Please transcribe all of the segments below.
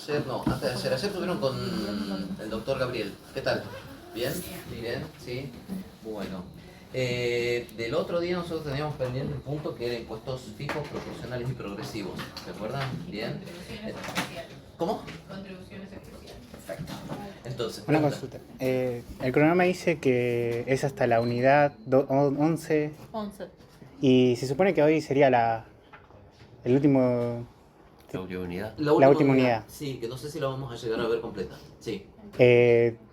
ayer, no, antes de ayer. Ayer estuvieron con el doctor Gabriel. ¿Qué tal? ¿Bien? ¿Bien? ¿Sí? Bueno. Del otro día nosotros teníamos pendiente un punto que era impuestos fijos, proporcionales y progresivos. ¿Se acuerdan? ¿Bien? ¿Cómo? Contribuciones especiales. Perfecto. Entonces, Una pregunta. consulta. El cronograma dice que es hasta la unidad 11 11. y se supone que hoy sería el último, La última unidad. la última unidad. Sí, que no sé si la vamos a llegar a ver completa. Sí.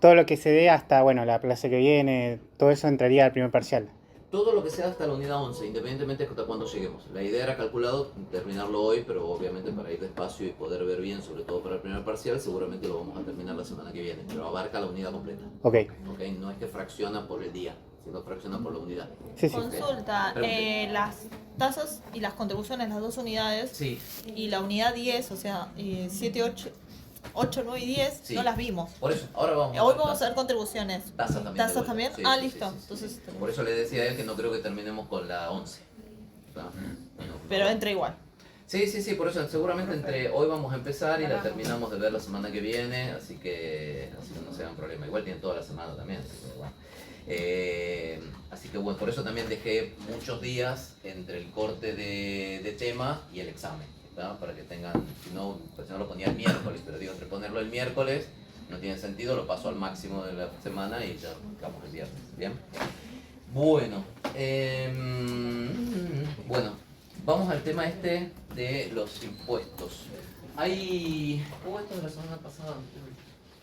Todo lo que se dé hasta, bueno, la clase que viene, todo eso entraría al primer parcial. Todo lo que sea hasta la unidad 11, independientemente de hasta cuándo lleguemos. La idea era calculado terminarlo hoy, pero obviamente para ir despacio y poder ver bien, sobre todo para el primer parcial, seguramente lo vamos a terminar la semana que viene, pero abarca la unidad completa. Ok. ¿Ok? No es que fracciona por el día, sino fracciona por la unidad. Sí, sí. Consulta, Pregunte. las tasas y las contribuciones, las dos unidades, Sí, y la unidad 10, o sea, 7, 8, 9 y 10, Sí. no las vimos. por eso, ahora vamos Hoy ver vamos a tasas. ver contribuciones. Tasas también. de ¿Tasas vuelta. también? Sí, Ah, sí, listo. sí, sí, Entonces, sí. Por eso le decía a él que no creo que terminemos con la 11. No, pero no. entra igual. Sí, por eso seguramente entre hoy vamos a empezar y la terminamos de ver la semana que viene, así que no se hagan problema. Igual tienen toda la semana también. Así que bueno, por eso también dejé muchos días entre el corte de tema y el examen, ¿tá? Para que tengan, si no lo ponía el miércoles, pero digo, entre ponerlo el miércoles no tiene sentido, lo paso al máximo de la semana y ya acabamos el viernes, ¿bien? Bueno, bueno, vamos al tema este de los impuestos. Hay... ¿Cómo esto de la semana pasada?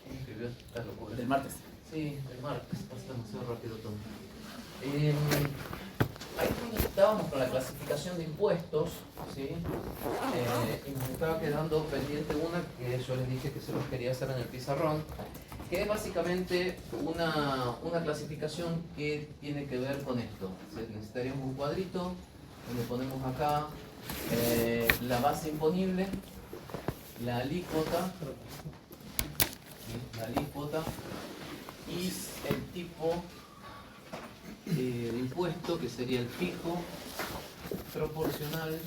¿Quién escribió esta locura? Del martes. Sí, el martes, pasa demasiado rápido todo. Ahí estábamos con la clasificación de impuestos, ¿sí? Y nos estaba quedando pendiente una que yo les dije que se los quería hacer en el pizarrón, que es básicamente una clasificación que tiene que ver con esto. Necesitaríamos un cuadrito donde ponemos acá la base imponible, la alícuota, y el tipo de impuesto, que sería el fijo, proporcional,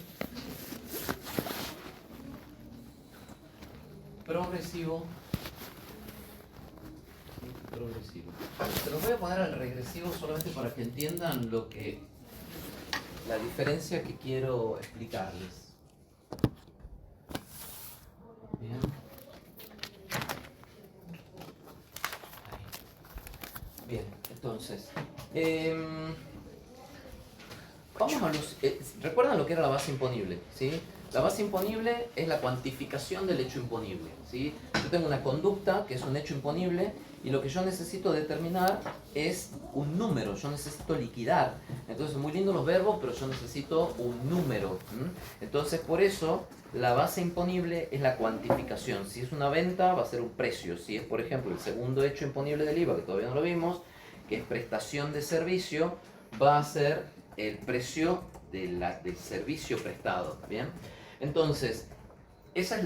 progresivo. Pero voy a poner al regresivo solamente para que entiendan la diferencia que quiero explicarles. Bien. Bien, entonces, vamos a los... ¿recuerdan lo que era la base imponible? ¿Sí? La base imponible es la cuantificación del hecho imponible, ¿sí? Yo tengo una conducta que es un hecho imponible y lo que yo necesito determinar es un número, yo necesito liquidar. Entonces, muy lindo los verbos, pero yo necesito un número. Entonces, por eso, la base imponible es la cuantificación. Si es una venta, va a ser un precio. Si es, por ejemplo, el segundo hecho imponible del IVA, que todavía no lo vimos, que es prestación de servicio, va a ser el precio del servicio prestado. ¿Bien? Entonces, esa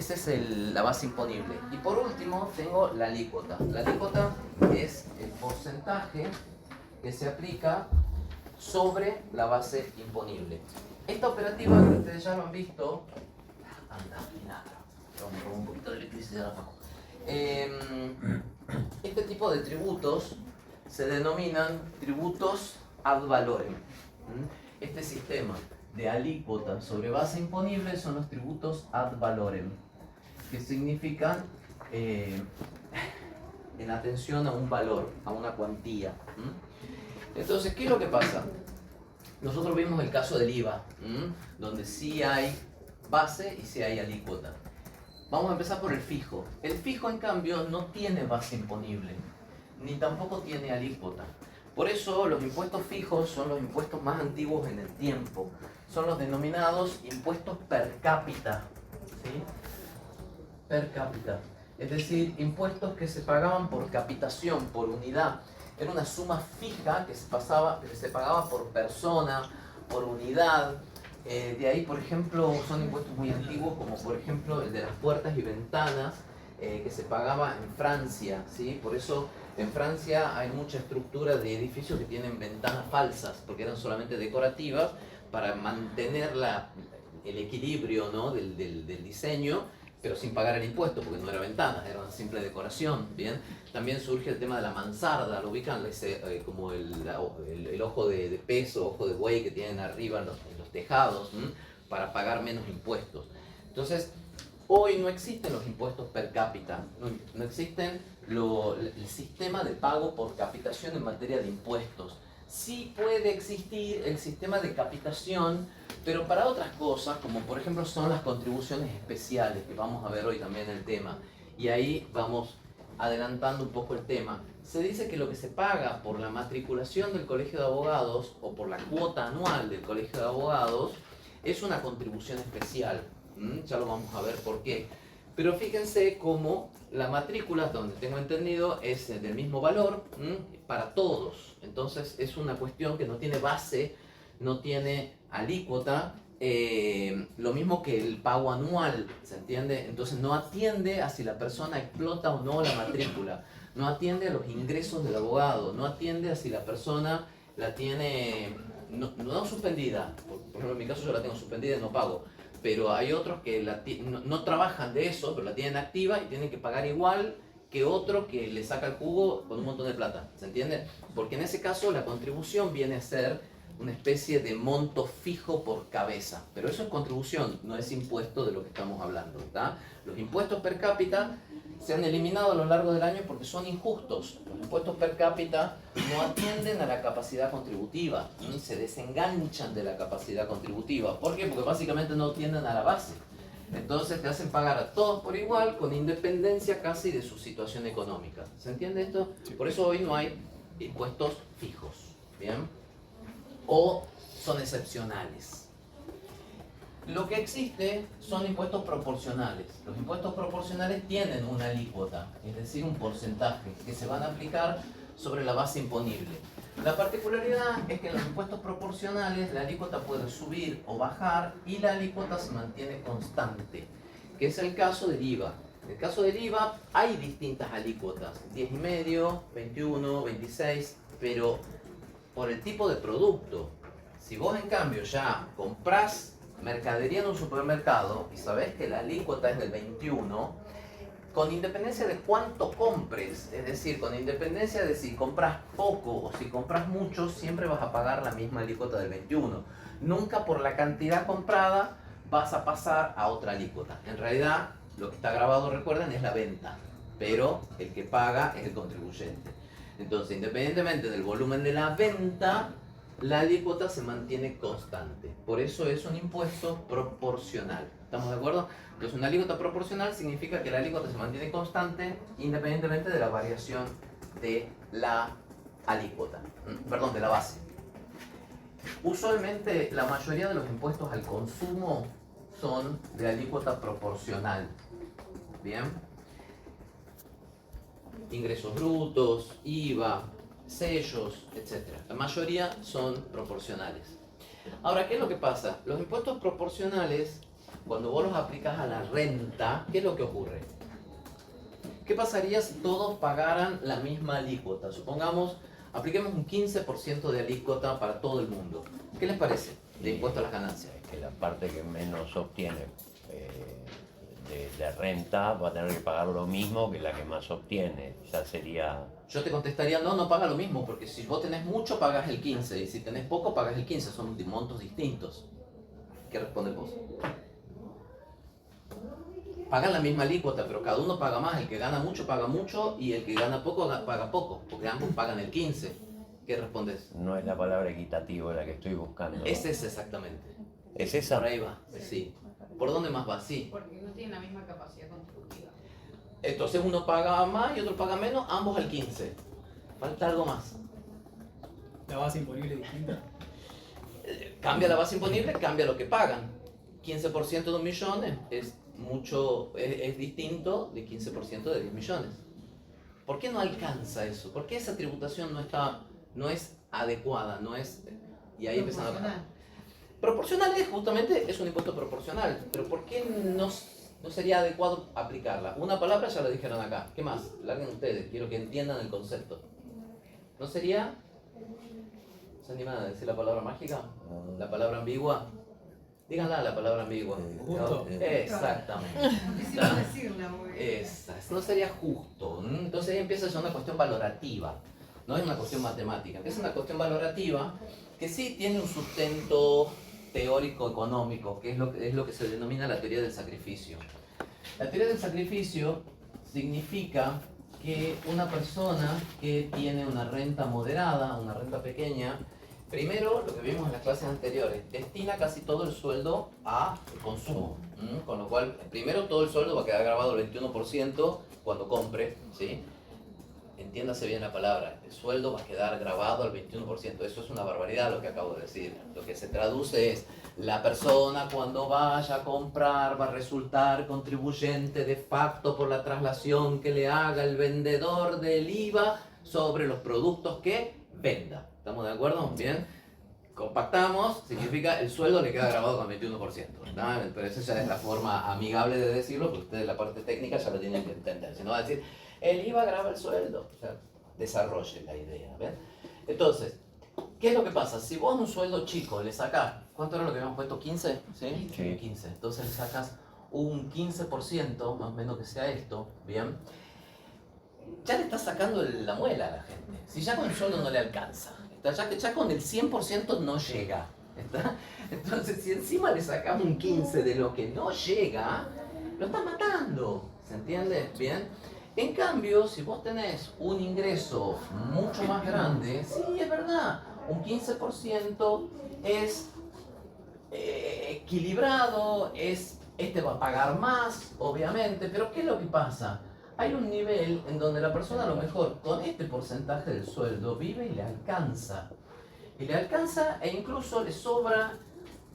es la base imponible. Y por último, tengo la alícuota. La alícuota es el porcentaje que se aplica sobre la base imponible. Esta operativa, que ustedes ya lo han visto, me robó un poquito de electricidad la facu. Este tipo de tributos se denominan tributos ad valorem. Este sistema de alícuota sobre base imponible son los tributos ad valorem, que significan en atención a un valor, a una cuantía. Entonces, ¿qué es lo que pasa? Nosotros vimos el caso del IVA, donde sí hay base y sí hay alícuota. Vamos a empezar por el fijo. El fijo, en cambio, no tiene base imponible, ni tampoco tiene alícuota. Por eso los impuestos fijos son los impuestos más antiguos en el tiempo. Son los denominados impuestos per cápita, ¿sí? Per cápita. Es decir, impuestos que se pagaban por capitación, por unidad. Era una suma fija que se pagaba por persona, por unidad. De ahí, por ejemplo, son impuestos muy antiguos, como por ejemplo el de las puertas y ventanas, que se pagaba en Francia, ¿sí? Por eso en Francia hay mucha estructura de edificios que tienen ventanas falsas, porque eran solamente decorativas para mantener el equilibrio, ¿no? del diseño. pero sin pagar el impuesto, porque no era ventanas, era una simple decoración, ¿bien? También surge el tema de la mansarda, lo ubican como el ojo de pez o ojo de buey que tienen arriba en los tejados, ¿m? Para pagar menos impuestos. Entonces, hoy no existen los impuestos per cápita, no existen el sistema de pago por capitación en materia de impuestos. Sí puede existir el sistema de capitación, pero para otras cosas, como por ejemplo son las contribuciones especiales, que vamos a ver hoy también el tema. Y ahí vamos adelantando un poco el tema. Se dice que lo que se paga por la matriculación del Colegio de Abogados o por la cuota anual del Colegio de Abogados es una contribución especial. Ya lo vamos a ver por qué. Pero fíjense cómo la matrícula, donde tengo entendido, es del mismo valor para todos. Entonces es una cuestión que no tiene base, no tiene alícuota, lo mismo que el pago anual, ¿se entiende? Entonces no atiende a si la persona explota o no la matrícula, no atiende a los ingresos del abogado, no atiende a si la persona la tiene no suspendida, por ejemplo en mi caso yo la tengo suspendida y no pago, pero hay otros que no trabajan de eso, pero la tienen activa y tienen que pagar igual que otro que le saca el jugo con un montón de plata, ¿se entiende? Porque en ese caso la contribución viene a ser una especie de monto fijo por cabeza, pero eso es contribución, no es impuesto de lo que estamos hablando, ¿tá? Los impuestos per cápita se han eliminado a lo largo del año porque son injustos. Los impuestos per cápita no atienden a la capacidad contributiva, se desenganchan de la capacidad contributiva. ¿Por qué? Porque básicamente no atienden a la base. Entonces te hacen pagar a todos por igual, con independencia casi de su situación económica. ¿Se entiende esto? Por eso hoy no hay impuestos fijos, ¿bien? O son excepcionales. Lo que existe son impuestos proporcionales. Los impuestos proporcionales tienen una alícuota, es decir, un porcentaje que se van a aplicar sobre la base imponible. La particularidad es que en los impuestos proporcionales la alícuota puede subir o bajar y la alícuota se mantiene constante, que es el caso del IVA. En el caso del IVA hay distintas alícuotas, 10,5, 21, 26, pero por el tipo de producto. Si vos en cambio ya comprás mercadería en un supermercado y sabés que la alícuota es del 21, con independencia de cuánto compres, es decir, con independencia de si compras poco o si compras mucho, siempre vas a pagar la misma alícuota del 21. Nunca por la cantidad comprada vas a pasar a otra alícuota. En realidad, lo que está grabado, recuerden, es la venta, pero el que paga es el contribuyente. Entonces, independientemente del volumen de la venta, la alícuota se mantiene constante. Por eso es un impuesto proporcional. ¿Estamos de acuerdo? Entonces, una alícuota proporcional significa que la alícuota se mantiene constante independientemente de la variación de la alícuota. Perdón, de la base. Usualmente, la mayoría de los impuestos al consumo son de alícuota proporcional. ¿Bien? Ingresos brutos, IVA, sellos, etc. La mayoría son proporcionales. Ahora, ¿qué es lo que pasa? Los impuestos proporcionales, cuando vos los aplicas a la renta, ¿qué es lo que ocurre? ¿Qué pasaría si todos pagaran la misma alícuota? Supongamos, apliquemos un 15% de alícuota para todo el mundo. ¿Qué les parece de impuesto a las ganancias? Que la parte que menos obtiene de renta va a tener que pagar lo mismo que la que más obtiene. Ya sería... Yo te contestaría, no paga lo mismo, porque si vos tenés mucho pagas el 15 y si tenés poco pagas el 15, son montos distintos. ¿Qué respondes vos? Pagan la misma alícuota, pero cada uno paga más. El que gana mucho paga mucho y el que gana poco paga poco, porque ambos pagan el 15. ¿Qué respondes? No es la palabra equitativo la que estoy buscando. Es esa exactamente. ¿Es esa? Por ahí va, sí. ¿Por dónde más va? Sí. Porque no tienen la misma capacidad contributiva. Entonces uno paga más y otro paga menos, ambos al 15. Falta algo más. La base imponible es distinta. Cambia la base imponible, cambia lo que pagan. 15% de 1 millón es distinto de 15% de 10 millones. ¿Por qué no alcanza eso? ¿Por qué esa tributación no es adecuada? No es, y ahí empiezan a pagar. Proporcional justamente es un impuesto proporcional, pero ¿por qué no sería adecuado aplicarla? Una palabra ya la dijeron acá. ¿Qué más? Larguen ustedes, quiero que entiendan el concepto. ¿No sería? ¿Se animan a decir la palabra mágica? ¿La palabra ambigua? Díganla la palabra ambigua. Justo. Exactamente. No quisimos decirla muy bien. Esa, no sería justo. Entonces ahí empieza a ser una cuestión valorativa, no es una cuestión matemática, empieza una cuestión valorativa que sí tiene un sustento teórico económico, que es lo que se denomina la teoría del sacrificio. La teoría del sacrificio significa que una persona que tiene una renta moderada, una renta pequeña, primero, lo que vimos en las clases anteriores, destina casi todo el sueldo a consumo. Con lo cual, primero todo el sueldo va a quedar grabado el 21% cuando compre, ¿sí? Entiéndase bien la palabra, el sueldo va a quedar grabado al 21%. Eso es una barbaridad lo que acabo de decir. Lo que se traduce es, la persona cuando vaya a comprar va a resultar contribuyente de facto por la traslación que le haga el vendedor del IVA sobre los productos que venda. ¿Estamos de acuerdo? Bien. Compactamos, significa el sueldo le queda grabado con el 21%. ¿No? Pero esa ya es la forma amigable de decirlo, porque ustedes la parte técnica ya lo tienen que entender. Si no va a decir, el IVA graba el sueldo. O sea, desarrolle la idea. ¿Ven? Entonces, ¿qué es lo que pasa? Si vos un sueldo chico le sacás, ¿cuánto era lo que habíamos puesto? ¿15? ¿Sí? Sí. 15. Entonces le sacas un 15%, más o menos que sea esto, ¿bien? Ya le estás sacando la muela a la gente. Si ya con el sueldo no le alcanza, ya con el 100% no llega. ¿Está? Entonces, si encima le sacamos un 15 de lo que no llega, lo estás matando. ¿Se entiende? Bien. En cambio, si vos tenés un ingreso mucho más grande, sí, es verdad, un 15% es equilibrado, este va a pagar más, obviamente, pero ¿qué es lo que pasa? Hay un nivel en donde la persona a lo mejor con este porcentaje del sueldo vive y le alcanza. Y le alcanza e incluso le sobra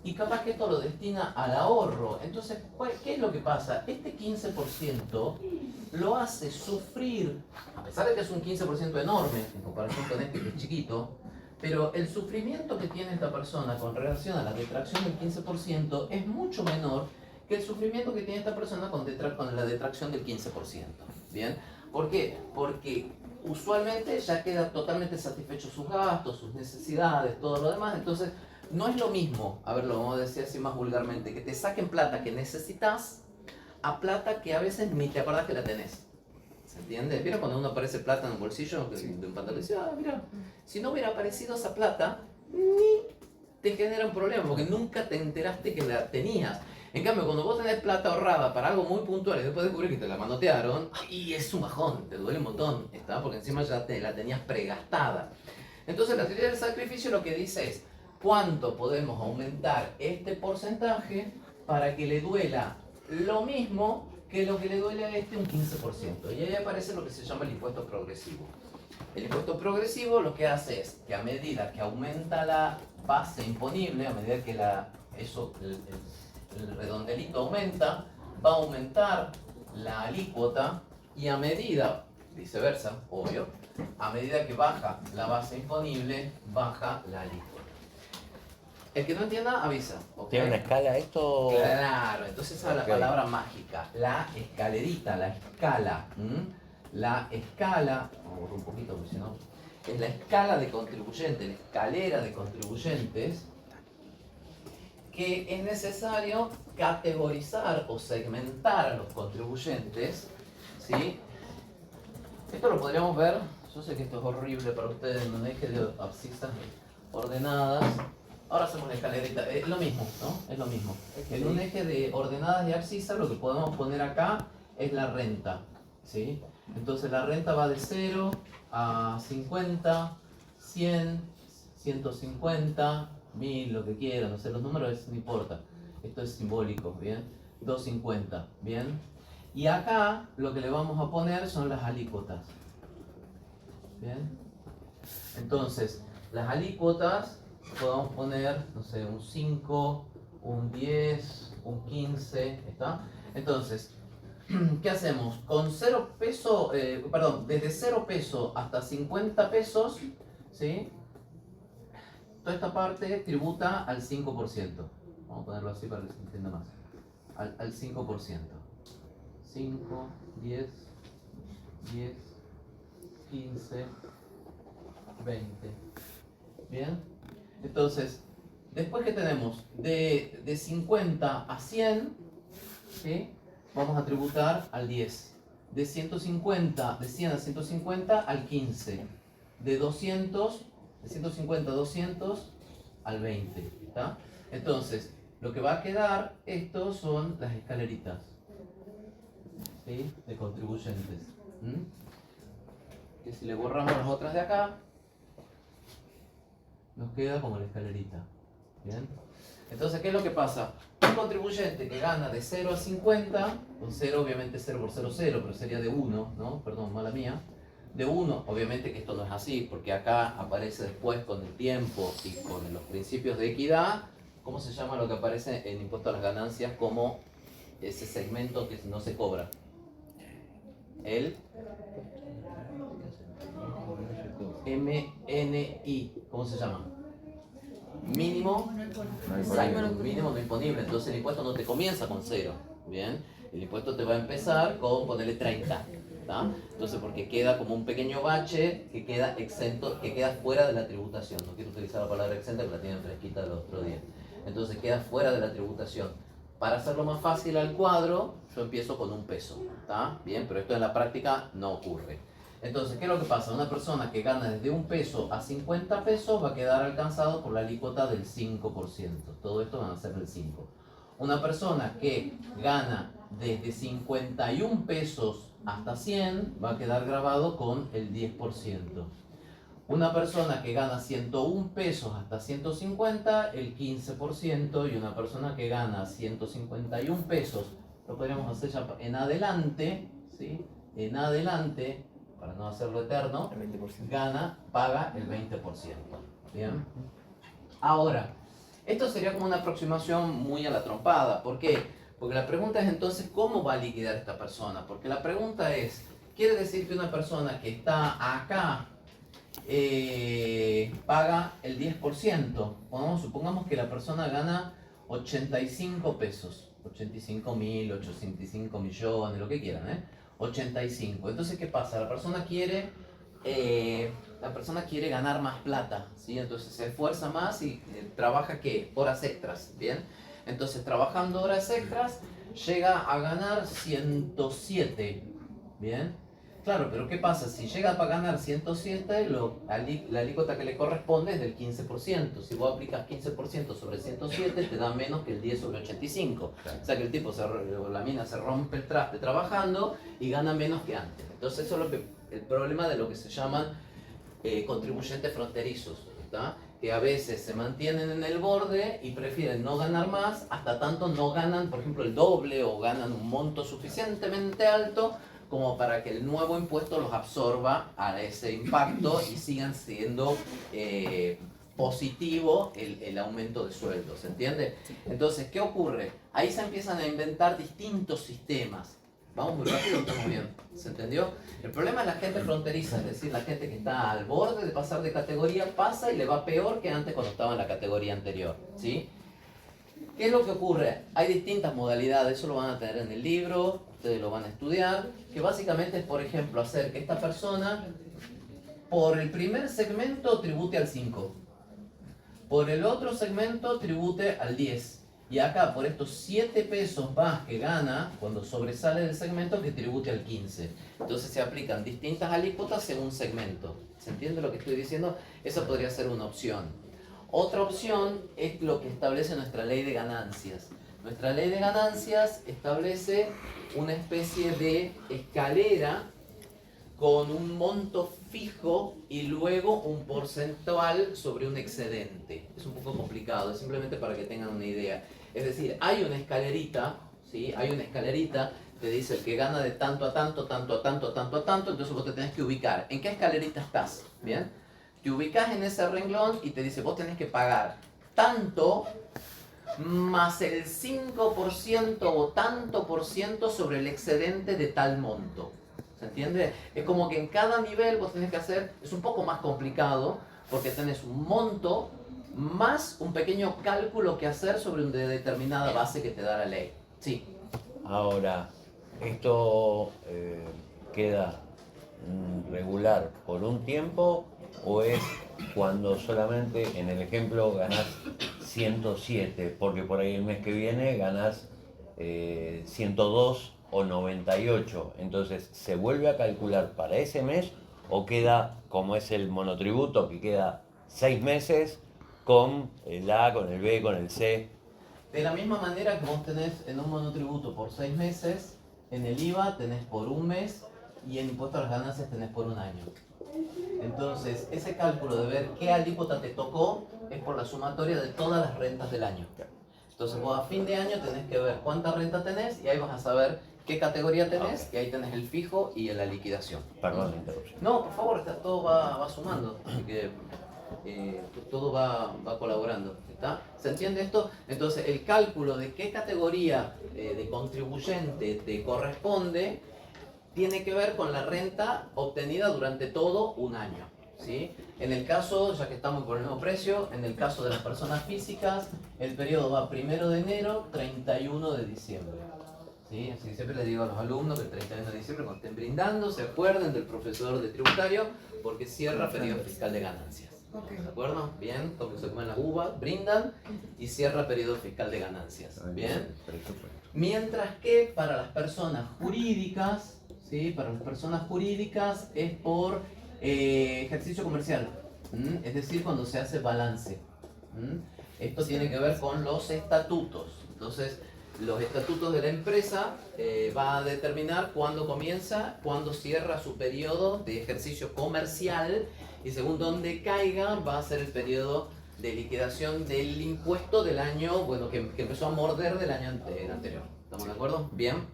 y capaz que esto lo destina al ahorro. Entonces, ¿qué es lo que pasa? Este 15% lo hace sufrir, a pesar de que es un 15% enorme en comparación con este que es chiquito, pero el sufrimiento que tiene esta persona con relación a la detracción del 15% es mucho menor que el sufrimiento que tiene esta persona con la detracción del 15%. ¿Bien? ¿Por qué? Porque usualmente ya queda totalmente satisfecho sus gastos, sus necesidades, todo lo demás. Entonces, no es lo mismo, a ver, lo vamos a decir así más vulgarmente, que te saquen plata que necesitas a plata que a veces ni te acordás que la tenés. ¿Se entiende? ¿Vieron cuando uno aparece plata en un bolsillo de un pantalón? Dice, ah, mira, si no hubiera aparecido esa plata, ni te genera un problema, porque nunca te enteraste que la tenías. En cambio, cuando vos tenés plata ahorrada para algo muy puntual y después descubrir que te la manotearon, y es un bajón, te duele un montón, ¿está? Porque encima ya la tenías pregastada. Entonces, la teoría del sacrificio lo que dice es, ¿cuánto podemos aumentar este porcentaje para que le duela lo mismo que lo que le duele a este un 15%? Y ahí aparece lo que se llama el impuesto progresivo. El impuesto progresivo lo que hace es que a medida que aumenta la base imponible, a medida que el redondelito aumenta, va a aumentar la alícuota y a medida, viceversa, obvio, a medida que baja la base imponible, baja la alícuota. El que no entienda, avisa. ¿Okay? ¿Tiene una escala esto? Claro, entonces esa es la Ok. palabra mágica, la escalerita, la escala. La escala, vamos a borrar un poquito porque si no, es la escala de contribuyentes, la escalera de contribuyentes, que es necesario categorizar o segmentar a los contribuyentes, ¿sí? Esto lo podríamos ver, yo sé que esto es horrible para ustedes, en un eje de abscisas ordenadas. Ahora hacemos la escalerita, es lo mismo, ¿no? Es lo mismo. En un eje de ordenadas y abscisas lo que podemos poner acá es la renta, ¿sí? Entonces la renta va de 0 a 50, 100, 150, 1000, lo que quieran, no sé, los números no importa. Esto es simbólico, ¿bien? 250, ¿bien? Y acá lo que le vamos a poner son las alícuotas, ¿bien? Entonces, las alícuotas podemos poner, no sé, un 5, un 10, un 15, ¿está? Entonces, ¿qué hacemos? Con 0 pesos, desde 0 pesos hasta 50 pesos, ¿sí? Toda esta parte tributa al 5%. Vamos a ponerlo así para que se entienda más. Al 5%. 5, 10, 10, 15, 20. ¿Bien? Entonces, Después, ¿qué tenemos? De 50 a 100, ¿sí? Vamos a tributar al 10. De 100 a 150 al 15. De 150 a 200 al 20. ¿Tá? Entonces, lo que va a quedar, estos son las escaleritas, ¿sí? De contribuyentes. Que si le borramos las otras de acá, nos queda como la escalerita. ¿Bien? Entonces, ¿qué es lo que pasa? Un contribuyente que gana de 0 a 50, con 0 obviamente 0 por 0, 0, pero sería de 1, ¿no? Perdón, mala mía. De 1, obviamente que esto no es así, porque acá aparece después con el tiempo y con los principios de equidad, ¿cómo se llama lo que aparece en impuesto a las ganancias como ese segmento que no se cobra? El MNI, ¿cómo se llama? Mínimo, exacto, mínimo no imponible. Entonces el impuesto no te comienza con 0, ¿bien? El impuesto te va a empezar con ponerle 30, ¿tá? Entonces, porque queda como un pequeño bache que queda exento, que queda fuera de la tributación. No quiero utilizar la palabra exenta porque la tienen fresquita del otro día. Entonces queda fuera de la tributación. Para hacerlo más fácil al cuadro, yo empiezo con un peso, ¿tá? Bien, pero esto en la práctica no ocurre. Entonces, ¿qué es lo que pasa? Una persona que gana desde 1 peso a 50 pesos va a quedar alcanzado por la alícuota del 5%. Todo esto van a ser del 5%. Una persona que gana desde 51 pesos hasta 100 va a quedar grabado con el 10%. Una persona que gana 101 pesos hasta 150, el 15%. Y una persona que gana 151 pesos, lo podríamos hacer ya en adelante, ¿sí? En adelante, para no hacerlo eterno, paga el 20%. ¿Bien? Ahora, esto sería como una aproximación muy a la trompada. ¿Por qué? Porque la pregunta es entonces, ¿cómo va a liquidar esta persona? Porque la pregunta es, ¿quiere decir que una persona que está acá paga el 10%? ¿No? Supongamos que la persona gana 85 pesos, 85.000, 85 millones, lo que quieran, 85. Entonces, ¿qué pasa? La persona quiere ganar más plata, ¿sí? Entonces se esfuerza más y trabaja, ¿qué? Horas extras, ¿bien? Entonces, trabajando horas extras, llega a ganar 107, ¿bien? Claro, pero ¿qué pasa? Si llega a ganar 107, la alícuota que le corresponde es del 15%. Si vos aplicas 15% sobre 107, te da menos que el 10 sobre 85. Claro. O sea que el tipo, la mina se rompe el traste trabajando y gana menos que antes. Entonces eso es el problema de lo que se llaman contribuyentes fronterizos, ¿está? Que a veces se mantienen en el borde y prefieren no ganar más, hasta tanto no ganan, por ejemplo, el doble o ganan un monto suficientemente alto como para que el nuevo impuesto los absorba a ese impacto y sigan siendo positivo el aumento de sueldos, ¿se entiende? Entonces, ¿qué ocurre? Ahí se empiezan a inventar distintos sistemas. Vamos muy rápido, estamos bien, ¿se entendió? El problema es la gente fronteriza, es decir, la gente que está al borde de pasar de categoría pasa y le va peor que antes cuando estaba en la categoría anterior, ¿sí? ¿Qué es lo que ocurre? Hay distintas modalidades, eso lo van a tener en el libro, ustedes lo van a estudiar, que básicamente es, por ejemplo, hacer que esta persona, por el primer segmento, tribute al 5, por el otro segmento, tribute al 10, y acá, por estos 7 pesos más que gana, cuando sobresale del segmento, que tribute al 15. Entonces se aplican distintas alícuotas según segmento. ¿Se entiende lo que estoy diciendo? Esa podría ser una opción. Otra opción es lo que establece nuestra ley de ganancias. Nuestra ley de ganancias establece una especie de escalera con un monto fijo y luego un porcentual sobre un excedente. Es un poco complicado, es simplemente para que tengan una idea. Es decir, hay una escalerita, ¿sí? Hay una escalerita, te dice el que gana de tanto a tanto, tanto a tanto, tanto a tanto, entonces vos te tenés que ubicar. ¿En qué escalerita estás? ¿Bien? Te ubicas en ese renglón y te dice, vos tenés que pagar tanto más el 5% o tanto por ciento sobre el excedente de tal monto. ¿Se entiende? Es como que en cada nivel vos tenés que hacer, es un poco más complicado, porque tenés un monto más un pequeño cálculo que hacer sobre una determinada base que te da la ley. Sí. Ahora, ¿esto queda regular por un tiempo o es cuando solamente, en el ejemplo, ganás 107, porque por ahí el mes que viene ganas 102 o 98. Entonces, ¿se vuelve a calcular para ese mes o queda, como es el monotributo, que queda 6 meses con el A, con el B, con el C? De la misma manera que vos tenés en un monotributo por 6 meses, en el IVA tenés por un mes y en impuesto a las ganancias tenés por un año. Entonces, ese cálculo de ver qué alícuota te tocó es por la sumatoria de todas las rentas del año. Entonces, vos a fin de año tenés que ver cuánta renta tenés y ahí vas a saber qué categoría tenés y ahí tenés el fijo y la liquidación. Perdón la interrupción. No, por favor, todo va sumando, así que todo va colaborando. ¿Está? ¿Se entiende esto? Entonces, el cálculo de qué categoría de contribuyente te corresponde tiene que ver con la renta obtenida durante todo un año. ¿Sí? En el caso, ya que estamos por el mismo precio, en el caso de las personas físicas, el periodo va 1 de enero, 31 de diciembre. ¿Sí? Así que siempre les digo a los alumnos que el 31 de diciembre, cuando estén brindando, se acuerden del profesor de tributario, porque cierra periodo fiscal de ganancias. ¿De acuerdo? Bien, porque se comen las uvas, brindan y cierra periodo fiscal de ganancias. Bien. Mientras que para las personas jurídicas, ¿sí? Para las personas jurídicas es por ejercicio comercial, es decir, cuando se hace balance. Esto tiene que ver con los estatutos. Entonces, los estatutos de la empresa va a determinar cuándo comienza, cuándo cierra su periodo de ejercicio comercial y según donde caiga va a ser el periodo de liquidación del impuesto del año, bueno, que empezó a morder del año anterior. ¿Estamos de acuerdo? Bien.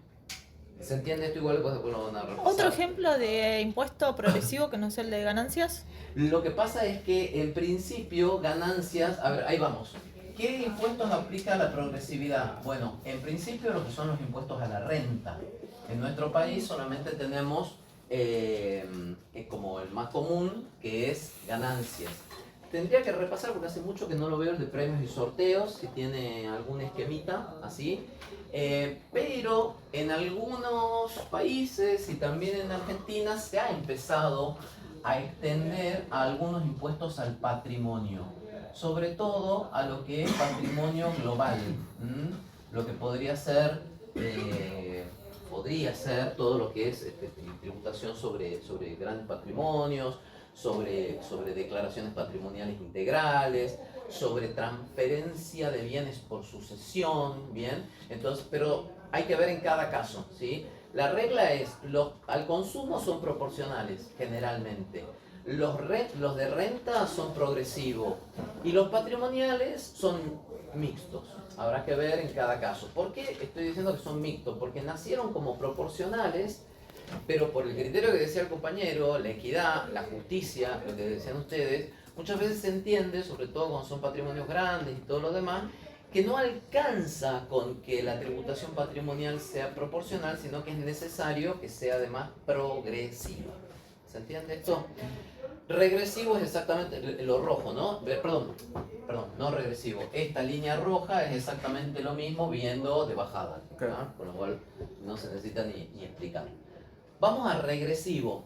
¿Se entiende esto igual? Pues después lo van a repasar. ¿Otro ejemplo de impuesto progresivo que no sea el de ganancias? Lo que pasa es que en principio ganancias, a ver, ahí vamos. ¿Qué impuestos aplica la progresividad? Bueno, en principio lo que son los impuestos a la renta. En nuestro país solamente tenemos como el más común, que es ganancias. Tendría que repasar porque hace mucho que no lo veo el de premios y sorteos, si tiene algún esquemita así. Pero en algunos países y también en Argentina se ha empezado a extender a algunos impuestos al patrimonio, sobre todo a lo que es patrimonio global, lo que podría ser todo lo que es tributación sobre grandes patrimonios, sobre declaraciones patrimoniales integrales, sobre transferencia de bienes por sucesión, ¿bien? Entonces, pero hay que ver en cada caso, ¿sí? La regla es, al consumo son proporcionales, generalmente. Los de renta son progresivos y los patrimoniales son mixtos. Habrá que ver en cada caso. ¿Por qué estoy diciendo que son mixtos? Porque nacieron como proporcionales, pero por el criterio que decía el compañero, la equidad, la justicia, lo que decían ustedes, muchas veces se entiende, sobre todo cuando son patrimonios grandes y todo lo demás, que no alcanza con que la tributación patrimonial sea proporcional, sino que es necesario que sea además progresiva. ¿Se entiende esto? Regresivo es exactamente lo rojo, ¿no? Perdón, no regresivo. Esta línea roja es exactamente lo mismo viendo de bajada, ¿no? Con lo cual no se necesita ni explicar. Vamos a regresivo.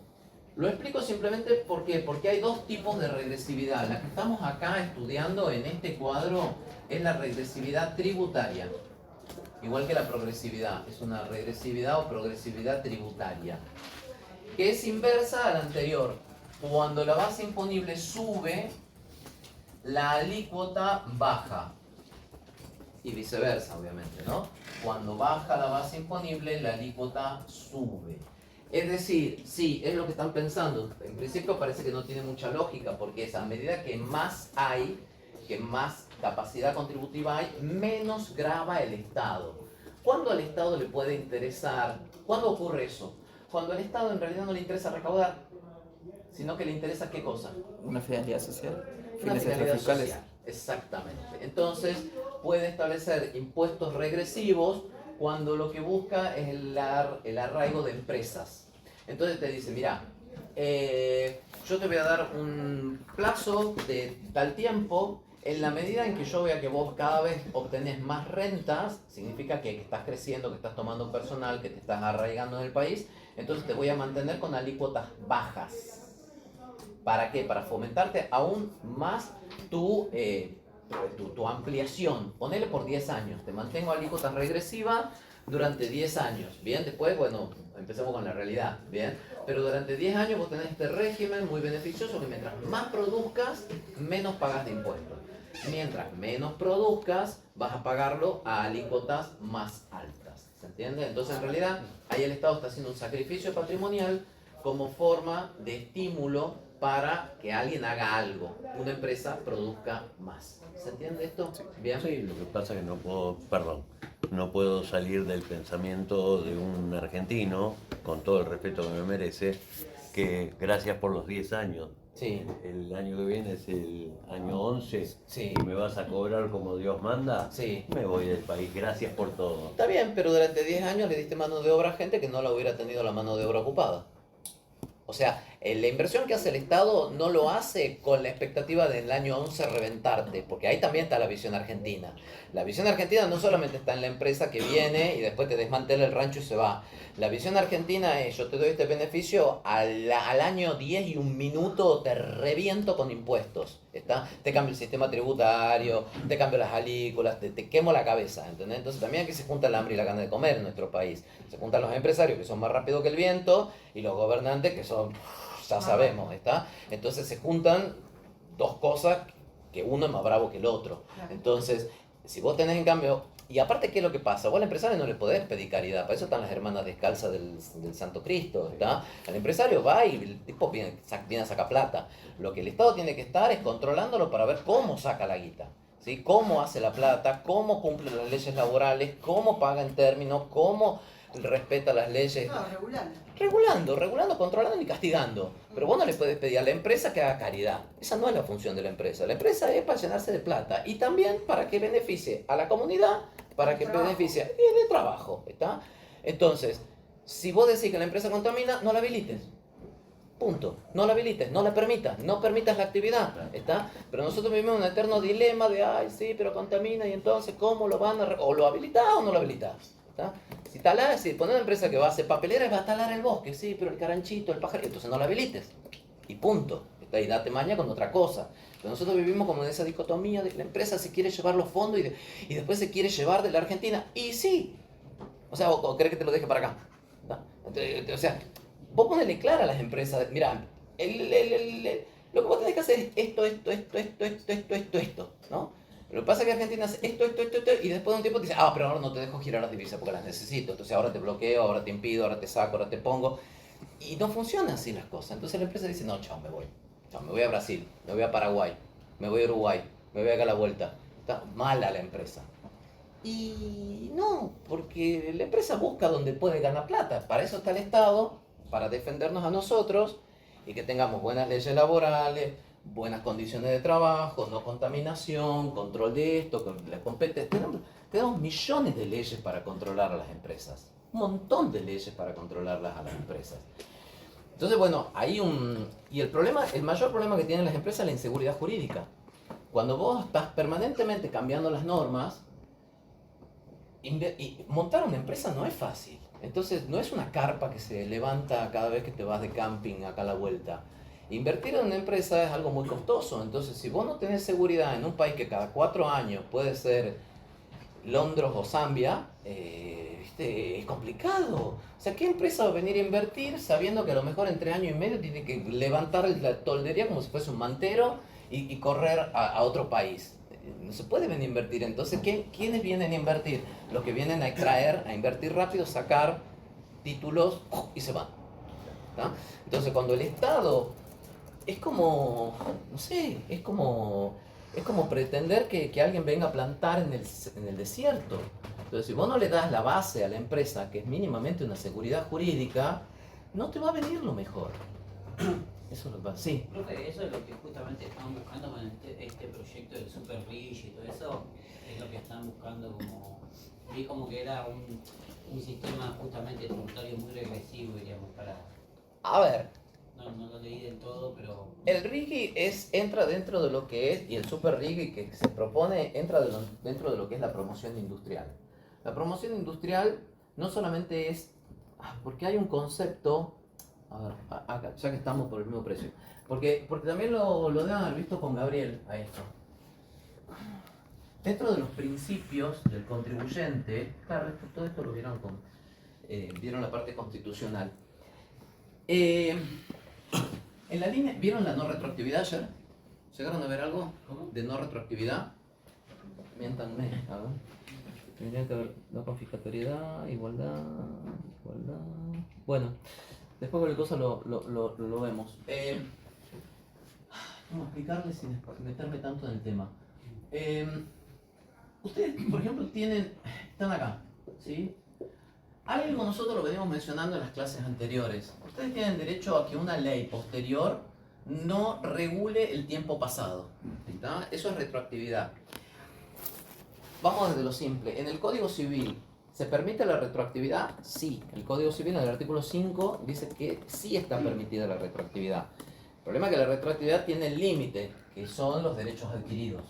Lo explico simplemente porque hay dos tipos de regresividad. La que estamos acá estudiando en este cuadro es la regresividad tributaria. Igual que la progresividad. Es una regresividad o progresividad tributaria, que es inversa a la anterior. Cuando la base imponible sube, la alícuota baja. Y viceversa, obviamente, ¿no? Cuando baja la base imponible, la alícuota sube. Es decir, sí, es lo que están pensando. En principio parece que no tiene mucha lógica, porque es a medida que más hay, que más capacidad contributiva hay, menos grava el Estado. ¿Cuándo al Estado le puede interesar? ¿Cuándo ocurre eso? Cuando al Estado en realidad no le interesa recaudar, sino que le interesa ¿qué cosa? Una finalidad social. Una Fines finalidad extrafiscales. social. Exactamente. Entonces puede establecer impuestos regresivos cuando lo que busca es el arraigo de empresas. Entonces te dice, mira, yo te voy a dar un plazo de tal tiempo, en la medida en que yo vea que vos cada vez obtenés más rentas, significa que estás creciendo, que estás tomando personal, que te estás arraigando en el país, entonces te voy a mantener con alícuotas bajas. ¿Para qué? Para fomentarte aún más tu tu ampliación, ponele por 10 años, te mantengo alícuota regresiva durante 10 años, ¿bien? Después, bueno, empecemos con la realidad, ¿bien? Pero durante 10 años vos tenés este régimen muy beneficioso que mientras más produzcas, menos pagas de impuestos. Mientras menos produzcas, vas a pagarlo a alícuotas más altas, ¿se entiende? Entonces, en realidad, ahí el Estado está haciendo un sacrificio patrimonial como forma de estímulo para que alguien haga algo, una empresa produzca más. ¿Se entiende esto? Bien. Sí, lo que pasa es que no puedo salir del pensamiento de un argentino, con todo el respeto que me merece, que gracias por los 10 años. Sí. El año que viene es el año 11 Sí. y me vas a cobrar como Dios manda. Sí. Me voy del país, gracias por todo. Está bien, pero durante 10 años le diste mano de obra a gente que no la hubiera tenido la mano de obra ocupada. O sea, la inversión que hace el Estado no lo hace con la expectativa del año 11 reventarte, porque ahí también está la visión argentina. La visión argentina no solamente está en la empresa que viene y después te desmantela el rancho y se va. La visión argentina es, yo te doy este beneficio, al año 10 y un minuto te reviento con impuestos. ¿Está? Te cambio el sistema tributario, te cambio las alículas, te quemo la cabeza. ¿Entendés? Entonces también aquí se junta el hambre y la gana de comer en nuestro país. Se juntan los empresarios que son más rápidos que el viento y los gobernantes que son, ya sabemos, ¿está? Entonces se juntan dos cosas que uno es más bravo que el otro. Entonces, si vos tenés en cambio, y aparte, ¿qué es lo que pasa? Vos al empresario no le podés pedir caridad, para eso están las hermanas descalzas del Santo Cristo, ¿está? El empresario va y el tipo viene a sacar plata. Lo que el Estado tiene que estar es controlándolo para ver cómo saca la guita, ¿sí? Cómo hace la plata, cómo cumple las leyes laborales, cómo paga en términos, cómo respeta las leyes. No, regulando. Regulando, controlando y castigando. Pero vos no le puedes pedir a la empresa que haga caridad. Esa no es la función de la empresa. La empresa es para llenarse de plata y también para que beneficie a la comunidad, para que beneficie el trabajo. ¿Está? Entonces, si vos decís que la empresa contamina, no la habilites. Punto. No la habilites, no la permitas, no permitas la actividad. ¿Está? Pero nosotros vivimos un eterno dilema de, ay, sí, pero contamina y entonces, ¿cómo lo van a...? O lo habilitás o no lo habilitás. ¿Está? Si pones una empresa que va a hacer papeleras, va a talar el bosque, sí, pero el caranchito, el pajarito, entonces no la habilites. Y punto. ¿Está? Y date maña con otra cosa. Pero nosotros vivimos como en esa dicotomía de que la empresa se quiere llevar los fondos y después se quiere llevar de la Argentina. Y sí. O sea, o crees que te lo deje para acá. ¿Está? Entonces, o sea, vos ponele clara a las empresas. Mira, lo que vos tenés que hacer es esto, ¿no? Lo que pasa es que Argentina hace esto, y después de un tiempo te dice, pero ahora no te dejo girar las divisas porque las necesito. Entonces ahora te bloqueo, ahora te impido, ahora te saco, ahora te pongo. Y no funcionan así las cosas. Entonces la empresa dice, no, chao, me voy. Chao, me voy a Brasil, me voy a Paraguay, me voy a Uruguay, me voy a dar la vuelta. Está mala la empresa. Y no, porque la empresa busca donde puede ganar plata. Para eso está el Estado, para defendernos a nosotros y que tengamos buenas leyes laborales, buenas condiciones de trabajo, no contaminación, control de esto, la competencia. Tenemos millones de leyes para controlar a las empresas. Un montón de leyes para controlarlas a las empresas. Entonces, bueno, y el mayor problema que tienen las empresas es la inseguridad jurídica. Cuando vos estás permanentemente cambiando las normas, y montar una empresa no es fácil. Entonces, no es una carpa que se levanta cada vez que te vas de camping acá a la vuelta. Invertir en una empresa es algo muy costoso. Entonces, si vos no tenés seguridad en un país que cada 4 años puede ser Londres o Zambia, es complicado. O sea, ¿qué empresa va a venir a invertir sabiendo que a lo mejor en 3 años y medio tiene que levantar la toldería como si fuese un mantero y correr a otro país? No se puede venir a invertir. Entonces, ¿quiénes vienen a invertir? Los que vienen a extraer, a invertir rápido, sacar títulos y se van. ¿Tá? Entonces, cuando el Estado es como, no sé, es como pretender que alguien venga a plantar en el desierto. Entonces, si vos no le das la base a la empresa, que es mínimamente una seguridad jurídica, no te va a venir lo mejor. Eso es lo que pasa. Sí. Profe, eso es lo que justamente están buscando con este proyecto del Super Rich y todo eso, es lo que están buscando como... Vi como que era un sistema justamente tributario muy regresivo, diríamos, para... A ver, no lo leí del todo, pero... el RIGI entra dentro de lo que es, y el Super RIGI que se propone entra dentro de lo que es la promoción industrial. La promoción industrial no solamente es, porque hay un concepto, a ver, acá, ya que estamos por el mismo precio, porque también lo deben haber visto con Gabriel a esto. dentro de los principios del contribuyente, claro, todo esto lo vieron vieron la parte constitucional. En la línea, ¿vieron la no retroactividad ayer? ¿Llegaron a ver algo de no retroactividad? Miéntanme, a ver. Tendrían que haber no confiscatoriedad, igualdad. Bueno, después cualquier cosa lo vemos. ¿Cómo explicarles sin meterme tanto en el tema? Ustedes, por ejemplo, están acá, ¿sí? Algo nosotros lo venimos mencionando en las clases anteriores. Ustedes tienen derecho a que una ley posterior no regule el tiempo pasado. ¿Está? Eso es retroactividad. Vamos desde lo simple. En el Código Civil, ¿se permite la retroactividad? Sí. El Código Civil, en el artículo 5, dice que sí está permitida la retroactividad. El problema es que la retroactividad tiene el límite, que son los derechos adquiridos.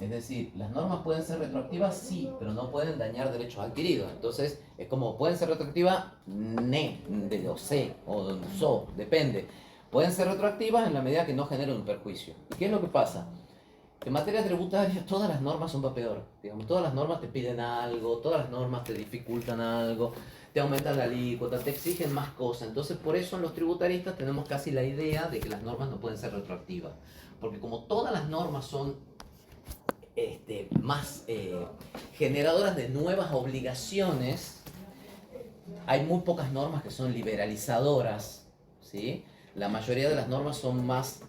Es decir, las normas pueden ser retroactivas, sí, pero no pueden dañar derechos adquiridos. Entonces, es como, pueden ser retroactivas, o C, o so, depende. Pueden ser retroactivas en la medida que no generen un perjuicio. ¿Y qué es lo que pasa? En materia tributaria, todas las normas son para peor. Digamos, todas las normas te piden algo, todas las normas te dificultan algo, te aumentan la alícuota, te exigen más cosas. Entonces, por eso en los tributaristas tenemos casi la idea de que las normas no pueden ser retroactivas. Porque como todas las normas son más generadoras de nuevas obligaciones, hay muy pocas normas que son liberalizadoras, ¿sí? La mayoría de las normas son más,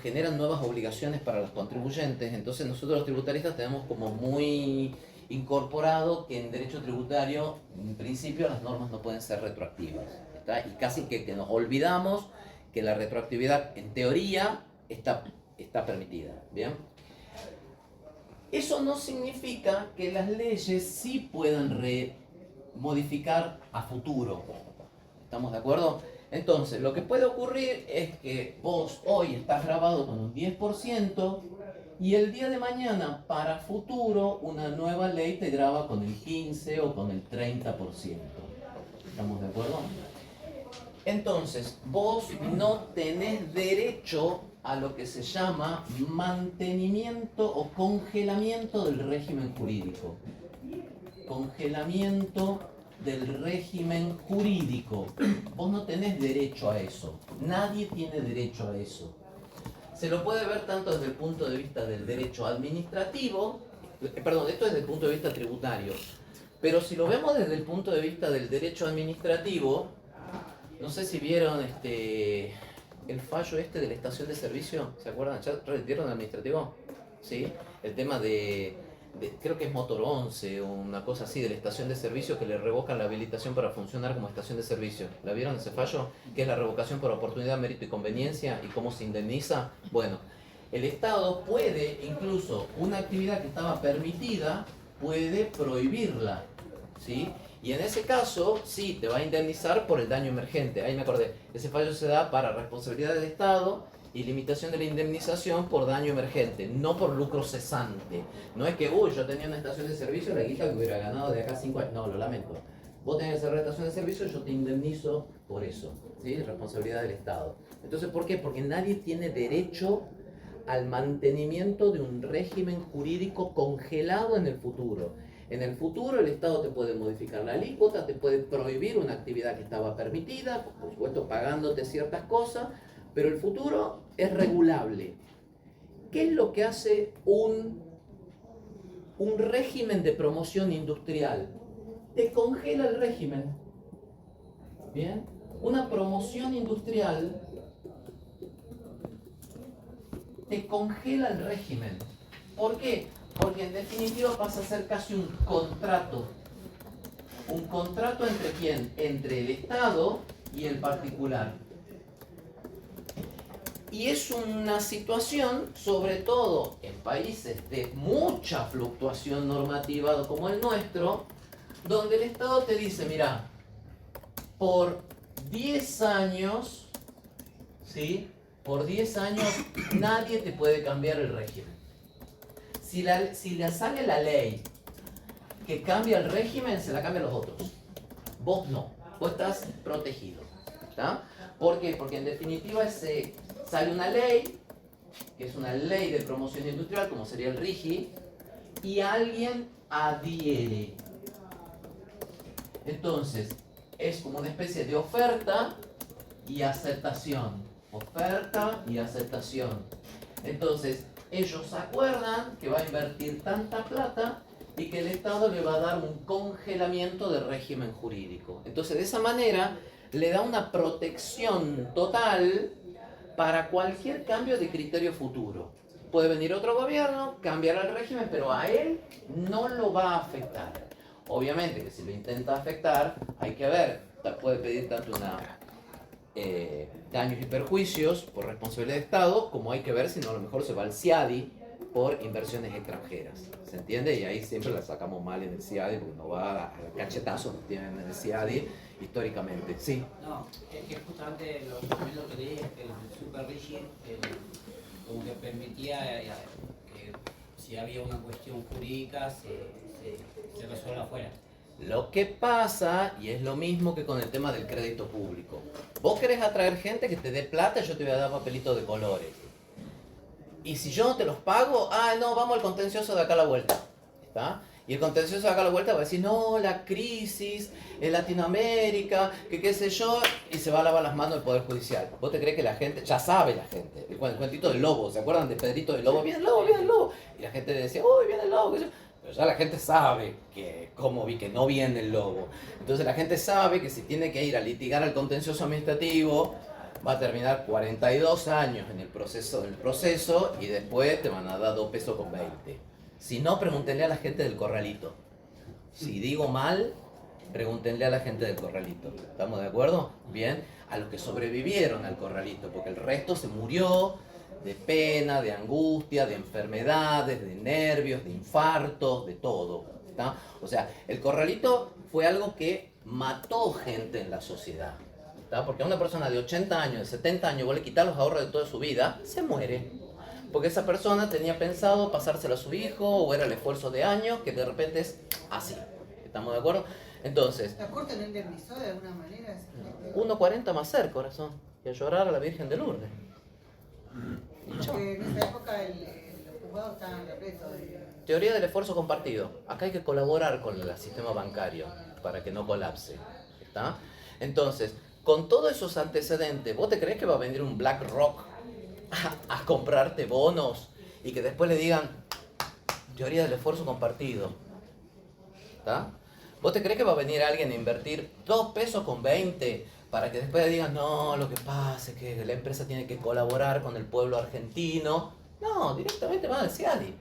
generan nuevas obligaciones para los contribuyentes. Entonces nosotros los tributaristas tenemos como muy incorporado que en derecho tributario, en principio, las normas no pueden ser retroactivas, ¿está? Y casi que nos olvidamos que la retroactividad, en teoría, está permitida, ¿bien? Eso no significa que las leyes sí puedan modificar a futuro. ¿Estamos de acuerdo? Entonces, lo que puede ocurrir es que vos hoy estás grabado con un 10% y el día de mañana, para futuro, una nueva ley te graba con el 15 o con el 30%. ¿Estamos de acuerdo? Entonces, vos no tenés derecho a lo que se llama mantenimiento o congelamiento del régimen jurídico. Congelamiento del régimen jurídico. Vos no tenés derecho a eso. Nadie tiene derecho a eso. Se lo puede ver tanto desde el punto de vista del derecho administrativo, perdón, esto es desde el punto de vista tributario, pero si lo vemos desde el punto de vista del derecho administrativo, no sé si vieron el fallo de la estación de servicio, ¿se acuerdan? ¿Ya vieron el administrativo? ¿Sí? El tema creo que es Motor 11 o una cosa así, de la estación de servicio que le revocan la habilitación para funcionar como estación de servicio. ¿La vieron ese fallo? Que es la revocación por oportunidad, mérito y conveniencia y cómo se indemniza. Bueno, el Estado puede, incluso una actividad que estaba permitida, puede prohibirla, ¿sí? Y en ese caso, sí, te va a indemnizar por el daño emergente. Ahí me acordé. Ese fallo se da para responsabilidad del Estado y limitación de la indemnización por daño emergente, no por lucro cesante. No es que, yo tenía una estación de servicio, la guita que hubiera ganado de acá 5 años. No, lo lamento. Vos tenés que cerrar la estación de servicio, yo te indemnizo por eso, ¿sí? Responsabilidad del Estado. Entonces, ¿por qué? Porque nadie tiene derecho al mantenimiento de un régimen jurídico congelado en el futuro. En el futuro el Estado te puede modificar la alícuota, te puede prohibir una actividad que estaba permitida, por supuesto pagándote ciertas cosas, pero el futuro es regulable. ¿Qué es lo que hace un régimen de promoción industrial? Te congela el régimen. ¿Bien? Una promoción industrial te congela el régimen. ¿Por qué? Porque en definitiva pasa a ser casi un contrato. ¿Un contrato entre quién? Entre el Estado y el particular. Y es una situación, sobre todo en países de mucha fluctuación normativa como el nuestro, donde el Estado te dice, mira, por 10 años, ¿sí? Por 10 años nadie te puede cambiar el régimen. Si le sale la ley que cambia el régimen, se la cambian los otros. Vos no, vos estás protegido. ¿Está? ¿Por qué? Porque en definitiva sale una ley que es una ley de promoción industrial, como sería el RIGI, y alguien adhiere. Entonces, es como una especie de oferta y aceptación. Oferta y aceptación. Entonces, ellos acuerdan que va a invertir tanta plata y que el Estado le va a dar un congelamiento del régimen jurídico. Entonces, de esa manera, le da una protección total para cualquier cambio de criterio futuro. Puede venir otro gobierno, cambiar el régimen, pero a él no lo va a afectar. Obviamente que si lo intenta afectar, hay que ver, puede pedir tanto daños y perjuicios por responsabilidad de Estado, como hay que ver si no a lo mejor se va al CIADI por inversiones extranjeras. ¿Se entiende? Y ahí siempre la sacamos mal en el CIADI, porque no va a cachetazos que tienen en el CIADI históricamente. Sí. No, es que justamente también lo que leí es que el Super Rigid como que permitía que si había una cuestión jurídica se resuelva afuera. Lo que pasa, y es lo mismo que con el tema del crédito público. Vos querés atraer gente que te dé plata, yo te voy a dar papelitos de colores. Y si yo no te los pago, no, vamos al contencioso de acá a la vuelta. ¿Está? Y el contencioso de acá a la vuelta va a decir, no, la crisis en Latinoamérica, que qué sé yo, y se va a lavar las manos del Poder Judicial. ¿Vos te crees que la gente, ya sabe la gente, el cuentito del lobo, ¿se acuerdan de Pedrito del Lobo? Viene el lobo, viene el lobo. Y la gente decía, uy, viene el lobo, qué sé yo. Pero ya la gente sabe que no viene el lobo. Entonces la gente sabe que si tiene que ir a litigar al contencioso administrativo, va a terminar 42 años en el proceso y después te van a dar 2 pesos con 20. Si no, pregúntenle a la gente del corralito. Si digo mal, pregúntenle a la gente del corralito. ¿Estamos de acuerdo? Bien. A los que sobrevivieron al corralito, porque el resto se murió de pena, de angustia, de enfermedades, de nervios, de infartos, de todo. ¿Está? O sea, el corralito fue algo que mató gente en la sociedad. ¿Está? Porque a una persona de 80 años, de 70 años, vos le quitas los ahorros de toda su vida, se muere. Porque esa persona tenía pensado pasárselo a su hijo, o era el esfuerzo de años, que de repente es así. ¿Estamos de acuerdo? Entonces, ¿La Corte no indemnizó de alguna manera? 1.40 más ser, corazón, y a llorar a la Virgen de Lourdes. Porque en esa época los juzgados estaban repletos de... Teoría del esfuerzo compartido. Acá hay que colaborar con el sistema bancario para que no colapse. ¿Está? Entonces, con todos esos antecedentes, ¿vos te crees que va a venir un BlackRock a comprarte bonos y que después le digan teoría del esfuerzo compartido? ¿Está? ¿Vos te crees que va a venir alguien a invertir 2 pesos con 20 para que después le digan, no, lo que pasa es que la empresa tiene que colaborar con el pueblo argentino? No, directamente van al CIADI.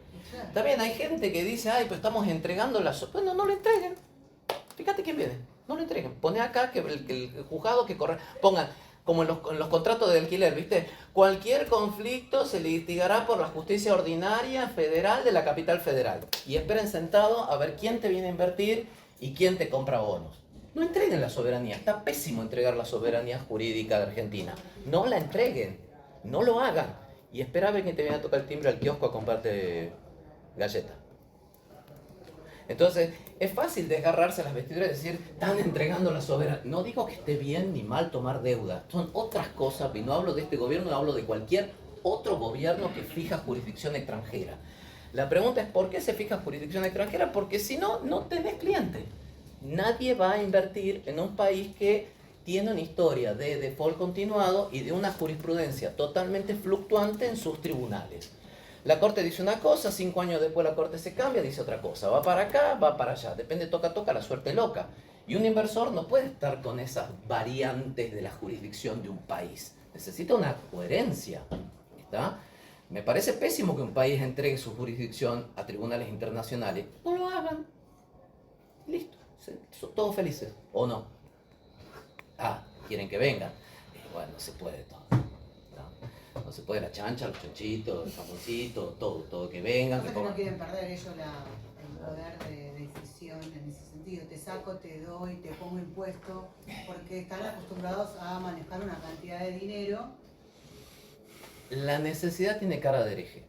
Está bien, hay gente que dice, ay, pues estamos entregando las... Bueno, no lo entreguen. Fíjate quién viene. No lo entreguen. Pone acá que el juzgado que corre... Pongan, como en los contratos de alquiler, ¿viste? Cualquier conflicto se litigará por la justicia ordinaria federal de la capital federal. Y esperen sentado a ver quién te viene a invertir y quién te compra bonos. No entreguen la soberanía. Está pésimo entregar la soberanía jurídica de Argentina. No la entreguen. No lo hagan. Y espera a ver quién te viene a tocar el timbre al kiosco a comprarte galleta. Entonces, es fácil desgarrarse las vestiduras y decir, están entregando la soberanía. No digo que esté bien ni mal tomar deuda. Son otras cosas. Y no hablo de este gobierno, hablo de cualquier otro gobierno que fija jurisdicción extranjera. La pregunta es, ¿por qué se fija jurisdicción extranjera? Porque si no, no tenés cliente. Nadie va a invertir en un país que tiene una historia de default continuado y de una jurisprudencia totalmente fluctuante en sus tribunales. La Corte dice una cosa, 5 años después la Corte se cambia, dice otra cosa. Va para acá, va para allá. Depende, toca, la suerte loca. Y un inversor no puede estar con esas variantes de la jurisdicción de un país. Necesita una coherencia. ¿Está? Me parece pésimo que un país entregue su jurisdicción a tribunales internacionales. No lo hagan. Listo. Son todos felices. ¿O no? Quieren que vengan. Bueno, no se puede todo. No se puede la chancha, los chanchitos, el jamoncito, todo que vengan. Que no quieren perder ellos el poder de decisión en ese sentido. Te saco, te doy, te pongo impuesto, porque están acostumbrados a manejar una cantidad de dinero. La necesidad tiene cara de hereje.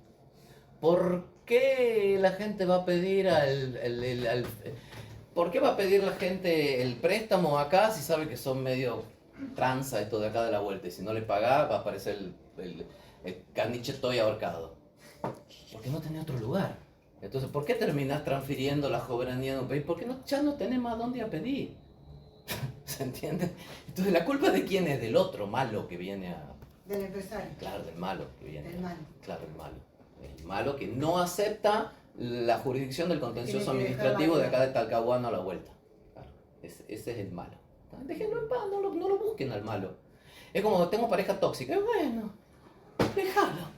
¿Por qué la gente va a pedir ¿por qué va a pedir la gente el préstamo acá si sabe que son medio tranza esto de acá de la vuelta? Y si no le pagás va a aparecer el caniche estoy ahorcado. Porque no tenés otro lugar. Entonces, ¿por qué terminás transfiriendo la soberanía de un país? Porque ya no tenés más dónde a pedir. ¿Se entiende? Entonces, ¿la culpa de quién es? Del otro malo que viene a... Del empresario. Claro, del malo que viene. Del malo. Claro, el malo. El malo que no acepta la jurisdicción del contencioso Tiene que dejar administrativo de la acá de Talcahuano a la vuelta. Claro, ese es el malo. Déjenlo en paz, no lo busquen al malo. Es como, tengo pareja tóxica. Bueno, déjalo.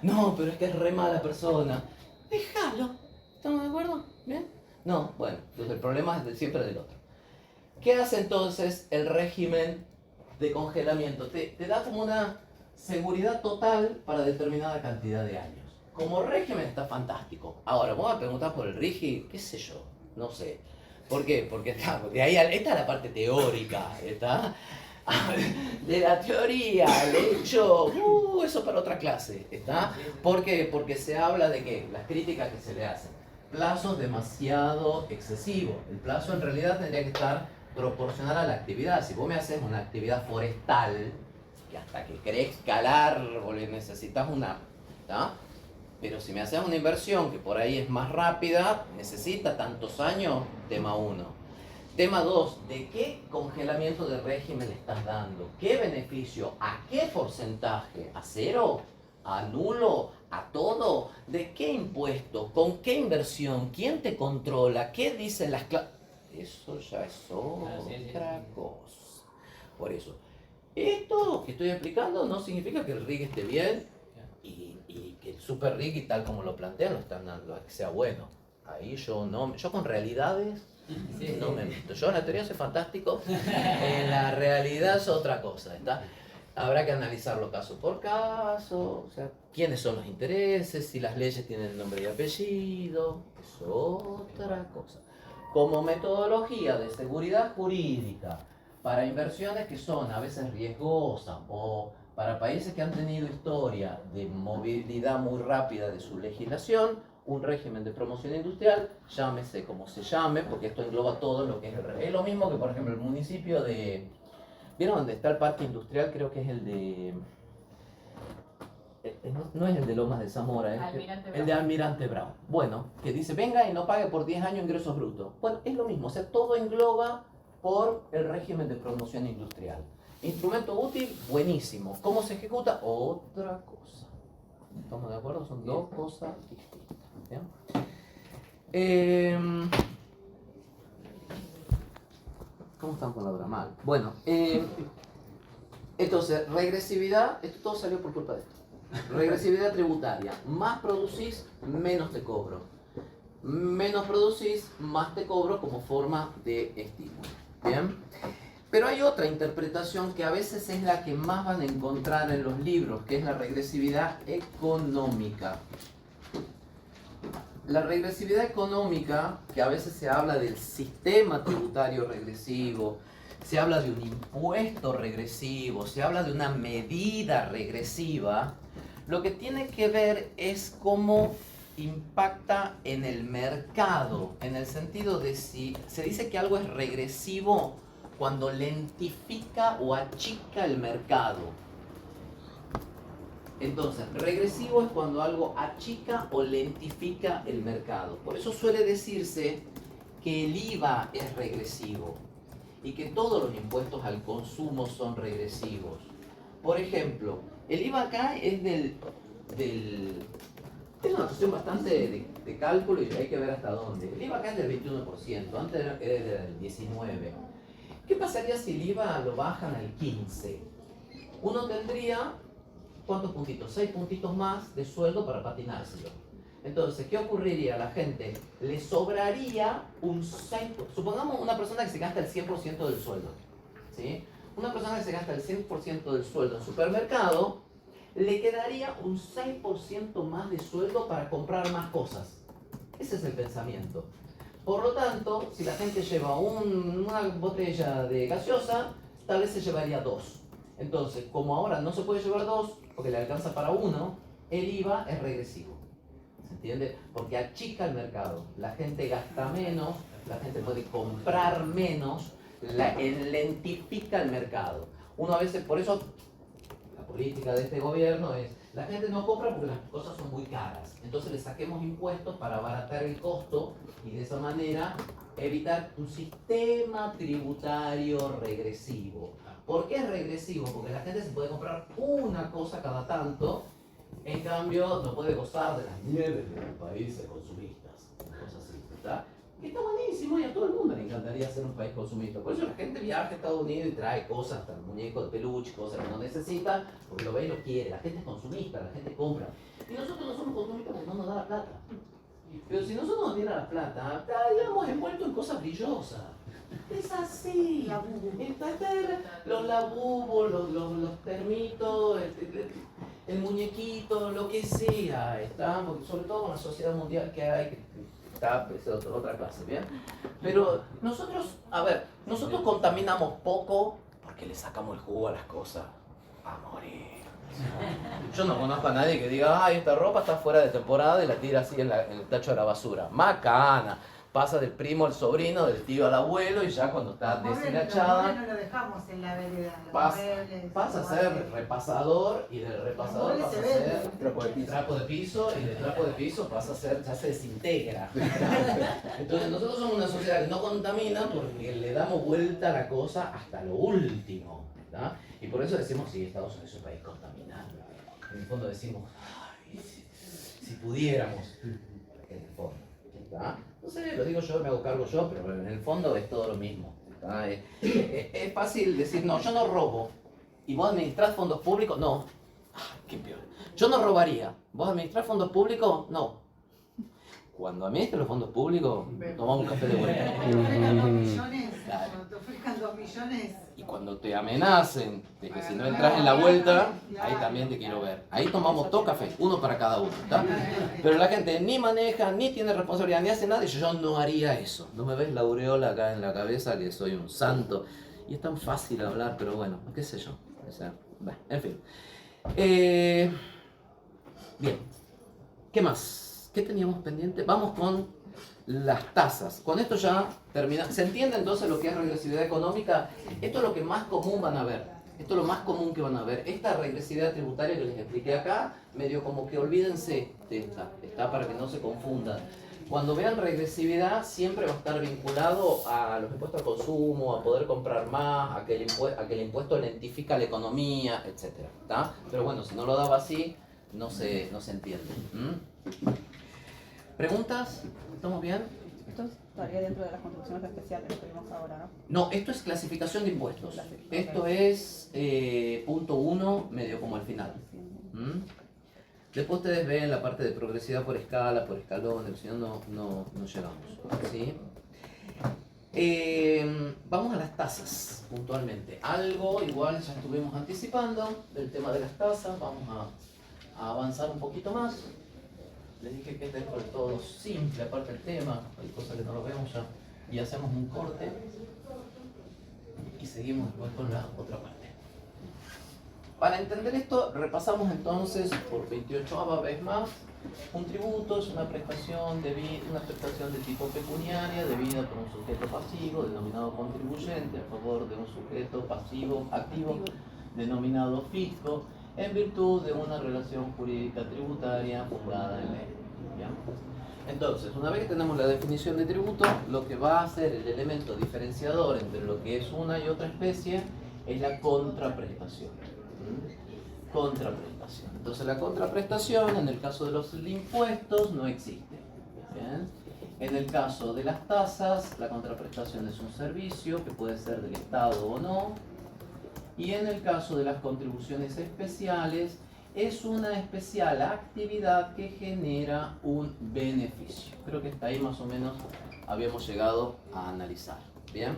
No, pero es que es re mala persona. Déjalo. ¿Estamos de acuerdo? ¿Bien? No, bueno, entonces el problema es siempre del otro. ¿Qué hace entonces el régimen de congelamiento? Te da como una seguridad total para determinada cantidad de años. Como régimen está fantástico. Ahora, vos me preguntás por el RIGI, qué sé yo, no sé. ¿Por qué? Porque de ahí esta es la parte teórica, ¿está? De la teoría, el hecho, eso para otra clase, ¿está? ¿Por qué? Porque se habla de que las críticas que se le hacen, plazos demasiado excesivos. El plazo en realidad tendría que estar proporcional a la actividad. Si vos me haces una actividad forestal, que hasta que crezca el árbol necesitas una, ¿está? Pero si me haces una inversión que por ahí es más rápida, necesita tantos años, tema 1. Tema 2, ¿de qué congelamiento de régimen le estás dando? ¿Qué beneficio? ¿A qué porcentaje? ¿A cero? ¿A nulo? ¿A todo? ¿De qué impuesto? ¿Con qué inversión? ¿Quién te controla? ¿Qué dicen las clases? Eso ya es otra cosa. Por eso, esto que estoy explicando no significa que el RIG esté bien y que el super RIG y tal como lo plantean lo están dando, que sea bueno. Ahí yo con realidades no me meto. Yo en la teoría soy fantástico, en la realidad es otra cosa, ¿está? Habrá que analizarlo caso por caso, o sea, quiénes son los intereses, si las leyes tienen nombre y apellido, es otra cosa. Como metodología de seguridad jurídica para inversiones que son a veces riesgosas o para países que han tenido historia de movilidad muy rápida de su legislación, un régimen de promoción industrial, llámese como se llame, porque esto engloba todo lo que es el régimen. Es lo mismo que, por ejemplo, el municipio de... ¿Vieron dónde está el parque industrial? Creo que es el de... No es el de Lomas de Zamora, es el de Almirante Brown. Bueno, que dice, venga y no pague por 10 años ingresos brutos. Bueno, es lo mismo, o sea, todo engloba por el régimen de promoción industrial. Instrumento útil, buenísimo. ¿Cómo se ejecuta? Otra cosa. ¿Estamos de acuerdo? Son dos cosas distintas. ¿Bien? ¿Cómo están con la hora? Mal. Bueno, entonces, regresividad, esto todo salió por culpa de esto. Regresividad tributaria. Más producís, menos te cobro. Menos producís, más te cobro como forma de estímulo. ¿Bien? Pero hay otra interpretación que a veces es la que más van a encontrar en los libros, que es la regresividad económica. La regresividad económica, que a veces se habla del sistema tributario regresivo, se habla de un impuesto regresivo, se habla de una medida regresiva, lo que tiene que ver es cómo impacta en el mercado, en el sentido de si se dice que algo es regresivo cuando lentifica o achica el mercado. Entonces, regresivo es cuando algo achica o lentifica el mercado. Por eso suele decirse que el IVA es regresivo y que todos los impuestos al consumo son regresivos. Por ejemplo, el IVA acá es es una cuestión bastante de cálculo y hay que ver hasta dónde. El IVA acá es del 21%, antes era del 19%. ¿Qué pasaría si el IVA lo bajan al 15%? Uno tendría, ¿cuántos puntitos? 6 puntitos más de sueldo para patinárselo. Entonces, ¿qué ocurriría? A la gente le sobraría un 6%. Supongamos una persona que se gasta el 100% del sueldo, ¿sí? Una persona que se gasta el 100% del sueldo en supermercado, le quedaría un 6% más de sueldo para comprar más cosas. Ese es el pensamiento. Por lo tanto, si la gente lleva una botella de gaseosa, tal vez se llevaría 2. Entonces, como ahora no se puede llevar 2, porque le alcanza para 1, el IVA es regresivo. ¿Se entiende? Porque achica el mercado. La gente gasta menos, la gente puede comprar menos, lentifica el mercado. Uno a veces, por eso política de este gobierno es, la gente no compra porque las cosas son muy caras, entonces le saquemos impuestos para abaratar el costo y de esa manera evitar un sistema tributario regresivo. ¿Por qué es regresivo? Porque la gente se puede comprar una cosa cada tanto, en cambio no puede gozar de las nieves de los países consumistas, cosas así, ¿está? Y está buenísimo y a todo el mundo le encantaría ser un país consumista. Por eso la gente viaja a Estados Unidos y trae cosas, hasta muñecos de peluche, cosas que no necesita, porque lo ve y lo quiere. La gente es consumista, la gente compra. Y nosotros no somos consumistas porque no nos da la plata. Pero si nosotros nos diera la plata, estaríamos envueltos en cosas brillosas. Es así. Los labubos, los termitos, el muñequito, lo que sea. Está, porque sobre todo con la sociedad mundial que hay, está es otra clase, ¿bien? Pero nosotros, a ver, nosotros contaminamos poco porque le sacamos el jugo a las cosas a morir. Yo no conozco a nadie que diga, ay, esta ropa está fuera de temporada y la tira así en el tacho de la basura. Macana. Pasa del primo al sobrino, del tío al abuelo y ya cuando está deshilachada No lo dejamos en la vereda. pasa a ser repasador y del repasador pasa a ser trapo de piso y del trapo de piso pasa a ser, ya se desintegra. Entonces nosotros somos una sociedad que no contamina porque le damos vuelta a la cosa hasta lo último, ¿verdad? Y por eso decimos, sí, Estados Unidos es un país contaminante. En el fondo decimos, ay, si pudiéramos, en el fondo, ¿verdad? No sé, lo digo yo, me hago cargo yo, pero en el fondo es todo lo mismo. Es fácil decir, no, yo no robo. ¿Y vos administrás fondos públicos? No. Qué peor. Yo no robaría. ¿Vos administrás fondos públicos? No. Cuando administres los fondos públicos, tomamos un café de vuelta. Cuando te ofrezcan 2 millones. Y cuando te amenacen de que si no entras en la vuelta, ahí también te quiero ver. Ahí tomamos 2 cafés, uno para cada uno, ¿está? Pero la gente ni maneja, ni tiene responsabilidad, ni hace nada, y yo no haría eso. No me ves la aureola acá en la cabeza que soy un santo. Y es tan fácil hablar, pero bueno, qué sé yo. O sea, bueno, en fin. Bien. ¿Qué más? ¿Qué teníamos pendiente? Vamos con las tasas. Con esto ya termina. ¿Se entiende entonces lo que es regresividad económica? Esto es lo que más común van a ver. Esto es lo más común que van a ver. Esta regresividad tributaria que les expliqué acá, medio como que olvídense de esta. Está para que no se confundan. Cuando vean regresividad, siempre va a estar vinculado a los impuestos al consumo, a poder comprar más, a que el impuesto lentifica la economía, etc. ¿Está? Pero bueno, si no lo daba así, no se entiende. ¿Preguntas? ¿Estamos bien? Esto estaría dentro de las contribuciones especiales que vimos ahora, ¿no? No, esto es clasificación de impuestos. Esto es punto 1, medio como al final. Después ustedes ven la parte de progresividad por escala, por escalón, si no, no llegamos. ¿Sí? Vamos a las tasas, puntualmente. Algo igual ya estuvimos anticipando del tema de las tasas. Vamos a avanzar un poquito más. Les dije que es dentro de todo simple, aparte del tema, hay cosas que no lo vemos ya. Y hacemos un corte y seguimos después con la otra parte. Para entender esto, repasamos entonces por 28ª vez más. Un tributo es una prestación de tipo pecuniaria debida por un sujeto pasivo denominado contribuyente a favor de un sujeto pasivo activo denominado fisco, en virtud de una relación jurídica tributaria fundada en ley. ¿Bien? Entonces, una vez que tenemos la definición de tributo, lo que va a ser el elemento diferenciador entre lo que es una y otra especie es la contraprestación. Contraprestación. Entonces, la contraprestación, en el caso de los impuestos, no existe. ¿Bien? En el caso de las tasas, la contraprestación es un servicio que puede ser del Estado o no. Y en el caso de las contribuciones especiales, es una especial actividad que genera un beneficio. Creo que hasta ahí más o menos habíamos llegado a analizar. Bien.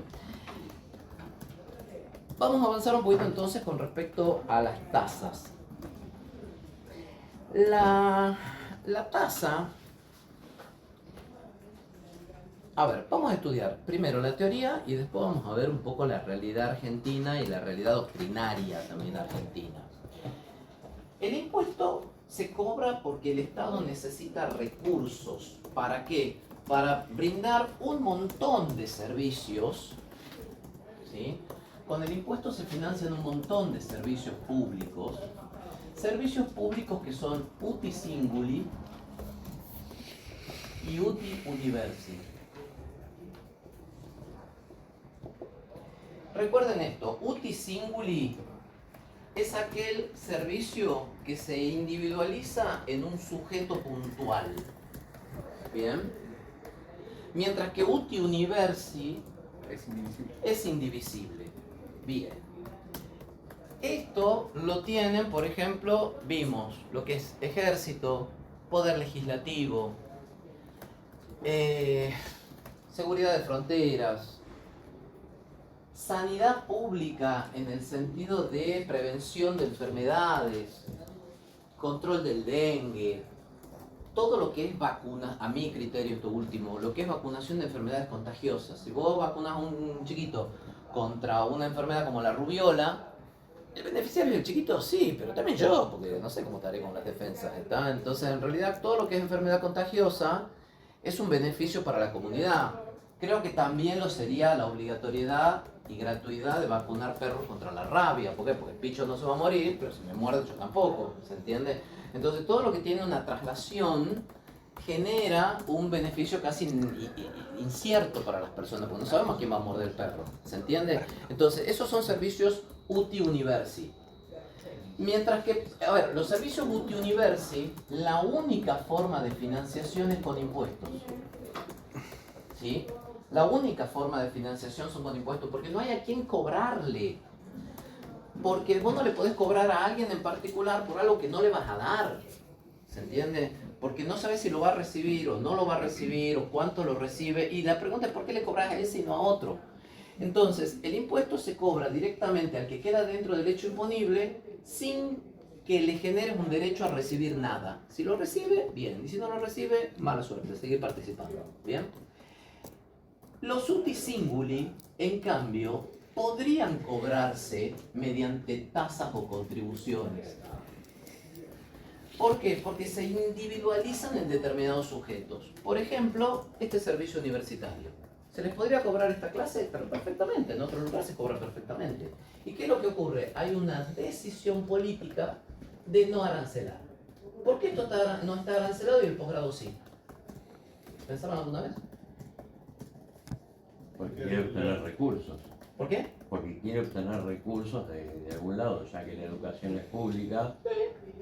Vamos a avanzar un poquito entonces con respecto a las tasas. La tasa... A ver, vamos a estudiar primero la teoría y después vamos a ver un poco la realidad argentina y la realidad doctrinaria también argentina. El impuesto se cobra porque el Estado necesita recursos. ¿Para qué? Para brindar un montón de servicios, ¿sí? con el impuesto se financian un montón de servicios públicos que son uti singuli y uti universi. Recuerden esto, uti singuli es aquel servicio que se individualiza en un sujeto puntual. Bien. Mientras que uti universi es indivisible. Bien. Esto lo tienen, por ejemplo, vimos lo que es ejército, poder legislativo, seguridad de fronteras, sanidad pública en el sentido de prevención de enfermedades, control del dengue, todo lo que es vacuna, a mi criterio esto último, lo que es vacunación de enfermedades contagiosas. Si vos vacunas a un chiquito contra una enfermedad como la rubiola, el beneficiario del chiquito sí, pero también yo, porque no sé cómo estaré con las defensas, ¿está? Entonces, en realidad, todo lo que es enfermedad contagiosa es un beneficio para la comunidad. Creo que también lo sería la obligatoriedad y gratuidad de vacunar perros contra la rabia. ¿Por qué? Porque el bicho no se va a morir, pero si me muerde yo tampoco, ¿se entiende? Entonces, todo lo que tiene una traslación genera un beneficio casi incierto para las personas, porque no sabemos quién va a morder el perro, ¿se entiende? Entonces, esos son servicios uti universi. Mientras que, a ver, los servicios uti universi, la única forma de financiación es con impuestos. ¿Sí? La única forma de financiación son con impuestos, porque no hay a quién cobrarle. Porque vos no le podés cobrar a alguien en particular por algo que no le vas a dar. ¿Se entiende? Porque no sabes si lo va a recibir o no lo va a recibir o cuánto lo recibe. Y la pregunta es ¿por qué le cobras a ese y no a otro? Entonces, el impuesto se cobra directamente al que queda dentro del hecho imponible sin que le generes un derecho a recibir nada. Si lo recibe, bien. Y si no lo recibe, mala suerte, sigue participando. ¿Bien? Los uti singuli, en cambio, podrían cobrarse mediante tasas o contribuciones. ¿Por qué? Porque se individualizan en determinados sujetos. Por ejemplo, este servicio universitario. ¿Se les podría cobrar esta clase? Pero perfectamente, en otro lugar se cobra perfectamente. ¿Y qué es lo que ocurre? Hay una decisión política de no arancelar. ¿Por qué esto no está arancelado y el posgrado sí? ¿Pensaron alguna vez? Porque quiere obtener recursos. ¿Por qué? Porque quiere obtener recursos de algún lado, ya que la educación es pública.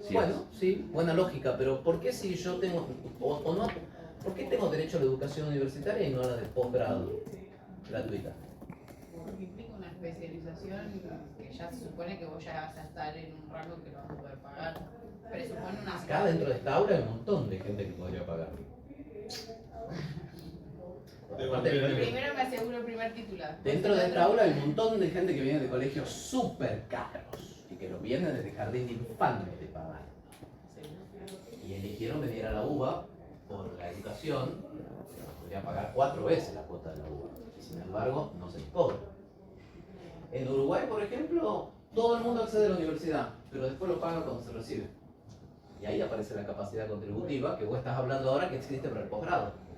Sí, bueno, sí, buena lógica, pero ¿por qué si yo tengo, o no, por qué tengo derecho a la educación universitaria y no a la de posgrado gratuita? Porque implica una especialización que ya se supone que vos ya vas a estar en un rango que lo vas a poder pagar. Presupone una... Acá dentro de esta aula hay un montón de gente que podría pagar. Primero me aseguro el primer titular. Dentro de esta aula hay un montón de gente que viene de colegios súper caros y que lo vienen desde jardín de infantes pagando. Y eligieron venir a la UBA por la educación, podrían pagar 4 veces la cuota de la UBA. Y sin embargo, no se les cobra. En Uruguay, por ejemplo, todo el mundo accede a la universidad, pero después lo pagan cuando se recibe. Y ahí aparece la capacidad contributiva que vos estás hablando ahora que existe para el posgrado.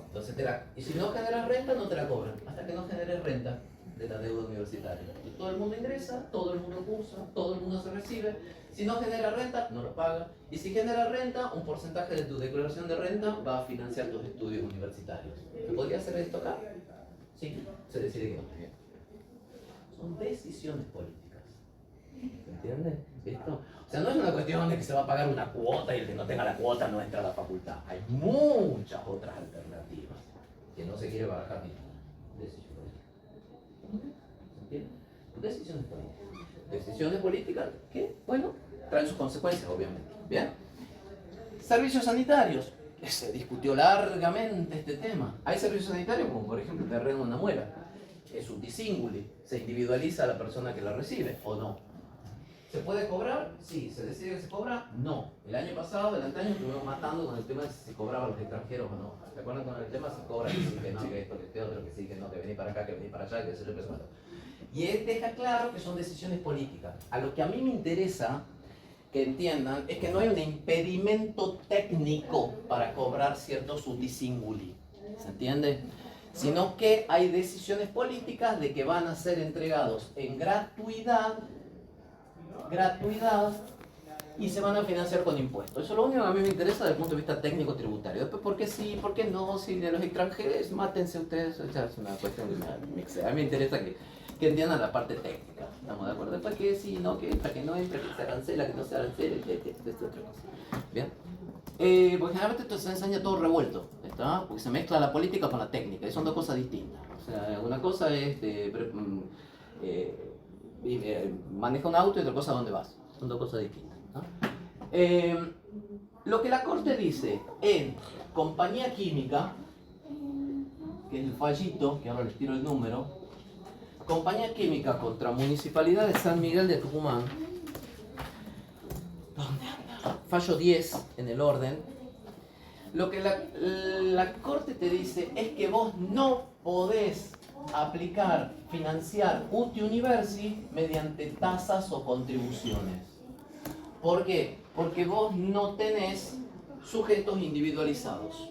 Entonces y si no generas renta, no te la cobran, hasta que no generes renta de la deuda universitaria. Y todo el mundo ingresa, todo el mundo cursa, todo el mundo se recibe. Si no genera renta, no lo paga. Y si genera renta, un porcentaje de tu declaración de renta va a financiar tus estudios universitarios. ¿Se podría hacer esto acá? Sí, se decide que no. Son decisiones políticas. ¿Se entiende? ¿Esto? O sea, no es una cuestión de que se va a pagar una cuota y el que no tenga la cuota no entra a la facultad. Hay muchas otras alternativas que no se quiere barajar ni decisión política. ¿Se entiende? Decisiones políticas. Decisiones políticas que, bueno, traen sus consecuencias, obviamente. ¿Bien? Servicios sanitarios. Se discutió largamente este tema. Hay servicios sanitarios como, por ejemplo, el terreno de una muela. Es un disínguli. Se individualiza a la persona que la recibe, ¿o no? ¿Se puede cobrar? Sí. ¿Se decide que se cobra? No. El año pasado, el anteaño, estuvimos matando con el tema de si se cobraba a los extranjeros o no. ¿Se acuerdan con el tema? Se cobra, que sí, que no, que esto, que este otro, que sí, que no, que vení para acá, que vení para allá, que se lo empezó. Y él deja claro que son decisiones políticas. A lo que a mí me interesa que entiendan es que no hay un impedimento técnico para cobrar ciertos uti singuli. ¿Se entiende? sino que hay decisiones políticas de que van a ser entregados en gratuidad, y se van a financiar con impuestos. Eso es lo único que a mí me interesa desde el punto de vista técnico tributario. Después, ¿por qué sí? ¿Por qué no? Si de los extranjeros, mátense ustedes. O sea, es una cuestión mixta. A mí me interesa que entiendan la parte técnica. ¿Estamos de acuerdo? Después, que sí, no, que entra, que no entra, que se arancela, que no se arancela, de esta otra cosa. ¿Bien? Porque generalmente esto se enseña todo revuelto, ¿está? Porque se mezcla la política con la técnica, y son dos cosas distintas. O sea, una cosa es maneja un auto y otra cosa dónde vas. Son dos cosas distintas. ¿No? Lo que la Corte dice en compañía química, que es el fallito, que ahora les tiro el número, compañía química contra Municipalidad de San Miguel de Tucumán, ¿dónde anda? Fallo 10 en el orden. Lo que la Corte te dice es que vos no podés aplicar, financiar UTI Universi mediante tasas o contribuciones. ¿Por qué? Porque vos no tenés sujetos individualizados.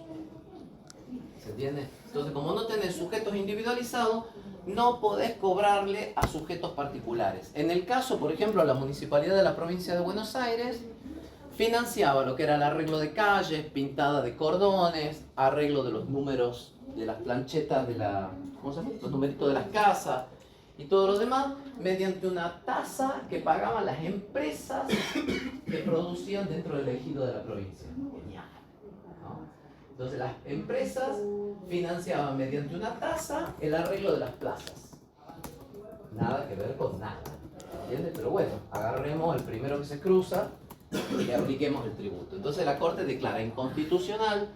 ¿Se entiende? Entonces, como no tenés sujetos individualizados, no podés cobrarle a sujetos particulares. En el caso, por ejemplo, la Municipalidad de la Provincia de Buenos Aires financiaba lo que era el arreglo de calles, pintada de cordones, arreglo de los números de las planchetas de ¿cómo se llama? Los numeritos de las casas y todo lo demás, mediante una tasa que pagaban las empresas que producían dentro del ejido de la provincia. Genial, ¿no? Entonces las empresas financiaban mediante una tasa el arreglo de las plazas. Nada que ver con nada, ¿entiendes? Pero bueno, agarremos el primero que se cruza y apliquemos el tributo. Entonces la Corte declara inconstitucional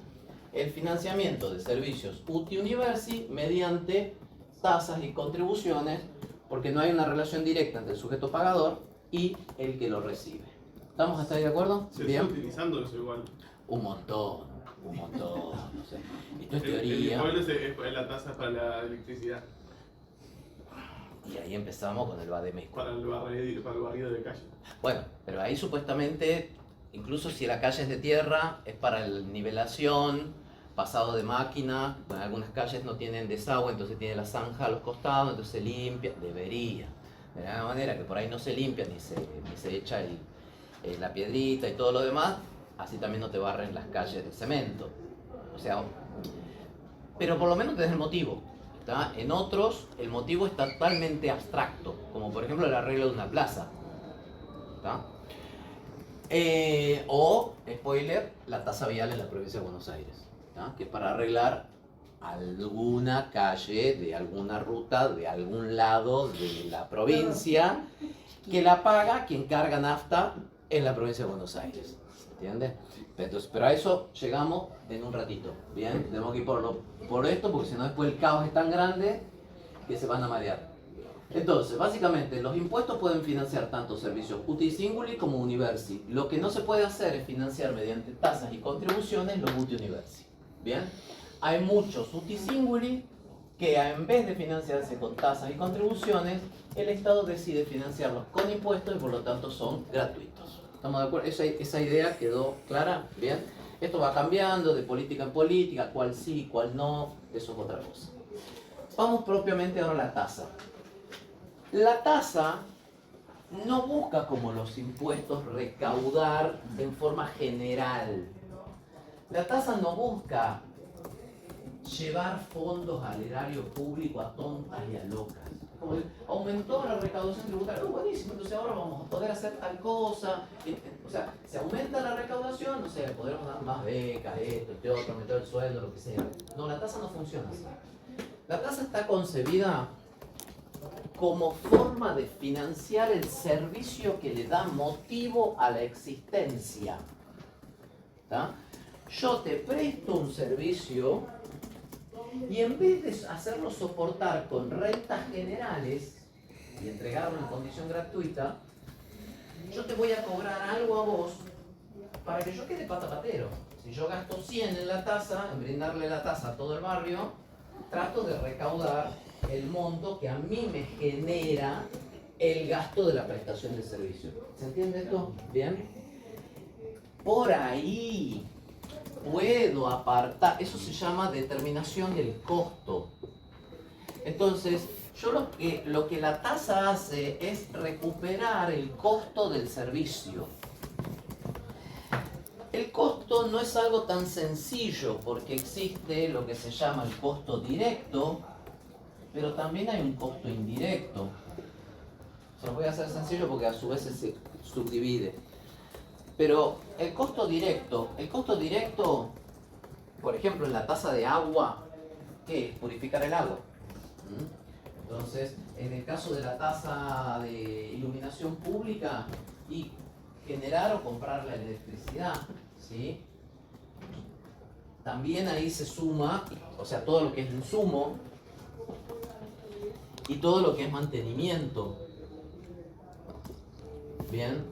el financiamiento de servicios UTI Universi mediante tasas y contribuciones, porque no hay una relación directa entre el sujeto pagador y el que lo recibe. ¿Estamos hasta ahí de acuerdo? Se Bien. está utilizando eso igual. Un montón. No sé. Esto es El teoría. pueblo es la tasa para la electricidad, Y ahí empezamos con el vademecum. para el barrido de calle. Bueno, pero ahí supuestamente, incluso si la calle es de tierra, es para la nivelación, pasado de máquina. Bueno, algunas calles no tienen desagüe, entonces tiene la zanja a los costados, entonces se limpia. Debería. De la manera que por ahí no se limpia ni se echa la piedrita y todo lo demás, así también no te barren las calles de cemento. O sea, pero por lo menos tenés el motivo. ¿Está? En otros, el motivo es totalmente abstracto, como por ejemplo el arreglo de una plaza. ¿Está? O, spoiler, la tasa vial en la provincia de Buenos Aires, ¿está? Que es para arreglar alguna calle de alguna ruta de algún lado de la provincia, que la paga quien carga nafta en la provincia de Buenos Aires. ¿Entiendes? Entonces, pero a eso llegamos en un ratito. Bien, tenemos que ir por esto, porque si no después el caos es tan grande que se van a marear. Entonces, básicamente, los impuestos pueden financiar tanto servicios UTI Singuli como Universi. Lo que no se puede hacer es financiar mediante tasas y contribuciones los UTI Universi. Bien, hay muchos UTI Singuli que en vez de financiarse con tasas y contribuciones, el Estado decide financiarlos con impuestos y por lo tanto son gratuitos. ¿Estamos de acuerdo? Esa idea quedó clara. Bien, esto va cambiando de política en política, cuál sí, cuál no, eso es otra cosa. Vamos propiamente ahora a la tasa. La tasa no busca, como los impuestos, recaudar en forma general. La tasa no busca llevar fondos al erario público a tontas y a locas. Como aumentó la recaudación tributaria, buenísimo, entonces ahora vamos a poder hacer tal cosa. O sea, se aumenta la recaudación, no sé, podremos dar más becas, esto, otro, aumentar el sueldo, lo que sea. No, la tasa no funciona así. La tasa está concebida como forma de financiar el servicio que le da motivo a la existencia. ¿Está? Yo te presto un servicio y en vez de hacerlo soportar con rentas generales y entregarlo en condición gratuita, yo te voy a cobrar algo a vos para que yo quede patapatero. Si yo gasto 100 en la tasa, en brindarle la tasa a todo el barrio, trato de recaudar el monto que a mí me genera el gasto de la prestación de servicio. ¿Se entiende esto? ¿Bien? Por ahí puedo apartar, eso se llama determinación del costo. Entonces, yo lo que la tasa hace es recuperar el costo del servicio. El costo no es algo tan sencillo porque existe lo que se llama el costo directo, pero también hay un costo indirecto. Se lo voy a hacer sencillo porque a su vez se subdivide. Pero el costo directo, por ejemplo, en la tasa de agua, ¿qué es? Purificar el agua. Entonces, en el caso de la tasa de iluminación pública, y generar o comprar la electricidad, ¿sí? También ahí se suma, o sea, todo lo que es insumo y todo lo que es mantenimiento. Bien.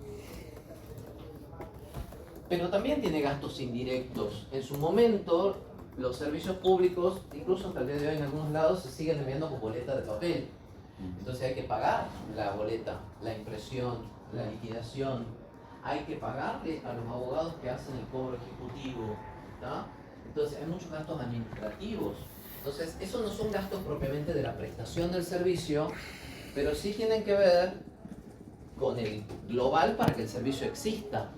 Pero también tiene gastos indirectos. En su momento, los servicios públicos, incluso hasta el día de hoy en algunos lados, se siguen enviando con boleta de papel. Entonces hay que pagar la boleta, la impresión, la liquidación. Hay que pagarle a los abogados que hacen el cobro ejecutivo, ¿tá? Entonces hay muchos gastos administrativos. Entonces esos no son gastos propiamente de la prestación del servicio, pero sí tienen que ver con el global para que el servicio exista.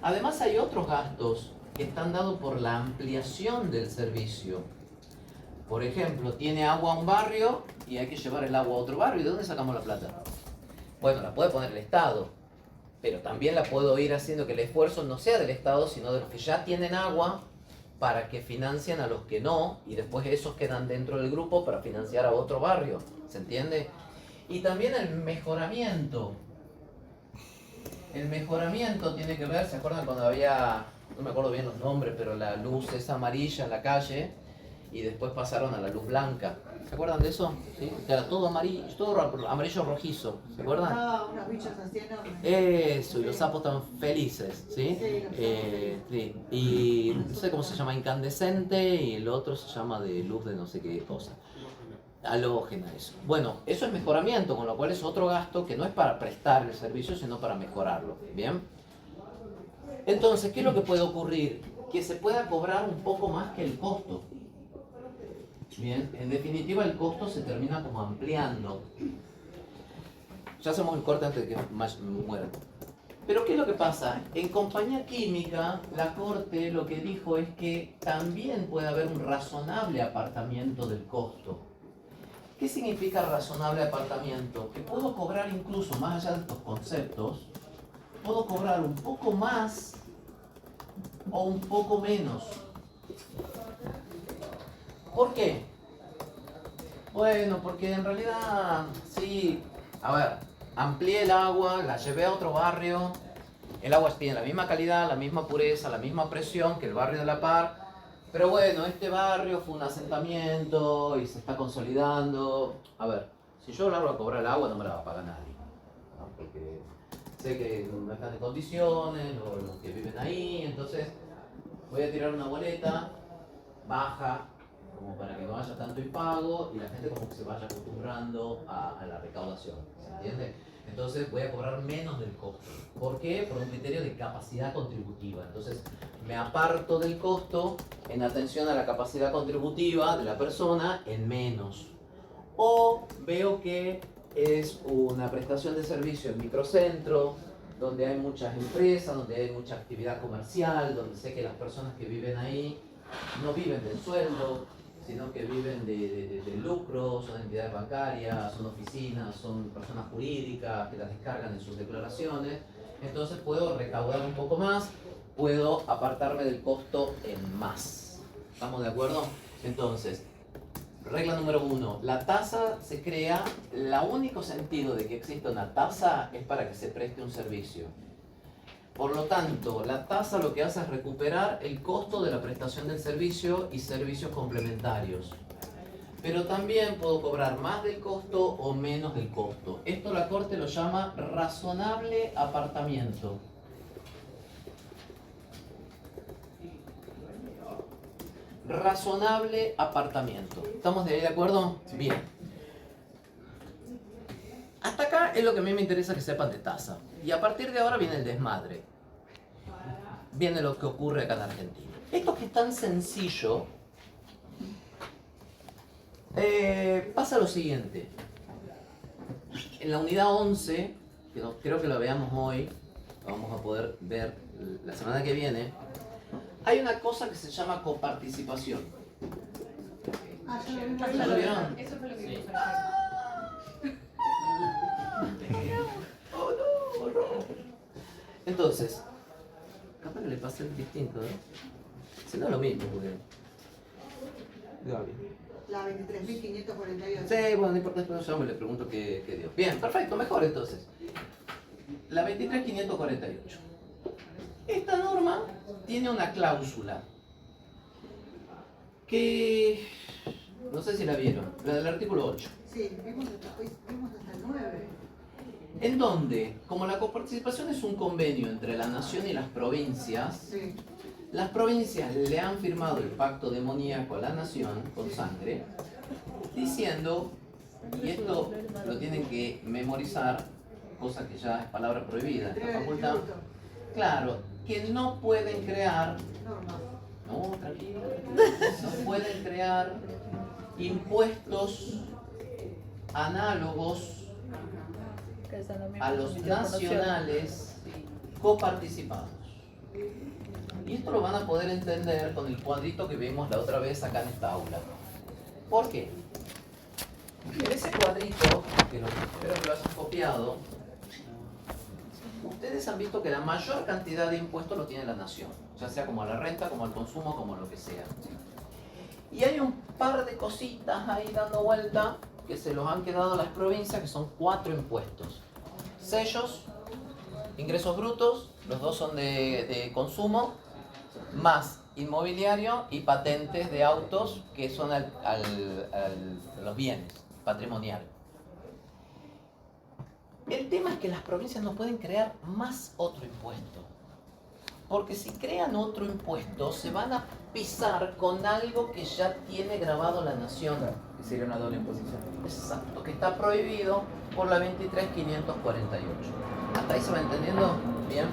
Además hay otros gastos que están dados por la ampliación del servicio. Por ejemplo, tiene agua un barrio y hay que llevar el agua a otro barrio. ¿Y de dónde sacamos la plata? Bueno, la puede poner el Estado, pero también la puedo ir haciendo que el esfuerzo no sea del Estado, sino de los que ya tienen agua para que financien a los que no, y después esos quedan dentro del grupo para financiar a otro barrio. ¿Se entiende? Y también el mejoramiento. El mejoramiento tiene que ver, ¿se acuerdan cuando había, no me acuerdo bien los nombres, pero la luz esa amarilla en la calle y después pasaron a la luz blanca? ¿Se acuerdan de eso? ¿Sí? Que era todo amarillo, amarillo rojizo, ¿se acuerdan? Ah, unos bichos así enormes. Eso, y los sapos estaban felices, ¿sí? Sí, los Sí. Y no sé cómo se llama, incandescente, y el otro se llama de luz de no sé qué cosa. Halógena, eso. Bueno, eso es mejoramiento, con lo cual es otro gasto que no es para prestar el servicio, sino para mejorarlo. ¿Bien? Entonces, ¿qué es lo que puede ocurrir? Que se pueda cobrar un poco más que el costo. Bien, en definitiva el costo se termina como ampliando. Ya hacemos el corte antes de que muera. Pero ¿qué es lo que pasa? En compañía química, la Corte lo que dijo es que también puede haber un razonable apartamiento del costo. ¿Qué significa razonable apartamiento? Que puedo cobrar incluso, más allá de estos conceptos, puedo cobrar un poco más o un poco menos. ¿Por qué? Bueno, porque en realidad, sí, a ver, amplié el agua, la llevé a otro barrio, el agua tiene la misma calidad, la misma pureza, la misma presión que el barrio de La Par, pero bueno, este barrio fue un asentamiento y se está consolidando. A ver, si yo largo a cobrar el agua no me la va a pagar nadie, ¿no? Porque sé que no están en condiciones, los que viven ahí, entonces voy a tirar una boleta baja, como para que no haya tanto impago y la gente como que se vaya acostumbrando a la recaudación, ¿se entiende? Entonces voy a cobrar menos del costo. ¿Por qué? Por un criterio de capacidad contributiva. Entonces me aparto del costo en atención a la capacidad contributiva de la persona en menos. O veo que es una prestación de servicio en microcentro, donde hay muchas empresas, donde hay mucha actividad comercial, donde sé que las personas que viven ahí no viven del sueldo, sino que viven de lucros, son entidades bancarias, son oficinas, son personas jurídicas que las descargan en sus declaraciones. Entonces puedo recaudar un poco más, puedo apartarme del costo en más. ¿Estamos de acuerdo? Entonces, regla número 1, la tasa se crea, el único sentido de que exista una tasa es para que se preste un servicio. Por lo tanto, la tasa lo que hace es recuperar el costo de la prestación del servicio y servicios complementarios. Pero también puedo cobrar más del costo o menos del costo. Esto la Corte lo llama razonable apartamiento. Razonable apartamiento. ¿Estamos de acuerdo? Bien. Hasta acá es lo que a mí me interesa que sepan de tasa. Y a partir de ahora viene el desmadre. Viene lo que ocurre acá en Argentina. Esto que es tan sencillo, pasa lo siguiente. En la unidad 11, que creo que lo veamos hoy, lo vamos a poder ver la semana que viene, hay una cosa que se llama coparticipación. ¿Ya lo vieron? Eso fue lo que Sí. vimos ayer. Oh, no, no. Entonces, capaz que le pase distinto, ¿eh? Si no es lo mismo, porque... Gaby. La 23.548. Sí, bueno, no importa, después yo me le pregunto qué dio. Bien, perfecto, mejor entonces. La 23.548. Esta norma tiene una cláusula que... no sé si la vieron, la del artículo 8. Sí, vimos hasta el 9. En donde, como la coparticipación es un convenio entre la nación y las provincias, Sí. las provincias le han firmado el pacto demoníaco a la nación con sangre, diciendo, y esto lo tienen que memorizar, cosa que ya es palabra prohibida en la facultad, claro, que no pueden crear, no, tranquilo, no pueden crear impuestos análogos a los nacionales coparticipados. Y esto lo van a poder entender con el cuadrito que vimos la otra vez acá en esta aula. ¿Por qué? En ese cuadrito, que espero que lo hayan copiado, ustedes han visto que la mayor cantidad de impuestos lo tiene la nación, ya sea como a la renta, como al consumo, como lo que sea. Y hay un par de cositas ahí dando vuelta que se los han quedado las provincias, que son 4 impuestos. Sellos, ingresos brutos, los dos son de consumo, más inmobiliario y patentes de autos, que son los bienes patrimoniales. El tema es que las provincias no pueden crear más otro impuesto. Porque si crean otro impuesto, se van a pisar con algo que ya tiene grabado la nación. Que sería una doble imposición. Exacto, que está prohibido por la 23.548. ¿Hasta ahí se va entendiendo? Bien.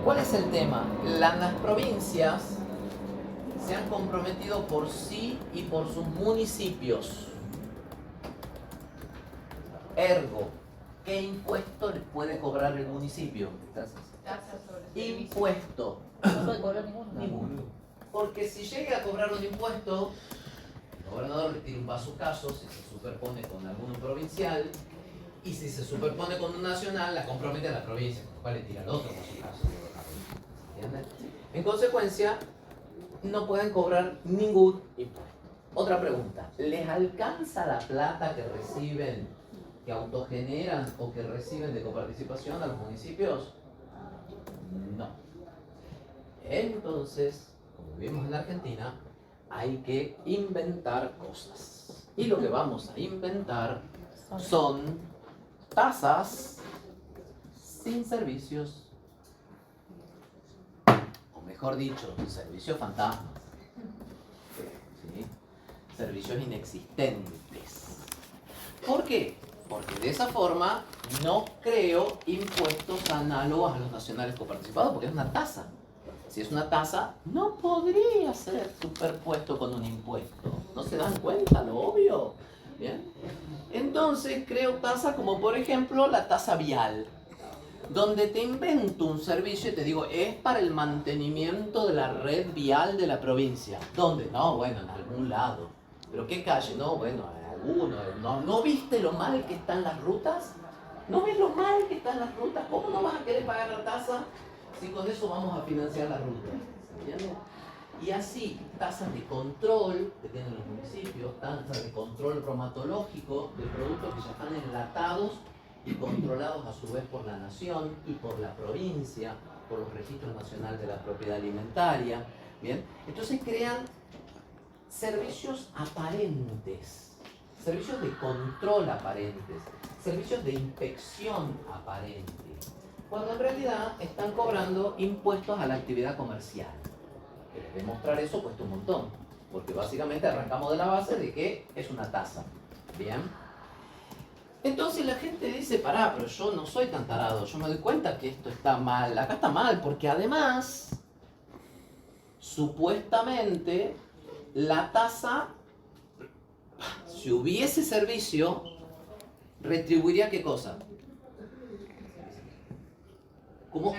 ¿Cuál es el tema? Las provincias se han comprometido por sí y por sus municipios. Ergo, ¿qué impuesto les puede cobrar el municipio? Tasas sobre Impuesto. No puede cobrar ninguno. Ninguno. Porque si llega a cobrar un impuesto, el gobernador le tira un bazucazo si se superpone con alguno provincial, y si se superpone con un nacional, la compromete a la provincia, con lo cual le tira el otro bazucazo. ¿Entienden? En consecuencia, no pueden cobrar ningún impuesto. Otra pregunta, ¿les alcanza la plata que reciben, que autogeneran o que reciben de coparticipación a los municipios? No. Entonces, como vivimos en Argentina, hay que inventar cosas. Y lo que vamos a inventar son tasas sin servicios. O mejor dicho, servicios fantasmas. ¿Sí? Servicios inexistentes. ¿Por qué? Porque de esa forma no creo impuestos análogos a los nacionales coparticipados, porque es una tasa. Si es una tasa, no podría ser superpuesto con un impuesto. ¿No se dan cuenta? Lo obvio. ¿Bien? Entonces creo tasa como por ejemplo la tasa vial, donde te invento un servicio y te digo, es para el mantenimiento de la red vial de la provincia. ¿Dónde? No, bueno, en algún lado. ¿Pero qué calle? No, bueno, en alguno. ¿No viste lo mal que están las rutas? ¿No ves lo mal que están las rutas? ¿Cómo no vas a querer pagar la tasa si con eso vamos a financiar la ruta? ¿Entiendes? Y así, tasas de control que tienen los municipios, tasas de control bromatológico de productos que ya están enlatados y controlados a su vez por la nación y por la provincia, por los registros nacionales de la propiedad alimentaria. ¿Bien? Entonces crean servicios aparentes, servicios de control aparentes, servicios de inspección aparente, cuando en realidad están cobrando impuestos a la actividad comercial. Demostrar eso cuesta un montón, porque básicamente arrancamos de la base de que es una tasa. ¿Bien? Entonces la gente dice, pará, pero yo no soy tan tarado, yo me doy cuenta que esto está mal. Acá está mal, porque además supuestamente la tasa, si hubiese servicio, retribuiría ¿qué cosa? ¿Cómo?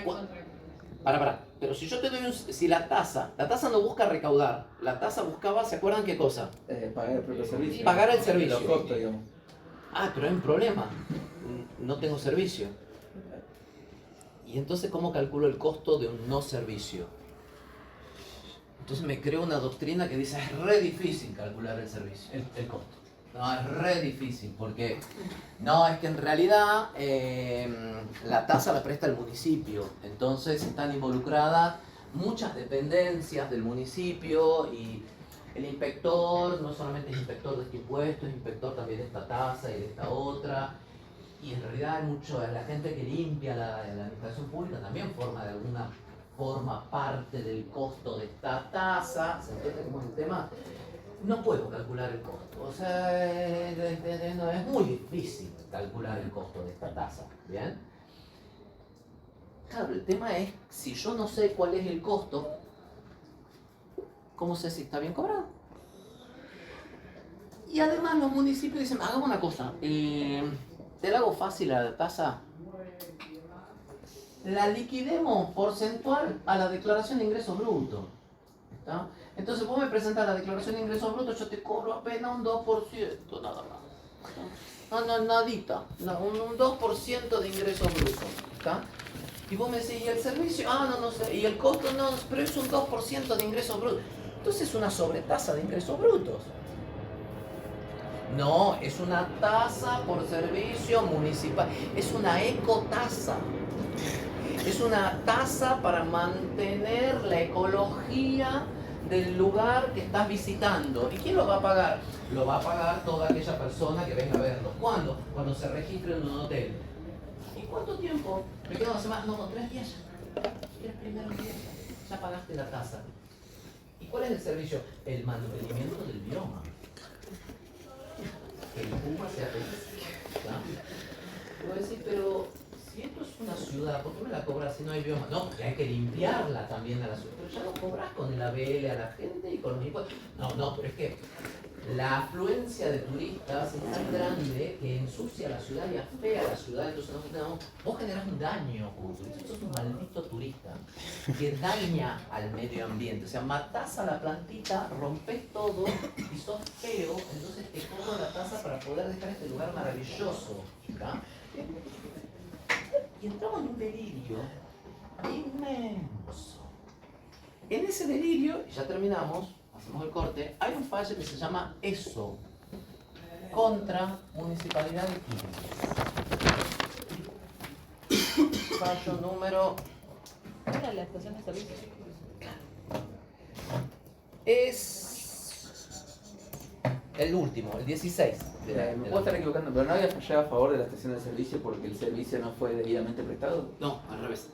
Para. Pero si yo te doy si la tasa no busca recaudar, la tasa buscaba, ¿se acuerdan qué cosa? Pagar el propio servicio. Pagar el servicio. Los costos, digamos. Ah, pero hay un problema. No tengo servicio. Y entonces, ¿cómo calculo el costo de un no servicio? Entonces me creo una doctrina que dice, es re difícil calcular el servicio, el costo. No, es re difícil, porque no, es que en realidad la tasa la presta el municipio, entonces están involucradas muchas dependencias del municipio y el inspector no solamente es inspector de este impuesto, es inspector también de esta tasa y de esta otra, y en realidad hay mucho, la gente que limpia la administración pública también forma parte del costo de esta tasa. ¿Se entiende cómo es el tema? No puedo calcular el costo, o sea, es muy difícil calcular el costo de esta tasa, ¿bien? Claro, el tema es, si yo no sé cuál es el costo, ¿cómo sé si está bien cobrado? Y además los municipios dicen, hagamos una cosa, te la hago fácil a la tasa, la liquidemos porcentual a la declaración de ingresos brutos. ¿Está? Entonces vos me presentas la declaración de ingresos brutos, yo te cobro apenas un 2%, nada más. No, nadita, un 2% de ingresos brutos. ¿Está? Y vos me decís, ¿y el servicio? No sé, y el costo no, pero es un 2% de ingresos brutos. Entonces es una sobretasa de ingresos brutos. No, es una tasa por servicio municipal, es una ecotasa. Es una tasa para mantener la ecología del lugar que estás visitando. ¿Y quién lo va a pagar? Lo va a pagar toda aquella persona que venga a verlo. ¿Cuándo? Cuando se registre en un hotel. ¿Y cuánto tiempo? ¿Me queda una semana? No, 3 días ya. 3 primeros días ya pagaste la tasa. ¿Y cuál es el servicio? El mantenimiento del bioma. Que el puma sea feliz. Voy a decir, pero si esto es una ciudad, ¿por qué me la cobras si no hay bioma? No, porque hay que limpiarla también a la ciudad. Pero ya lo cobras con el ABL a la gente y con los impuestos. No, pero es que la afluencia de turistas es tan grande que ensucia la ciudad y afea la ciudad. Entonces vos generás un daño como turista. Sos un maldito turista que daña al medio ambiente. O sea, matás a la plantita, rompés todo y sos feo. Entonces te cobro la tasa para poder dejar este lugar maravilloso. ¿Está? Y entramos en un delirio inmenso. En ese delirio, y ya terminamos, hacemos el corte, hay un fallo que se llama ESO, contra Municipalidad de Quilmes. Fallo número... ¿Cuál era la estación de servicio? Es el último, el 16. Me puedo estar equivocando, pero ¿no había fallado a favor de la estación de servicio porque el servicio no fue debidamente prestado? No, al revés.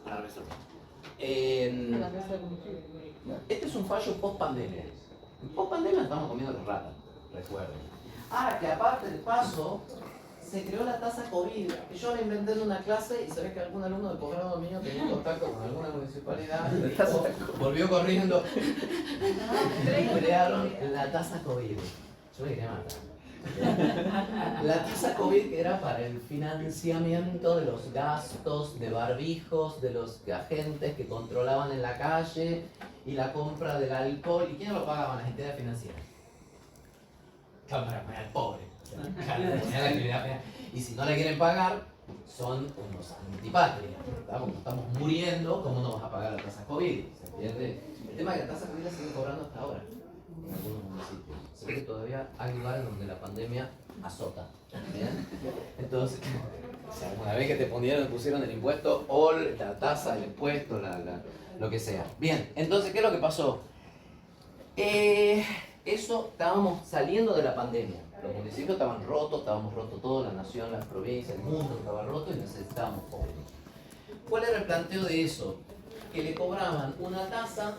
Este es un fallo post pandemia. En post pandemia estamos comiendo las ratas, recuerden. Que aparte del paso, se creó la tasa COVID. Y yo la inventé en una clase y se ve que algún alumno de posgrado mío tenía contacto con alguna municipalidad y volvió corriendo. Crearon la tasa COVID. Yo me quería matar. La tasa COVID que era para el financiamiento de los gastos de barbijos de los agentes que controlaban en la calle y la compra del alcohol. ¿Y quién lo pagaban? Las entidades financieras. Para pagar al pobre. Y si no le quieren pagar, son unos antipatria. Porque estamos muriendo, ¿cómo no vas a pagar la tasa COVID? ¿Se entiende? El tema es que la tasa COVID la siguen cobrando hasta ahora en algunos municipios. Se ve que todavía hay lugares donde la pandemia azota. ¿Bien? Entonces, si alguna vez que te pusieron el impuesto, o la tasa, el impuesto, lo que sea. Bien, entonces, ¿qué es lo que pasó? Eso, estábamos saliendo de la pandemia. Los municipios estaban rotos, estábamos rotos todos, la nación, las provincias, el mundo estaba roto y necesitábamos fondos. ¿Cuál era el planteo de eso? Que le cobraban una tasa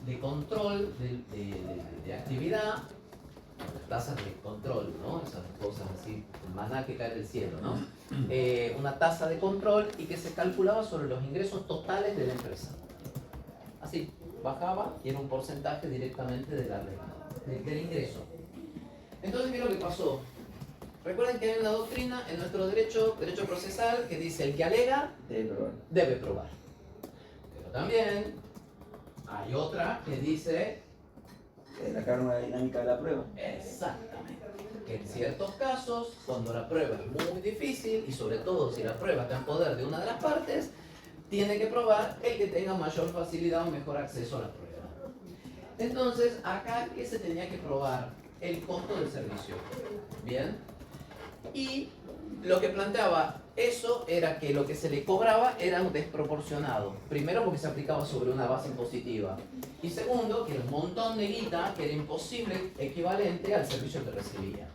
de control de actividad, tasas de control, ¿no? Esas cosas así, el maná que cae del cielo, ¿no? Una tasa de control y que se calculaba sobre los ingresos totales de la empresa. Así, bajaba y era un porcentaje directamente de la renta, del ingreso. Entonces, ¿qué es lo que pasó? Recuerden que hay una doctrina en nuestro derecho procesal que dice el que alega debe probar. Pero también hay otra que dice La carga dinámica de la prueba. exactamente que en ciertos casos, cuando la prueba es muy difícil y sobre todo si la prueba está en poder de una de las partes, tiene que probar el que tenga mayor facilidad o mejor acceso a la prueba. Entonces, acá, ¿qué se tenía que probar? El costo del servicio. Bien. Y lo que planteaba eso era que lo que se le cobraba era un desproporcionado. Primero porque se aplicaba sobre una base impositiva. Y segundo, que era un montón de guita que era imposible equivalente al servicio que recibía.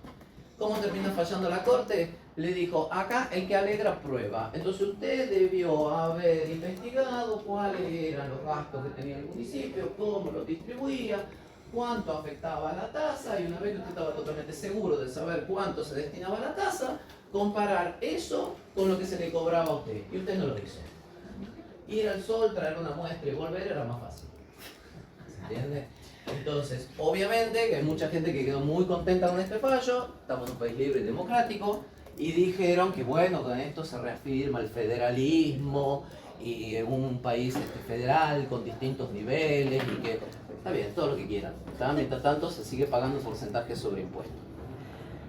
¿Cómo termina fallando la corte? Le dijo, acá el que alegra prueba. Entonces usted debió haber investigado cuáles eran los gastos que tenía el municipio, cómo los distribuía, cuánto afectaba a la tasa, y una vez que usted estaba totalmente seguro de saber cuánto se destinaba a la tasa, comparar eso con lo que se le cobraba a usted. Y usted no lo hizo. Ir al sol, traer una muestra y volver era más fácil. ¿Se entiende? Entonces, obviamente que hay mucha gente que quedó muy contenta con este fallo, estamos en un país libre y democrático, y dijeron que bueno, con esto se reafirma el federalismo, y un país federal con distintos niveles, y que está bien, todo lo que quieran. Mientras tanto se sigue pagando porcentajes sobre impuestos.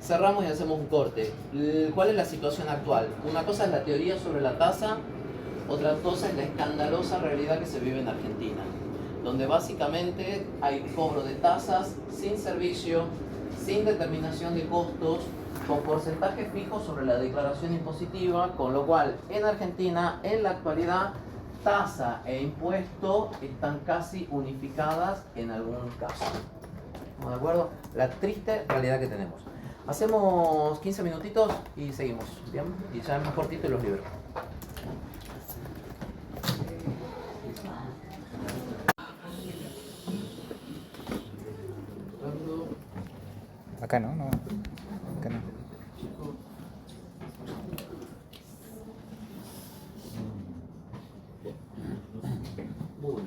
Cerramos y hacemos un corte. ¿Cuál es la situación actual? Una cosa es la teoría sobre la tasa, otra cosa es la escandalosa realidad que se vive en Argentina, donde básicamente hay cobro de tasas sin servicio, sin determinación de costos, con porcentajes fijos sobre la declaración impositiva, con lo cual en Argentina, en la actualidad, tasa e impuesto están casi unificadas en algún caso. ¿Estamos de acuerdo? La triste realidad que tenemos. Hacemos 15 minutitos y seguimos, ¿bien? Y ya es más cortito y los libros. Acá no, no. Acá no. Bueno.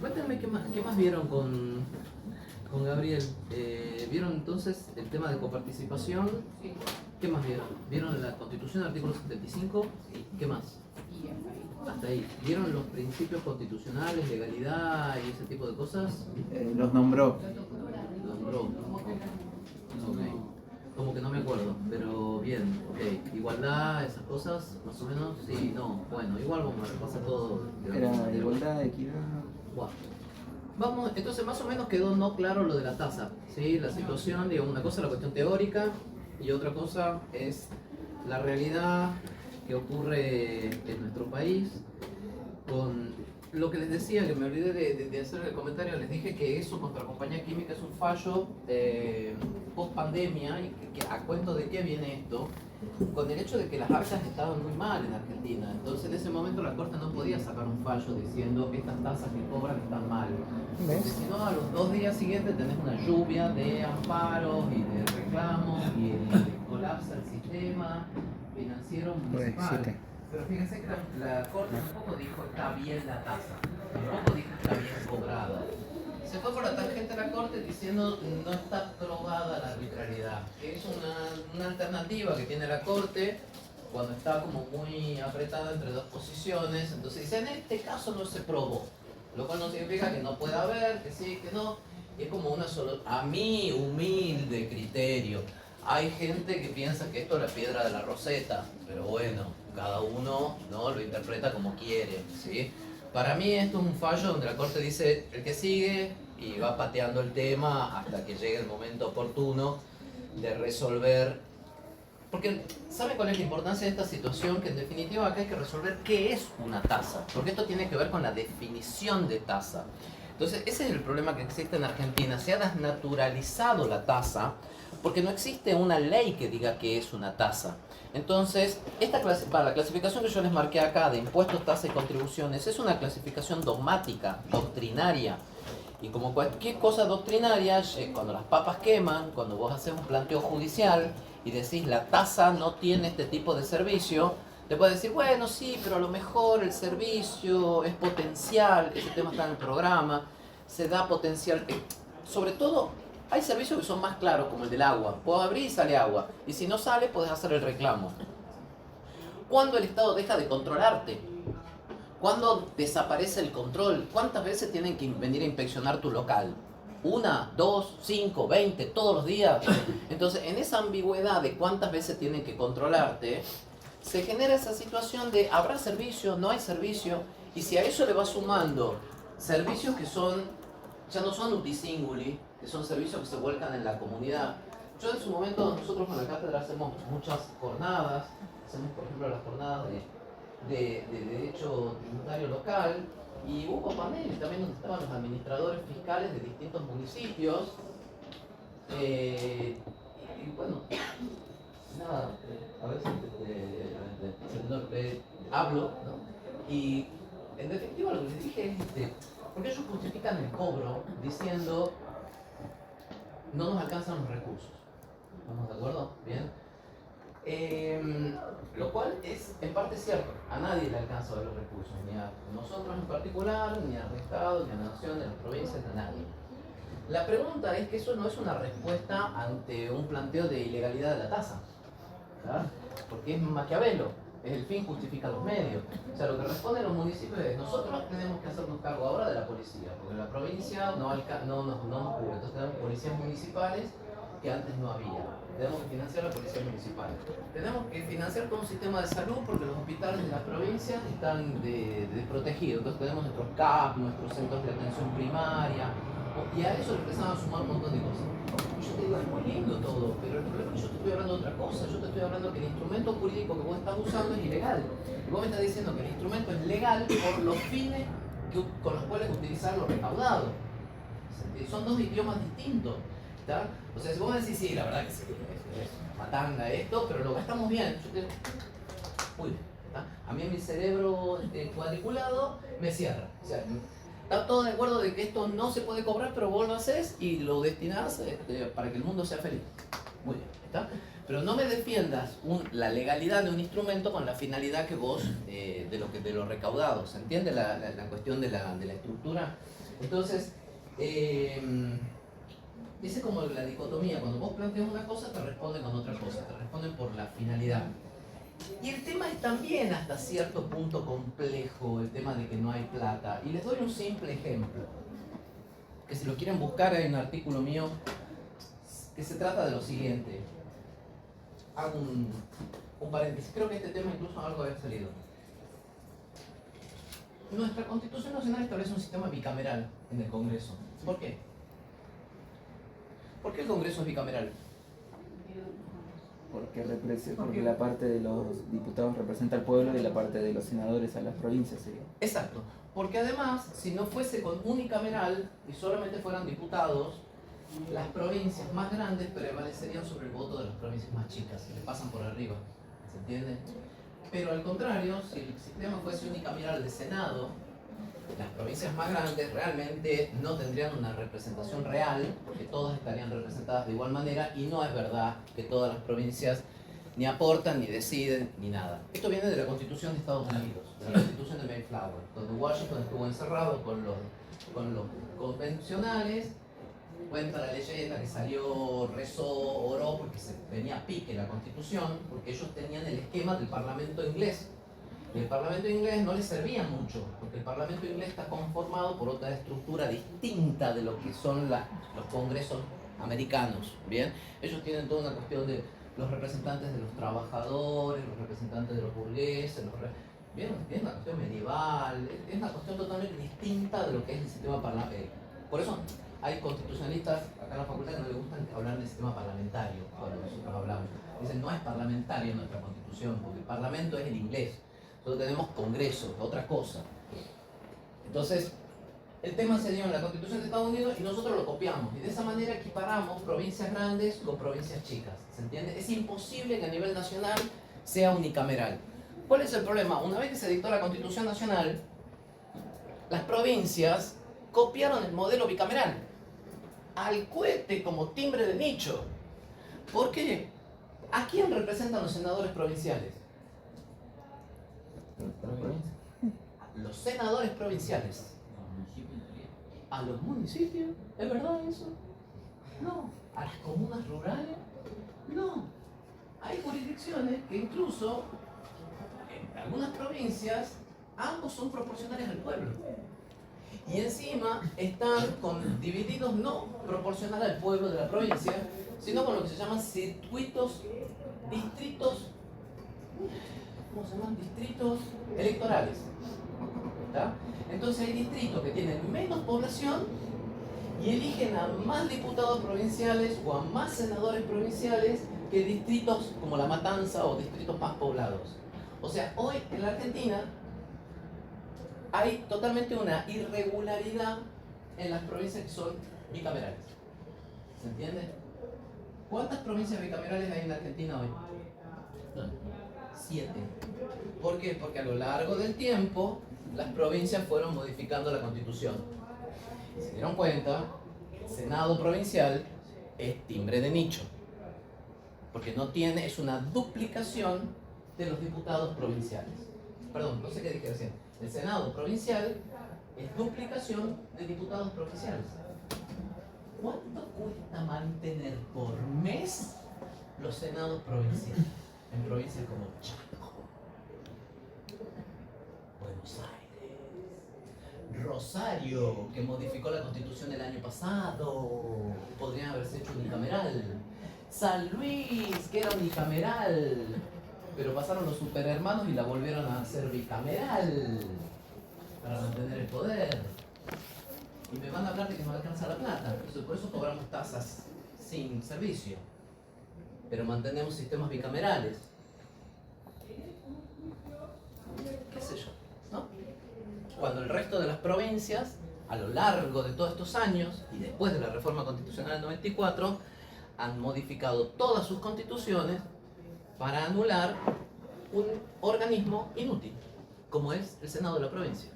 Cuéntenme qué más vieron con Gabriel. ¿Vieron entonces el tema de coparticipación? ¿Qué más vieron? ¿Vieron la Constitución, artículo 75? ¿Qué más? Hasta ahí. ¿Vieron los principios constitucionales, legalidad y ese tipo de cosas? Los nombró. Nombró. Ok. Como que no me acuerdo, pero bien, ok. Igualdad, esas cosas, más o menos, sí, no. Bueno, igual vamos a repasar todo. Era igualdad, equidad. Wow. Vamos, entonces más o menos quedó no claro lo de la tasa, ¿sí? La situación, digamos, una cosa es la cuestión teórica y otra cosa es la realidad que ocurre en nuestro país con lo que les decía, que me olvidé de hacer el comentario. Les dije que eso contra la compañía química es un fallo post pandemia, y que a cuento de qué viene esto, con el hecho de que las actas estaban muy mal en Argentina. Entonces en ese momento la Corte no podía sacar un fallo diciendo estas tasas que cobran están mal, porque si no a los 2 días siguientes tenés una lluvia de amparos y de reclamos y colapsa el sistema financiero municipal. Pero fíjense que la Corte tampoco dijo está bien la tasa, tampoco dijo está bien cobrada. Se fue por la tangente de la Corte diciendo no está probada la arbitrariedad, que es una alternativa que tiene la Corte cuando está como muy apretada entre dos posiciones. Entonces dice, en este caso no se probó, lo cual no significa que no pueda haber, que sí, que no. Y es como una solo, a mi humilde criterio. Hay gente que piensa que esto es la piedra de la Roseta, pero bueno, cada uno, ¿no?, lo interpreta como quiere, ¿sí? Para mí esto es un fallo donde la Corte dice el que sigue y va pateando el tema hasta que llegue el momento oportuno de resolver. Porque ¿saben cuál es la importancia de esta situación? Que en definitiva acá hay que resolver qué es una tasa, porque esto tiene que ver con la definición de tasa. Entonces ese es el problema que existe en Argentina. Se ha desnaturalizado la tasa porque no existe una ley que diga que es una tasa. Entonces, para la clasificación que yo les marqué acá de impuestos, tasas y contribuciones es una clasificación dogmática, doctrinaria. Y como cualquier cosa doctrinaria, cuando las papas queman, cuando vos haces un planteo judicial y decís la tasa no tiene este tipo de servicio, Te puede decir, bueno, sí, pero a lo mejor el servicio es potencial, ese tema está en el programa, se da potencial. Sobre todo, hay servicios que son más claros, como el del agua. Puedo abrir y sale agua. Y si no sale, puedes hacer el reclamo. ¿Cuándo el Estado deja de controlarte? ¿Cuándo desaparece el control? ¿Cuántas veces tienen que venir a inspeccionar tu local? 1, 2, 5, 20, todos los días. Entonces, en esa ambigüedad de cuántas veces tienen que controlarte, se genera esa situación de ¿habrá servicio? ¿No hay servicio? Y si a eso le vas sumando servicios que son, ya no son utisinguli, que son servicios que se vuelcan en la comunidad. Yo en su momento, nosotros con la cátedra hacemos muchas jornadas, hacemos por ejemplo las jornadas de derecho tributario local, y hubo paneles también donde estaban los administradores fiscales de distintos municipios. Y bueno, nada, a veces hablo, ¿no? Y en definitiva lo que les dije es, porque ellos justifican el cobro diciendo no nos alcanzan los recursos. ¿Estamos de acuerdo? Bien. Lo cual es en parte cierto, a nadie le alcanza los recursos, ni a nosotros en particular, ni al Estado, ni a la nación, ni a las provincias, ni a nadie. La pregunta es que eso no es una respuesta ante un planteo de ilegalidad de la tasa, ¿verdad? Porque es Maquiavelo, es el fin justifica los medios. O sea, lo que responden los municipios es nosotros tenemos que hacernos cargo ahora de la policía, porque la provincia no nos cubre, entonces tenemos policías municipales que antes no había. Tenemos que financiar la policía municipal. Tenemos que financiar todo un sistema de salud porque los hospitales de las provincias están desprotegidos. Entonces tenemos nuestros CAP, nuestros centros de atención primaria, y a eso le empezaban a sumar un montón de cosas. Yo te digo, es muy lindo todo, pero el problema es que yo te estoy hablando de otra cosa. Yo te estoy hablando que el instrumento jurídico que vos estás usando es ilegal. Y vos me estás diciendo que el instrumento es legal por los fines con los cuales utilizar lo recaudado. Son dos idiomas distintos. ¿Está? O sea, si vos me decís, sí, la verdad que sí, es matanga esto, pero lo gastamos bien. Yo te... Uy, ¿está? A mí mi cerebro cuadriculado me cierra. O sea, está todo de acuerdo de que esto no se puede cobrar, pero vos lo haces y lo destinás para que el mundo sea feliz. Muy bien, ¿está? Pero no me defiendas la legalidad de un instrumento con la finalidad que vos, de lo recaudado. ¿Se entiende la cuestión de la estructura? Entonces, es como la dicotomía, cuando vos planteas una cosa te responden con otra cosa, te responden por la finalidad. Y el tema es también hasta cierto punto complejo, el tema de que no hay plata. Y les doy un simple ejemplo, que si lo quieren buscar hay un artículo mío que se trata de lo siguiente. Hago un paréntesis, creo que este tema incluso algo había salido. Nuestra Constitución Nacional establece un sistema bicameral en el Congreso. ¿Por qué? ¿Por qué el Congreso es bicameral? Porque la parte de los diputados representa al pueblo y la parte de los senadores a las provincias sería. Exacto, porque además, si no fuese con unicameral y solamente fueran diputados, las provincias más grandes prevalecerían sobre el voto de las provincias más chicas, que le pasan por arriba, ¿se entiende? Pero al contrario, si el sistema fuese unicameral de Senado, las provincias más grandes realmente no tendrían una representación real, porque todas estarían representadas de igual manera, y no es verdad que todas las provincias ni aportan, ni deciden, ni nada. Esto viene de la Constitución de Estados Unidos, de la Constitución de Mayflower, donde Washington estuvo encerrado con los convencionales. Cuenta la leyenda que salió, rezó, oró, porque se venía a pique la Constitución, porque ellos tenían el esquema del Parlamento inglés. Y el Parlamento inglés no les servía mucho, porque el Parlamento inglés está conformado por otra estructura distinta de lo que son los congresos americanos, ¿bien? Ellos tienen toda una cuestión de los representantes de los trabajadores, los representantes de los burgueses, ¿bien? Es una cuestión medieval, es una cuestión totalmente distinta de lo que es el sistema parlamentario. Por eso hay constitucionalistas acá en la facultad que no les gustan hablar del sistema parlamentario cuando nosotros hablamos. Dicen, no es parlamentario nuestra constitución, porque el parlamento es el inglés. Nosotros tenemos congresos, otra cosa. Entonces, el tema se dio en la Constitución de Estados Unidos y nosotros lo copiamos. Y de esa manera equiparamos provincias grandes con provincias chicas. ¿Se entiende? Es imposible que a nivel nacional sea unicameral. ¿Cuál es el problema? Una vez que se dictó la Constitución Nacional, las provincias copiaron el modelo bicameral al cohete como timbre de nicho. ¿Por qué? ¿A quién representan los senadores provinciales? los senadores provinciales. ¿A los municipios? ¿Es verdad eso? No. ¿A las comunas rurales? No. Hay jurisdicciones que incluso en algunas provincias ambos son proporcionales al pueblo. Y encima están divididos no proporcional al pueblo de la provincia, sino con lo que se llaman distritos, ¿cómo se llaman? Distritos electorales. ¿Está? Entonces hay distritos que tienen menos población y eligen a más diputados provinciales o a más senadores provinciales que distritos como La Matanza o distritos más poblados. O sea, hoy en la Argentina hay totalmente una irregularidad en las provincias que son bicamerales. ¿Se entiende? ¿Cuántas provincias bicamerales hay en la Argentina hoy? 7. ¿Por qué? Porque a lo largo del tiempo las provincias fueron modificando la Constitución. Y se dieron cuenta, el Senado provincial es timbre de nicho. Porque no tiene, es una duplicación de los diputados provinciales. Perdón, no sé qué dije recién. El Senado provincial es duplicación de diputados provinciales. ¿Cuánto cuesta mantener por mes los senados provinciales? En provincias como Chaco, Buenos Aires, Rosario, que modificó la Constitución el año pasado, podrían haberse hecho unicameral. San Luis, que era unicameral, pero pasaron los superhermanos y la volvieron a hacer bicameral para mantener el poder. Y me van a hablar de que no alcanza la plata, por eso cobramos tasas sin servicio, pero mantenemos sistemas bicamerales. ¿Qué sé yo? ¿No? Cuando el resto de las provincias, a lo largo de todos estos años y después de la reforma constitucional del 94, han modificado todas sus constituciones para anular un organismo inútil, como es el Senado de la provincia.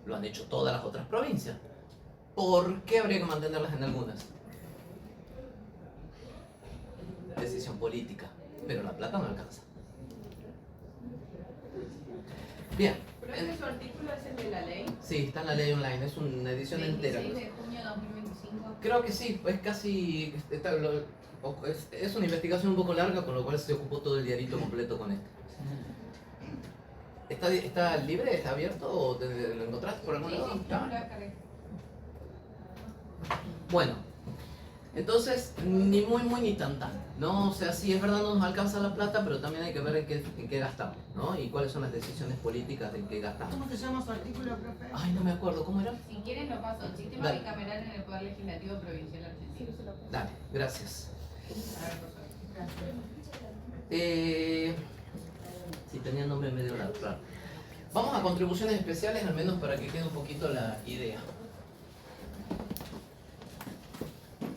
Lo han hecho todas las otras provincias. ¿Por qué habría que mantenerlas en algunas? Decisión política, pero la plata no alcanza. Bien. ¿Pero ese su artículo es el de la ley? Sí, está en la ley online, es una edición entera. 26 de junio de 2025. Creo que sí, es casi... es una investigación un poco larga, con lo cual se ocupó todo el diarito completo con esto. ¿Está libre? ¿Está abierto? ¿O lo encontraste por algún lado? Sí, yo lo descargué. Bueno, entonces, ni muy ni tan, ¿no? O sea, sí, es verdad, no nos alcanza la plata, pero también hay que ver en qué gastamos, ¿no? Y cuáles son las decisiones políticas de en qué gastamos. ¿Cómo se llama su artículo, profe? Ay, no me acuerdo, ¿cómo era? Si quieren lo paso. Sistema Dale. bicameral en el Poder Legislativo Provincial Argentino. Dale, gracias. A ver, por favor. Sí, tenía el nombre medio raro. Vamos a contribuciones especiales, al menos para que quede un poquito la idea.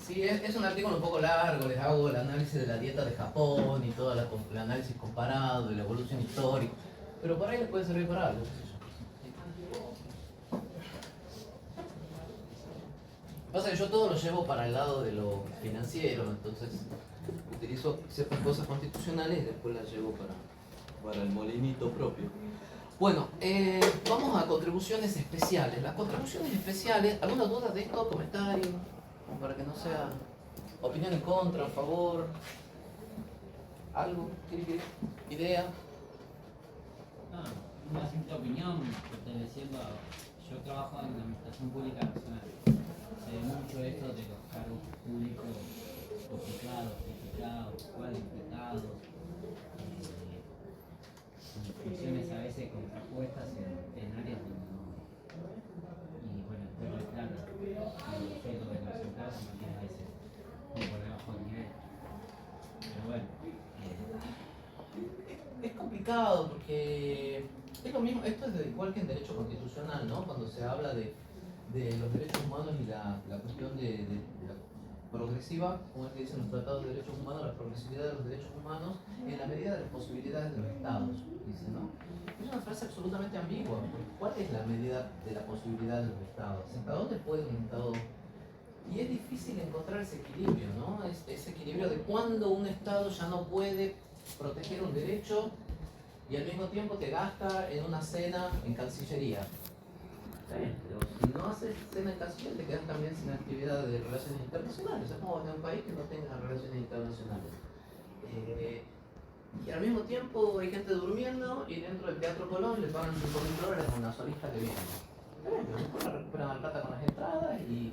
Sí, es un artículo un poco largo, les hago el análisis de la dieta de Japón y todo el análisis comparado y la evolución histórica, pero por ahí les puede servir para algo. Pasa que yo todo lo llevo para el lado de lo financiero, entonces utilizo ciertas cosas constitucionales y después las llevo para el molinito propio. Bueno, vamos a contribuciones especiales. Las contribuciones especiales, ¿alguna duda de esto? ¿Comentario? Para que no sea opinión en contra, a favor. ¿Algo? ¿Idea? No, una simple opinión, perteneciendo a... Yo trabajo en la Administración Pública Nacional. Se ve mucho esto de los cargos públicos duplicados, criticados, cuadriplicados, con funciones a veces contrapuestas en áreas donde no. Y bueno, después de plata, el sueldo de los empleados se mantiene a veces muy por debajo del nivel. Pero bueno. Es complicado porque es lo mismo, esto es igual que en derecho constitucional, ¿no? Cuando se habla de los derechos humanos y la cuestión de la progresiva, como es que dicen los tratados de derechos humanos, la progresividad de los derechos humanos en la medida de las posibilidades de los estados, dice, ¿no? Es una frase absolutamente ambigua, porque ¿cuál es la medida de la posibilidad de los estados? ¿Hasta dónde puede un estado? Y es difícil encontrar ese equilibrio, ¿no? Ese equilibrio de cuándo un estado ya no puede proteger un derecho y al mismo tiempo te gasta en una cena en Cancillería. Está bien, pero si no haces cena en Cancillería te quedas también sin actividad de relaciones internacionales. Es como en un país que no tenga relaciones internacionales. Y al mismo tiempo hay gente durmiendo y dentro del Teatro Colón le pagan $5.000 a una solista que viene. Está bien, pero después la recuperan la plata con las entradas y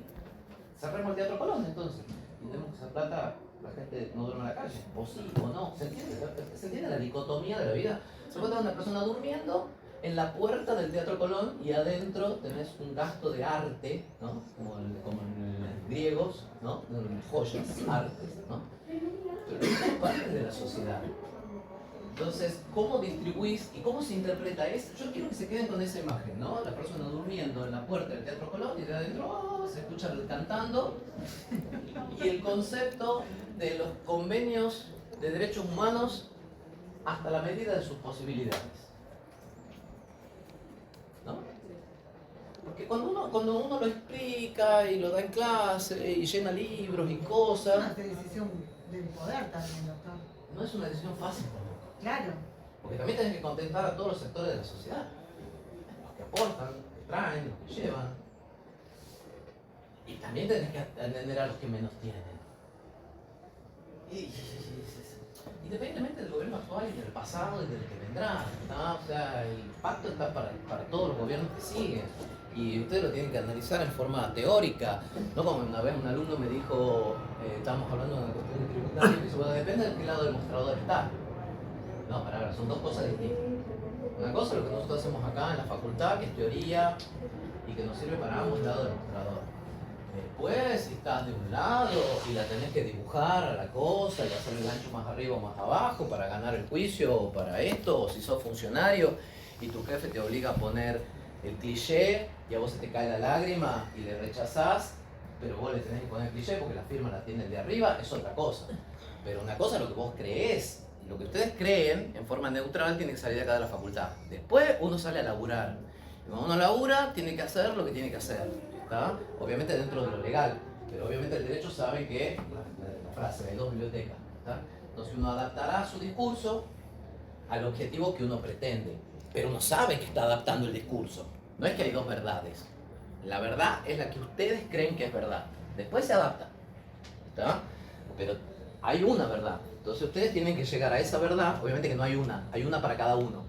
cerramos el Teatro Colón entonces. Y tenemos que esa plata, la gente no duerme en la calle, o sí o no. ¿Se entiende la dicotomía de la vida? Se puede tener una persona durmiendo en la puerta del Teatro Colón y adentro tenés un gasto de arte, ¿no? Como en griegos, ¿no? Joyas, artes, ¿no? Pero es parte de la sociedad. Entonces, ¿cómo distribuís y cómo se interpreta eso? Yo quiero que se queden con esa imagen, ¿no? La persona durmiendo en la puerta del Teatro Colón y de adentro se escucha cantando. Y el concepto de los convenios de derechos humanos hasta la medida de sus posibilidades. ¿No? Porque cuando uno lo explica y lo da en clase y llena libros y cosas... Es una decisión del poder también, doctor. No es una decisión fácil tampoco. Claro. Porque también tenés que contentar a todos los sectores de la sociedad. Los que aportan, los que traen, los que llevan. Y también tenés que atender a los que menos tienen. Independientemente del gobierno actual y del pasado y del que vendrá, ¿no? O sea, el pacto está para todos los gobiernos que siguen. Y ustedes lo tienen que analizar en forma teórica. No como una vez un alumno me dijo, estábamos hablando de una cuestión tributaria, y me dice, bueno, depende de qué lado del mostrador está. No, para son dos cosas distintas. Una cosa es lo que nosotros hacemos acá en la facultad, que es teoría y que nos sirve para ambos lados del mostrador. Después, si estás de un lado y la tenés que dibujar a la cosa y hacer el gancho más arriba o más abajo para ganar el juicio o para esto, o si sos funcionario y tu jefe te obliga a poner el cliché y a vos se te cae la lágrima y le rechazás, pero vos le tenés que poner el cliché porque la firma la tiene el de arriba, es otra cosa. Pero una cosa es lo que vos creés. Lo que ustedes creen, en forma neutral, tiene que salir de acá de la facultad. Después uno sale a laburar. Y cuando uno labura, tiene que hacer lo que tiene que hacer. ¿Está? Obviamente dentro de lo legal. Pero obviamente el derecho sabe que, la frase, hay dos bibliotecas. ¿Está? Entonces uno adaptará su discurso al objetivo que uno pretende. Pero uno sabe que está adaptando el discurso. No es que hay dos verdades. La verdad es la que ustedes creen que es verdad. Después se adapta. ¿Está? Pero hay una verdad. Entonces ustedes tienen que llegar a esa verdad, obviamente que no hay una para cada uno.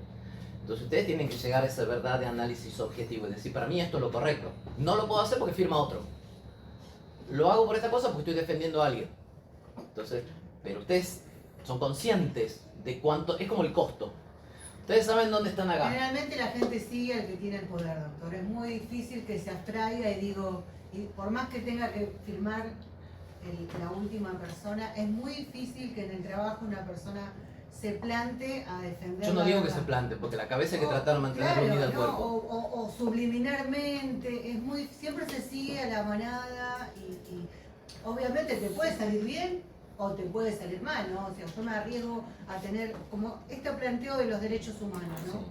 Entonces ustedes tienen que llegar a esa verdad de análisis objetivo, es decir, para mí esto es lo correcto. No lo puedo hacer porque firma otro. Lo hago por esta cosa porque estoy defendiendo a alguien. Entonces, pero ustedes son conscientes de cuánto, es como el costo. Ustedes saben dónde están acá. Generalmente la gente sigue al que tiene el poder, doctor. Es muy difícil que se abstraiga y digo, y por más que tenga que firmar la última persona, es muy difícil que en el trabajo una persona se plante a defender. Yo no digo que se plante, porque la cabeza hay que tratar de mantener claro, unida al ¿no? cuerpo. O subliminarmente, es muy, siempre se sigue a la manada y obviamente te puede salir bien o te puede salir mal, ¿no? O sea, yo me arriesgo a tener, como este planteo de los derechos humanos, ¿no?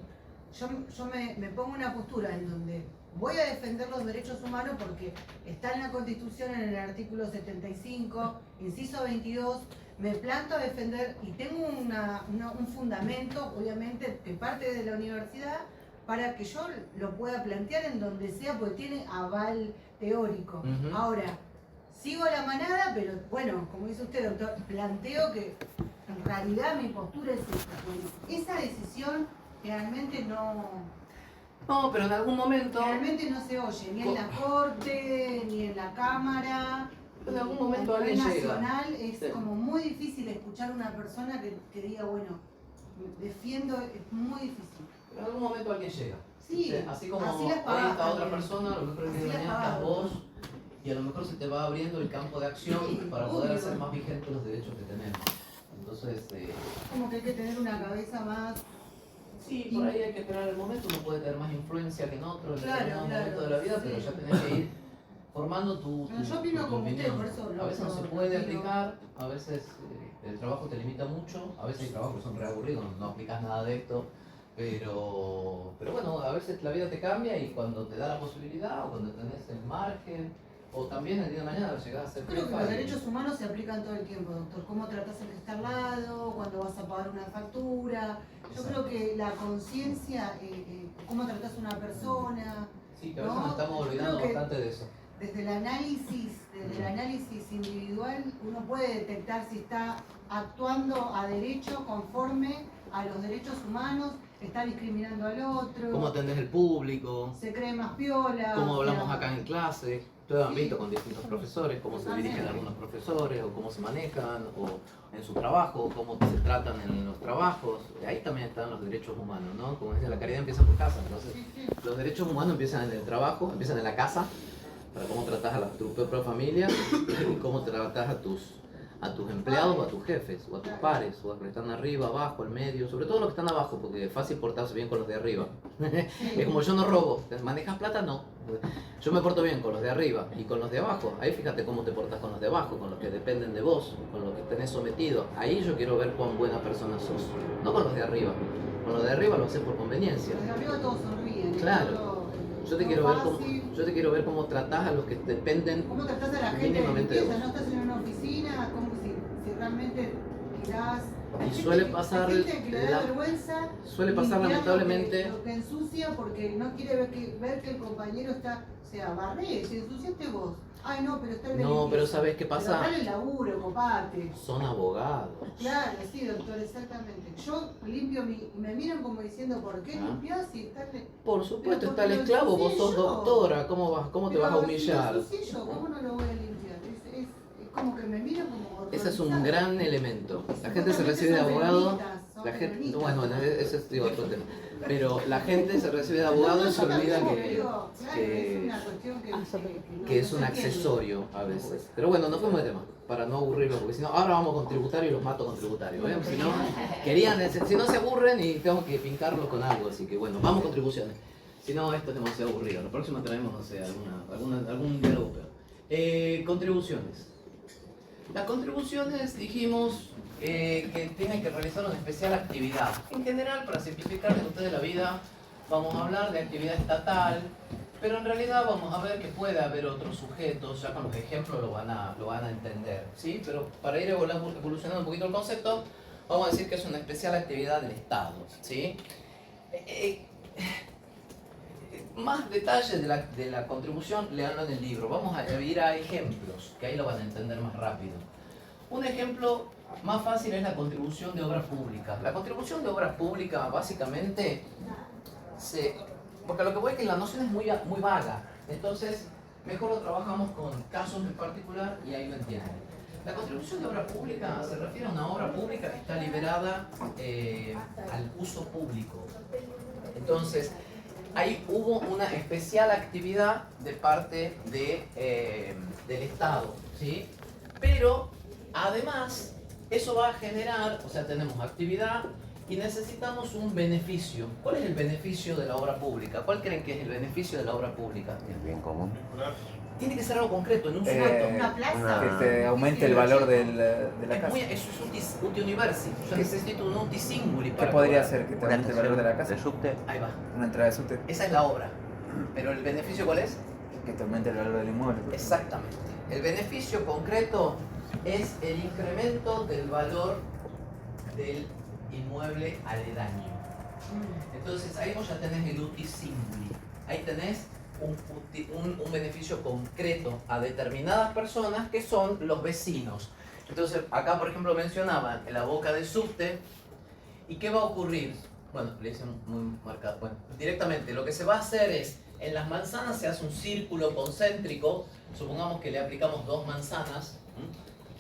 Yo me pongo una postura en donde voy a defender los derechos humanos porque está en la Constitución, en el artículo 75, inciso 22, me planto a defender y tengo un fundamento, obviamente, que parte de la universidad, para que yo lo pueda plantear en donde sea, porque tiene aval teórico. Ahora, sigo a la manada, pero bueno, como dice usted, doctor, planteo que en realidad mi postura es esta. Esa decisión realmente No, pero en algún momento... Realmente no se oye, ni en la corte, ni en la cámara. En algún momento a alguien nivel llega. nacional es Sí. como muy difícil escuchar a una persona que diga, bueno, defiendo, es muy difícil. En algún momento alguien llega. Sí, Así como así hoy las pagás está otra también. persona, a lo mejor el día Así de las mañana estás pagás, vos, y a lo mejor se te va abriendo el campo de acción para poder obvio. hacer más vigentes los derechos que tenemos. Entonces, Como que hay que tener una cabeza más... sí, por ahí hay que esperar el momento, uno puede tener más influencia que en otro en Claro, determinado claro, momento de la vida, sí. pero ya tenés que ir formando tu Yo opino tu como usted, opinión. por eso A veces no se lo puede opino. aplicar, a veces el trabajo te limita mucho, a veces hay trabajos que son re aburridos, no aplicas nada de esto, pero bueno, a veces la vida te cambia y cuando te da la posibilidad o cuando tenés el margen, o también el día de mañana llegás a ser Creo que jefa los y- derechos humanos se aplican todo el tiempo, doctor. ¿Cómo tratás al que está al lado? ¿Cuándo vas a pagar pagar una factura. Yo creo que la conciencia, cómo tratás a una persona. Sí, que a veces nos estamos olvidando bastante de eso. Desde el análisis individual, uno puede detectar si está actuando a derecho, conforme a los derechos humanos, está discriminando al otro. ¿Cómo atendés el público? Se cree más piola. ¿Cómo hablamos o sea, acá en clase? Ustedes han visto con distintos profesores, cómo se dirigen algunos profesores, o cómo se manejan, o en su trabajo, cómo se tratan en los trabajos. Ahí también están los derechos humanos, ¿no? Como dice, la caridad empieza por casa. Entonces, los derechos humanos empiezan en el trabajo, empiezan en la casa, para cómo tratas a tu propia familia y cómo tratas a tus empleados o a tus jefes, o a tus pares, o a los que están arriba, abajo, al medio, sobre todo los que están abajo, porque es fácil portarse bien con los de arriba. Es como yo no robo, ¿manejas plata? No. Yo me porto bien con los de arriba y con los de abajo. Ahí fíjate cómo te portas con los de abajo, con los que dependen de vos, con los que tenés sometido. Ahí yo quiero ver cuán buena persona sos, no con los de arriba. Con los de arriba lo haces por conveniencia. Los de arriba todos sonríen. Claro. Yo te quiero ver cómo tratás a los que dependen. ¿Cómo tratás a la gente de mínimamente de limpieza? vos. ¿No estás en una oficina? ¿Cómo si realmente tirás? Y suele pasar hay gente que le da vergüenza. suele pasar limpiar lamentablemente. Lo que ensucia porque no quiere ver que el compañero está. O sea, barré, si ensuciaste vos. Ay, no, pero está el No, pero ¿sabes qué pasa? Pero dale el laburo, copate. Son abogados. Claro, sí, doctor, exactamente. Yo limpio me miran como diciendo, ¿por qué limpias si estás? Por supuesto, Pero está el porque lo esclavo, vos sos ensucié yo. doctora, ¿cómo te vas a humillar? Pero si lo ensucié yo, ¿cómo no lo voy a limpiar? Es como que me miran como Ese es un horrorizada. gran elemento. La gente se recibe de abogado, la gente, bueno, ese es otro tema. Pero la gente se recibe de abogado y se olvida que es un accesorio a veces. Pero bueno, no fuimos de tema, para no aburrirlos, porque si no, ahora vamos con tributario y los mato con tributario. ¿Ven? Si no se aburren y tengo que pintarlos con algo, así que bueno, vamos con contribuciones. Si no, esto es demasiado aburrido. La próxima traemos, no sé, algún diálogo peor. Contribuciones. Las contribuciones dijimos que tienen que realizar una especial actividad. En general, para simplificarles a ustedes la vida, vamos a hablar de actividad estatal, pero en realidad vamos a ver que puede haber otros sujetos, ya con los ejemplos lo van a entender, ¿sí? Pero para ir evolucionando un poquito el concepto, vamos a decir que es una especial actividad del Estado, ¿sí? Más detalles de la contribución, leanlo en el libro. Vamos a ir a ejemplos, que ahí lo van a entender más rápido. Un ejemplo más fácil es la contribución de obras públicas. La contribución de obras públicas básicamente porque lo que voy es que la noción es muy vaga. Entonces, mejor lo trabajamos con casos en particular y ahí lo entienden. La contribución de obra pública se refiere a una obra pública que está liberada al uso público. Entonces, ahí hubo una especial actividad de parte del Estado, ¿sí? Pero, además, eso va a generar, o sea, tenemos actividad y necesitamos un beneficio. ¿Cuál es el beneficio de la obra pública? ¿Cuál creen que es el beneficio de la obra pública? El bien común. Tiene que ser algo concreto, en un sujeto. Una plaza. Que te aumente el valor de la casa. Eso es un uti universi. Yo necesito un uti singuli ¿Qué para podría cobrar. ser que te aumente el valor de la casa? ¿De subte? Ahí va. Una entrada de subte. Esa es la obra. Pero el beneficio, ¿cuál es? Que te aumente el valor del inmueble. Exactamente. El beneficio concreto es el incremento del valor del inmueble aledaño. Entonces ahí vos ya tenés el uti singuli. Ahí tenés un beneficio concreto a determinadas personas que son los vecinos. Entonces acá por ejemplo mencionaban la boca de subte. ¿Y qué va a ocurrir? Bueno, le hice muy marcado. Bueno, directamente lo que se va a hacer es, en las manzanas se hace un círculo concéntrico. Supongamos que le aplicamos 2 manzanas.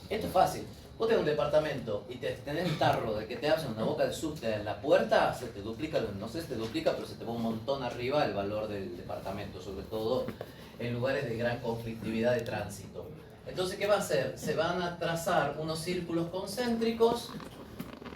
Esto es fácil. Vos tenés un departamento y tenés el tarro de que te hacen una boca de subte en la puerta, se te duplica, no sé si te duplica, pero se te va un montón arriba el valor del departamento, sobre todo en lugares de gran conflictividad de tránsito. Entonces, ¿qué va a hacer? Se van a trazar unos círculos concéntricos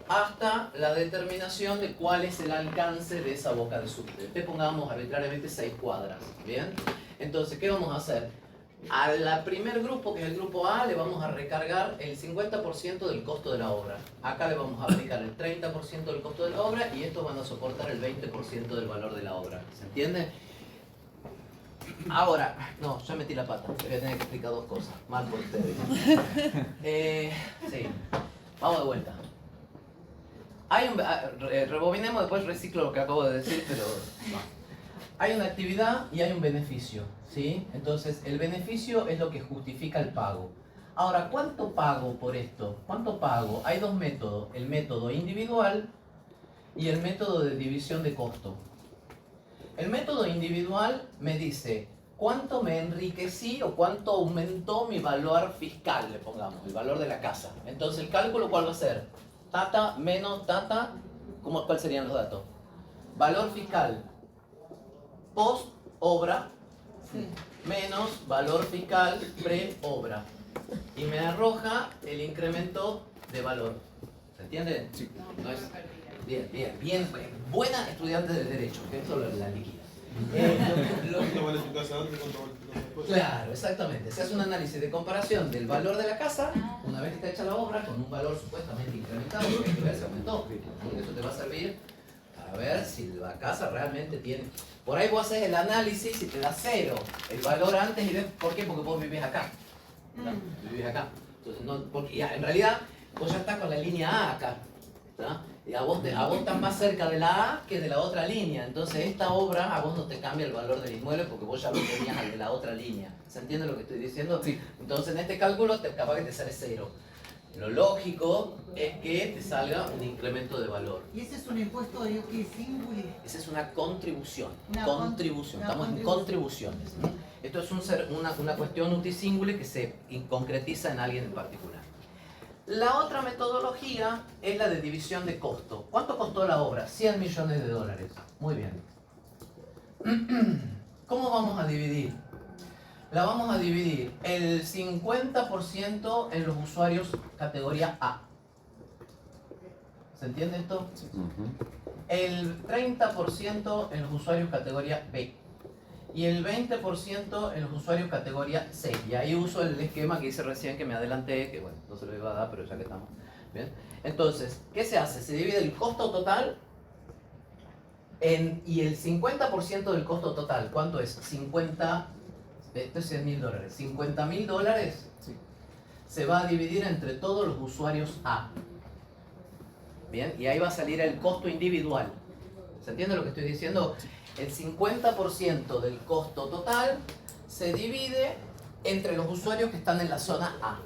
hasta la determinación de cuál es el alcance de esa boca de subte. Le pongamos arbitrariamente 6 cuadras, ¿bien? Entonces, ¿qué vamos a hacer? Al primer grupo, que es el grupo A, le vamos a recargar el 50% del costo de la obra. Acá le vamos a aplicar el 30% del costo de la obra y estos van a soportar el 20% del valor de la obra. ¿Se entiende? Ahora, no, ya metí la pata. Voy a tener que explicar 2 cosas. Mal por ustedes. Sí. Vamos de vuelta. rebobinemos, después reciclo lo que acabo de decir, pero no. Hay una actividad y hay un beneficio, ¿sí? Entonces, el beneficio es lo que justifica el pago. Ahora, ¿cuánto pago por esto? ¿Cuánto pago? Hay dos métodos, el método individual y el método de división de costo. El método individual me dice cuánto me enriquecí o cuánto aumentó mi valor fiscal, le pongamos, el valor de la casa. Entonces, ¿el cálculo cuál va a ser? Tata menos tata, ¿cuáles serían los datos? Valor fiscal post obra menos valor fiscal pre-obra. Y me arroja el incremento de valor. ¿Se entiende? Sí. No es... Bien. Buena estudiante de Derecho, que eso la liquida. ¿Cuánto vale tu casa antes? ¿Cuánto vale tu casa después? Claro, exactamente. Se hace un análisis de comparación del valor de la casa, una vez que está hecha la obra, con un valor supuestamente incrementado, porque hay que ver si aumentó. Eso te va a servir para ver si la casa realmente tiene... Por ahí vos haces el análisis y te da 0, el valor antes y ves por qué, porque vos vivís acá. ¿Tá? Vivís acá. Entonces, no, porque ya, en realidad, vos ya estás con la línea A acá. ¿Tá? Y a vos estás más cerca de la A que de la otra línea. Entonces, esta obra a vos no te cambia el valor del inmueble porque vos ya lo tenías al de la otra línea. ¿Se entiende lo que estoy diciendo? Sí. Entonces, en este cálculo, capaz que te sale 0. Lo lógico es que te salga un incremento de valor. ¿Y ese es un impuesto de qué símbolo? Esa es una contribución. Una Contribución. Estamos en contribuciones. ¿No? Esto es una cuestión utisíngule que se concretiza en alguien en particular. La otra metodología es la de división de costo. ¿Cuánto costó la obra? 100 millones de dólares. Muy bien. ¿Cómo vamos a dividir? La vamos a dividir el 50% en los usuarios categoría A. ¿Se entiende esto? El 30% en los usuarios categoría B. Y el 20% en los usuarios categoría C. Y ahí uso el esquema que hice recién, que me adelanté, que bueno, no se lo iba a dar, pero ya que estamos. ¿Bien? Entonces, ¿qué se hace? Se divide el costo total y el 50% del costo total. ¿Cuánto es? 50... Esto es 100 mil dólares. 50 mil dólares se va a dividir entre todos los usuarios A. Bien, y ahí va a salir el costo individual. ¿Se entiende lo que estoy diciendo? El 50% del costo total se divide entre los usuarios que están en la zona A.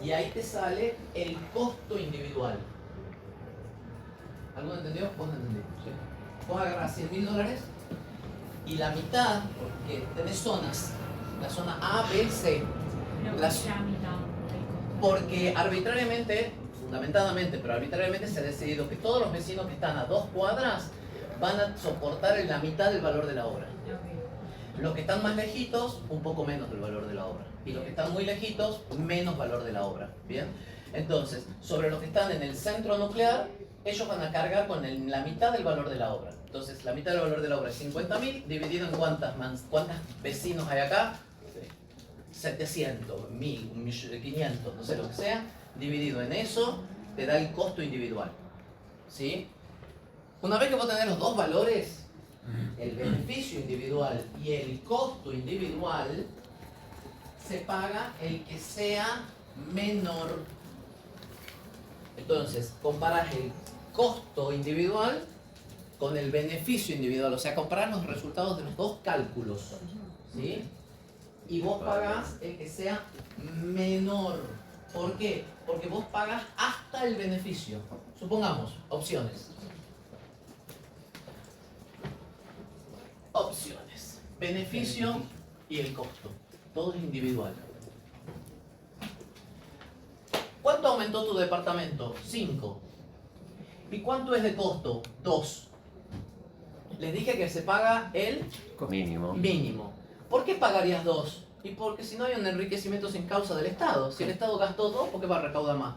Y ahí te sale el costo individual. ¿Alguno entendió? Vos no entendí. ¿Sí? Vos agarrás 100 mil dólares y la mitad, porque tenés zonas. La zona A, B, C. Porque arbitrariamente, fundamentadamente, pero arbitrariamente se ha decidido que todos los vecinos que están a 2 cuadras van a soportar en la mitad del valor de la obra. Los que están más lejitos, un poco menos del valor de la obra. Y los que están muy lejitos, menos valor de la obra. ¿Bien? Entonces, sobre los que están en el centro nuclear, ellos van a cargar con la mitad del valor de la obra. Entonces, la mitad del valor de la obra es 50.000, dividido en cuántas vecinos hay acá. 700, 1000, 500, no sé lo que sea, dividido en eso, te da el costo individual. ¿Sí? Una vez que vos tenés los dos valores, el beneficio individual y el costo individual, se paga el que sea menor. Entonces, comparás el costo individual con el beneficio individual, o sea, comparás los resultados de los dos cálculos. ¿Sí? Y vos pagás el que sea menor. ¿Por qué? Porque vos pagás hasta el beneficio. Supongamos, opciones. Opciones. Beneficio y el costo. Todo es individual. ¿Cuánto aumentó tu departamento? 5. ¿Y cuánto es de costo? 2. Les dije que se paga el mínimo. ¿Por qué pagarías 2? Y porque si no hay un enriquecimiento sin causa del Estado. Si el Estado gastó 2, ¿por qué va a recaudar más?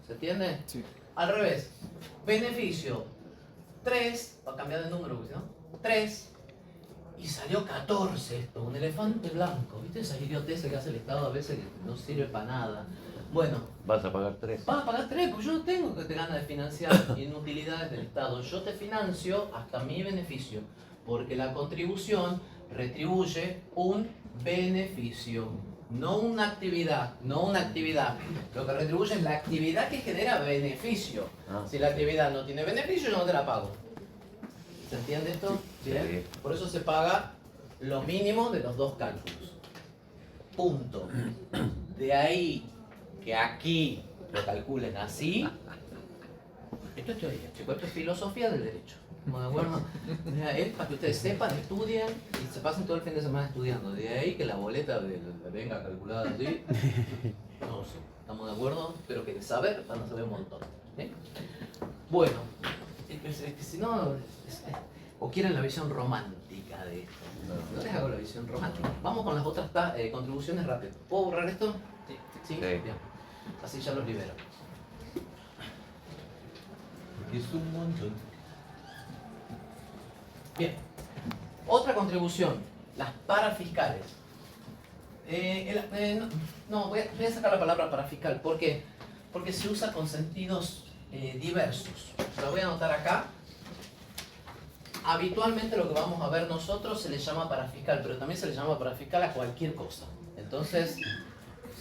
¿Se entiende? Sí. Al revés. Beneficio 3, va a cambiar de número, ¿no? 3. Y salió 14 esto, un elefante blanco. ¿Viste esas idioteces que hace el Estado a veces que no sirve para nada? Bueno. Vas a pagar 3. Vas a pagar 3, porque yo no tengo que te ganas de financiar inutilidades del Estado. Yo te financio hasta mi beneficio. Porque la contribución retribuye un beneficio. no una actividad, no una actividad. Lo que retribuye es la actividad que genera beneficio. Ah. Si la actividad no tiene beneficio, yo no te la pago. ¿Se entiende esto? Bien. Por eso se paga lo mínimo de los dos cálculos. Punto. De ahí que aquí lo calculen así. Esto es teoría, chicos, esto es filosofía del derecho. ¿Estamos de acuerdo? Es para que ustedes sepan, estudien y se pasen todo el fin de semana estudiando. De ahí que la boleta venga calculada así. No sé, ¿estamos de acuerdo? Pero que de saber van a saber un montón. ¿Sí? Bueno, es que si no, o quieren la visión romántica de esto. No les hago la visión romántica. Vamos con las otras contribuciones rápido. ¿Puedo borrar esto? Sí. ¿Sí? Bien. Así ya los libero. Es un montón. Bien. Otra contribución, las parafiscales. Voy a sacar la palabra parafiscal. ¿Por qué? Porque se usa con sentidos diversos. Lo voy a anotar acá. Habitualmente lo que vamos a ver nosotros se le llama parafiscal, pero también se le llama parafiscal a cualquier cosa. Entonces,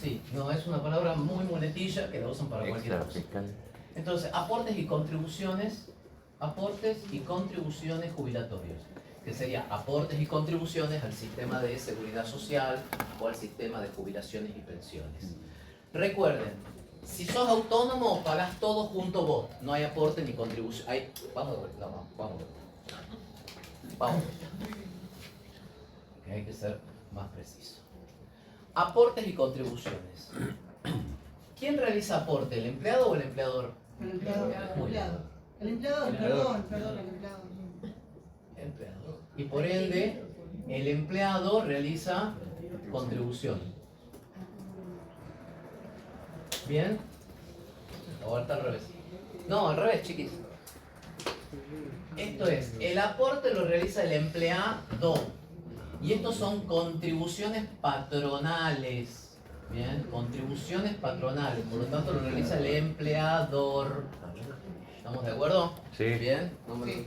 sí, no es una palabra muy muletilla que la usan para cualquier cosa. Entonces, aportes y contribuciones jubilatorios, que sería aportes y contribuciones al sistema de seguridad social o al sistema de jubilaciones y pensiones. Recuerden, si sos autónomo, pagás todo junto vos, no hay aporte ni contribución. Vamos de vuelta, vamos. Que hay que ser más preciso. Aportes y contribuciones. ¿Quién realiza aporte, el empleado o el empleador? El empleado. El empleador, perdón, el empleado. Empleador. Y por ende, el empleado realiza contribución. ¿Bien? O está al revés. No, al revés, chiquis. Esto es, el aporte lo realiza el empleado. Y estos son contribuciones patronales. Bien, contribuciones patronales. Por lo tanto, lo realiza el empleador. ¿Estamos de acuerdo? Sí. Bien. Sí.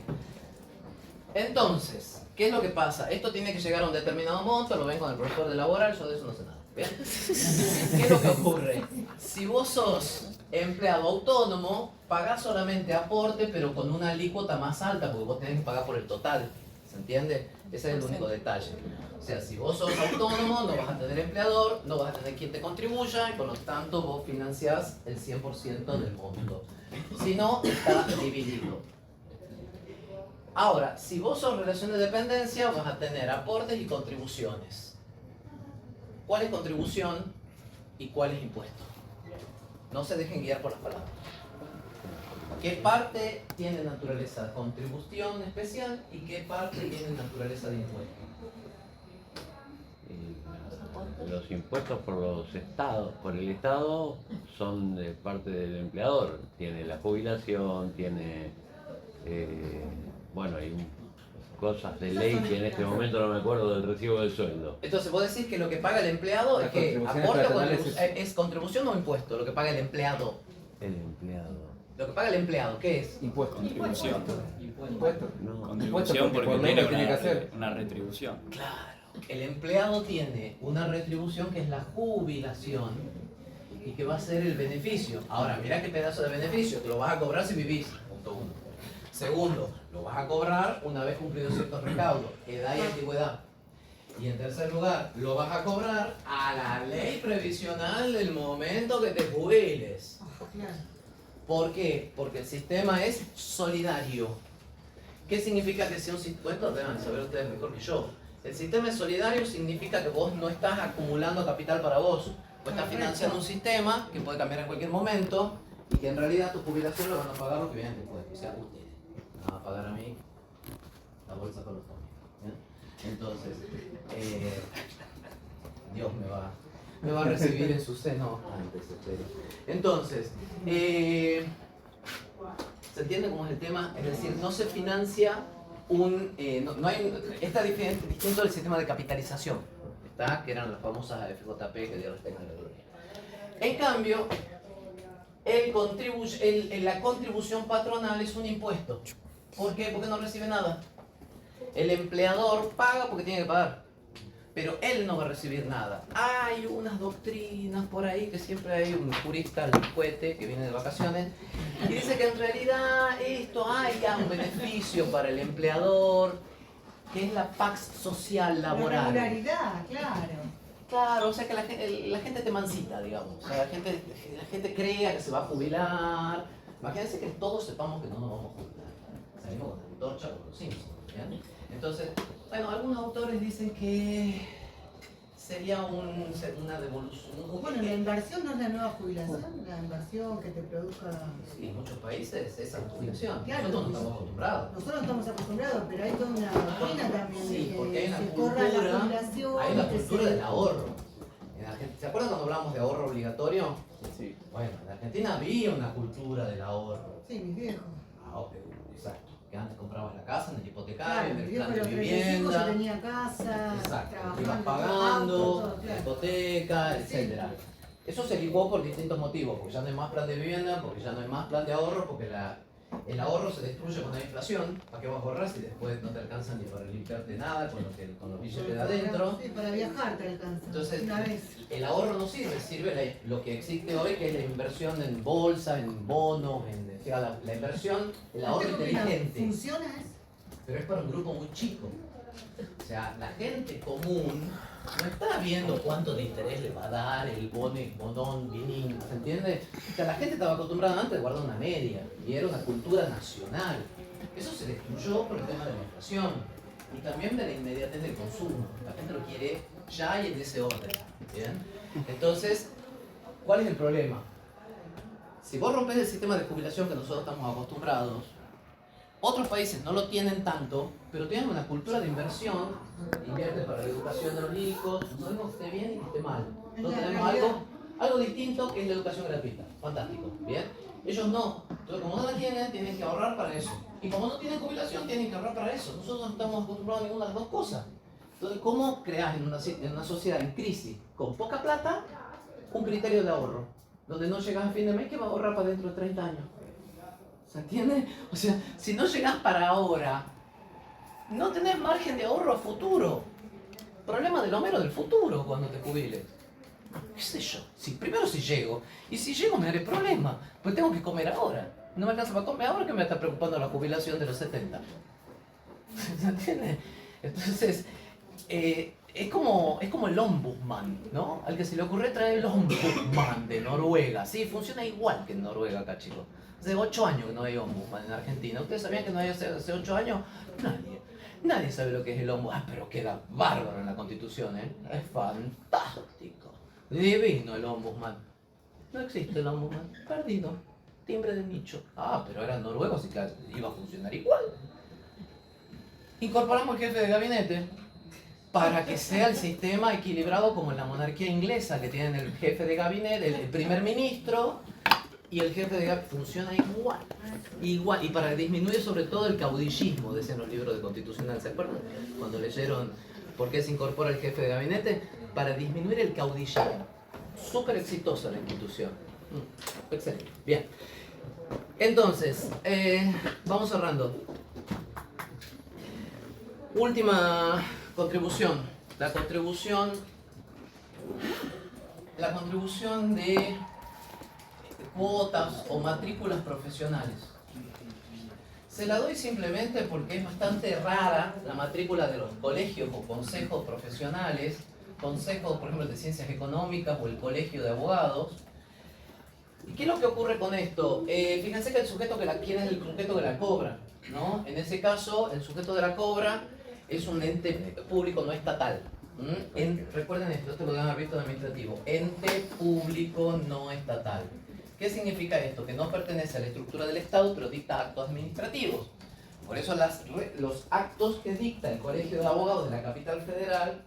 Entonces, ¿qué es lo que pasa? Esto tiene que llegar a un determinado monto, lo ven con el profesor de laboral, yo de eso no sé nada. ¿Bien? ¿Qué es lo que ocurre? Si vos sos empleado autónomo, pagás solamente aporte, pero con una alícuota más alta, porque vos tenés que pagar por el total. ¿Se entiende? Ese es el único detalle. O sea, si vos sos autónomo, no vas a tener empleador, no vas a tener quien te contribuya, y por lo tanto vos financiás el 100% del monto. Si no, está dividido. Ahora, si vos sos relación de dependencia, vas a tener aportes y contribuciones. ¿Cuál es contribución y cuál es impuesto? No se dejen guiar por las palabras. ¿Qué parte tiene naturaleza de contribución especial y qué parte tiene naturaleza de impuesto? Los impuestos por el Estado son de parte del empleador. Tiene la jubilación, tiene hay cosas de ley que en este momento no me acuerdo del recibo del sueldo. Entonces vos decís que lo que paga el empleado es que aporte o es contribución o impuesto, lo que paga el empleado. El empleado. Lo que paga el empleado, ¿qué es? Impuesto. Contribución. Impuesto. No, Impuesto contribución porque por ley lo tiene que hacer. una retribución. Claro. El empleado tiene una retribución que es la jubilación y que va a ser el beneficio. Ahora, mirá qué pedazo de beneficio, te lo vas a cobrar si vivís, punto uno. Segundo, lo vas a cobrar una vez cumplidos ciertos recaudos, edad y antigüedad. Y en tercer lugar, lo vas a cobrar a la ley previsional del momento que te jubiles. ¿Por qué? Porque el sistema es solidario. ¿Qué significa que sea un sistema? Esto deben saber ustedes mejor que yo. El sistema es solidario significa que vos no estás acumulando capital para vos. Vos estás financiando un sistema que puede cambiar en cualquier momento y que en realidad tu jubilación lo van a pagar los que vienen después. O sea, ustedes. Me van a pagar a mí la bolsa con los tómicos. Entonces, Dios me va a recibir en su seno antes, espero. Entonces, ¿se entiende cómo es el tema? Es decir, no se financia está distinto del sistema de capitalización, ¿está? Que eran las famosas FJP, que Dios les tenga la gloria. En cambio, la contribución patronal es un impuesto. ¿Por qué? Porque no recibe nada. El empleador paga porque tiene que pagar. pero él no va a recibir nada. Hay unas doctrinas por ahí que siempre hay un jurista licuete que viene de vacaciones y dice que en realidad esto haya un beneficio para el empleador, que es la pax social laboral. La regularidad, claro. Claro, o sea que la gente te mancita, digamos. O sea, la gente crea que se va a jubilar. Imagínense que todos sepamos que no nos vamos a jubilar. Salimos con la antorcha con los Simpsons. ¿Bien? Entonces, bueno, algunos autores dicen que sería una devolución. Bueno, la inversión no es la nueva jubilación, la inversión que te produzca. Sí, en muchos países es jubilación. Claro, Nosotros no estamos acostumbrados. Nosotros no estamos acostumbrados, pero hay toda una doctrina también Sí, de porque hay que una se corra la cultura, jubilación. hay una que cultura se- del ahorro. ¿Se acuerdan cuando hablamos de ahorro obligatorio? Sí. Bueno, en Argentina había una cultura del ahorro. Sí, mis viejos. Ah, ok, exacto. Que antes comprabas la casa en el hipotecario, Claro, en mis el viejos plan a de los 35 vivienda. yo tenía casa, Exacto, trabajando, ibas auto, pagando, todo, la claro. hipoteca, Sí. etc. Eso se licuó por distintos motivos, porque ya no hay más plan de vivienda, porque ya no hay más plan de ahorro, porque el ahorro se destruye cuando hay inflación. ¿Para qué vas a ahorrar si después no te alcanza ni para limpiarte nada con los billetes de adentro? Sí, para viajar te alcanza. Entonces, Una vez. el ahorro no sirve, sirve lo que existe hoy, que es la inversión en bolsa, en bonos, o sea, la inversión, el ahorro ¿Usted qué opina? inteligente. ¿Funciona eso? Pero es para un grupo muy chico. O sea, la gente común no está viendo cuánto de interés le va a dar el bonón, vinín, ¿se entiende? O sea, la gente estaba acostumbrada antes a guardar una media y era una cultura nacional. Eso se destruyó por el tema de la inflación y también de la inmediatez del consumo. La gente lo quiere ya y en ese orden. ¿Bien? Entonces, ¿cuál es el problema? Si vos rompes el sistema de jubilación que nosotros estamos acostumbrados, otros países no lo tienen tanto, pero tienen una cultura de inversión, invierte para la educación de los hijos, no digo que esté bien y que esté mal. Entonces tenemos algo distinto que es la educación gratuita, fantástico, ¿bien? Ellos no, entonces como no la tienen, tienen que ahorrar para eso. Y como no tienen jubilación, tienen que ahorrar para eso. Nosotros no estamos acostumbrados a ninguna de las dos cosas. Entonces, ¿cómo creas en una sociedad en crisis, con poca plata, un criterio de ahorro? Donde no llegas a fin de mes, que va a ahorrar para dentro de 30 años. ¿Se entiende? O sea, si no llegas para ahora, no tenés margen de ahorro a futuro. Problema del Homero del futuro cuando te jubiles. ¿Qué sé yo? Primero si llego. Y si llego me haré problema. Pues tengo que comer ahora. No me alcanza para comer ahora, que me está preocupando la jubilación de los 70. ¿Se entiende? Entonces, es como el ombudsman, ¿no? Al que se le ocurre traer el ombudsman de Noruega. Sí, funciona igual que en Noruega acá, chicos. Hace 8 años que no hay ombudsman en Argentina. ¿Ustedes sabían que no hay hace 8 años? Nadie sabe lo que es el ombudsman. Ah, pero queda bárbaro en la Constitución, ¿eh? Es fantástico. Divino el ombudsman. No existe el ombudsman. Perdido. Timbre de nicho. Ah, pero eran noruegos y que iba a funcionar igual. Incorporamos el jefe de gabinete para que sea el sistema equilibrado como en la monarquía inglesa, que tienen el jefe de gabinete, el primer ministro y el jefe de gabinete. Funciona igual. Igual. Y para disminuir sobre todo el caudillismo, decían los libros de constitucional. ¿Se acuerdan? Cuando leyeron por qué se incorpora el jefe de gabinete, para disminuir el caudillismo. Súper exitosa la institución. Excelente. Bien. Entonces, vamos cerrando. Última contribución. La contribución de cuotas o matrículas profesionales. Se la doy simplemente porque es bastante rara la matrícula de los colegios o consejos profesionales, consejos, por ejemplo, de ciencias económicas o el colegio de abogados. ¿Y qué es lo que ocurre con esto? Fíjense que el sujeto ¿quién es el sujeto que la cobra? ¿No? En ese caso, el sujeto de la cobra es un ente público no estatal. Recuerden esto lo deben haber visto en administrativo. Ente público no estatal. ¿Qué significa esto? Que no pertenece a la estructura del Estado, pero dicta actos administrativos. Por eso los actos que dicta el Colegio de Abogados de la Capital Federal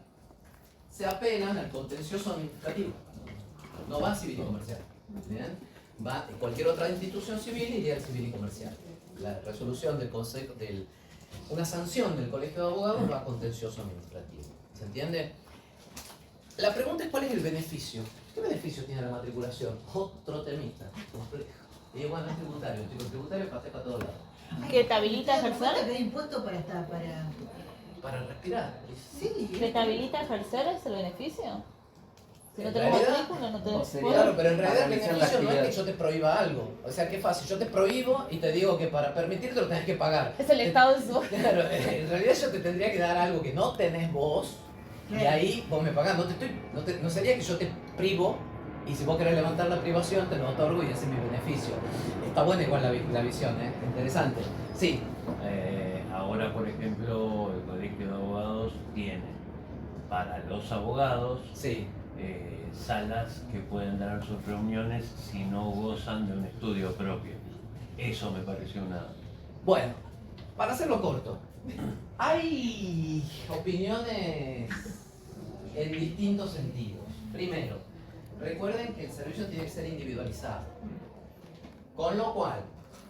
se apelan al contencioso administrativo. No va a civil y comercial. ¿Bien? Va a cualquier otra institución civil iría al civil y comercial. La resolución del consejo, una sanción del Colegio de Abogados va a contencioso administrativo. ¿Se entiende? La pregunta es: ¿cuál es el beneficio? ¿Qué beneficio tiene la matriculación? Otro temita complejo. Y bueno, es tributario, chicos, tributario pasé para todos lados. ¿Que te habilita a ejercer? ¿Cuánto hay impuesto para estar? para respirar. Sí. ¿Te habilita a ejercer ese beneficio? Si no En tenés realidad, matrícula, no no tenés. sería- Claro, pero en Para realidad el realizar la beneficio no es que actividad. yo te prohíba algo. O sea, qué fácil. Yo te prohíbo y te digo que para permitirte lo tenés que pagar. Es el estado de su. Claro, en realidad yo te tendría que dar algo que no tenés vos y ahí vos me pagás. No sería que yo te privo y si vos querés levantar la privación te lo otorgo y ese es mi beneficio. Está buena igual la visión, ¿eh? Interesante. Sí. Ahora, por ejemplo, el Colegio de Abogados tiene para los abogados Sí. salas que pueden dar sus reuniones si no gozan de un estudio propio. Eso me pareció una... Bueno, para hacerlo corto, hay opiniones en distintos sentidos. Primero, recuerden que el servicio tiene que ser individualizado. Con lo cual,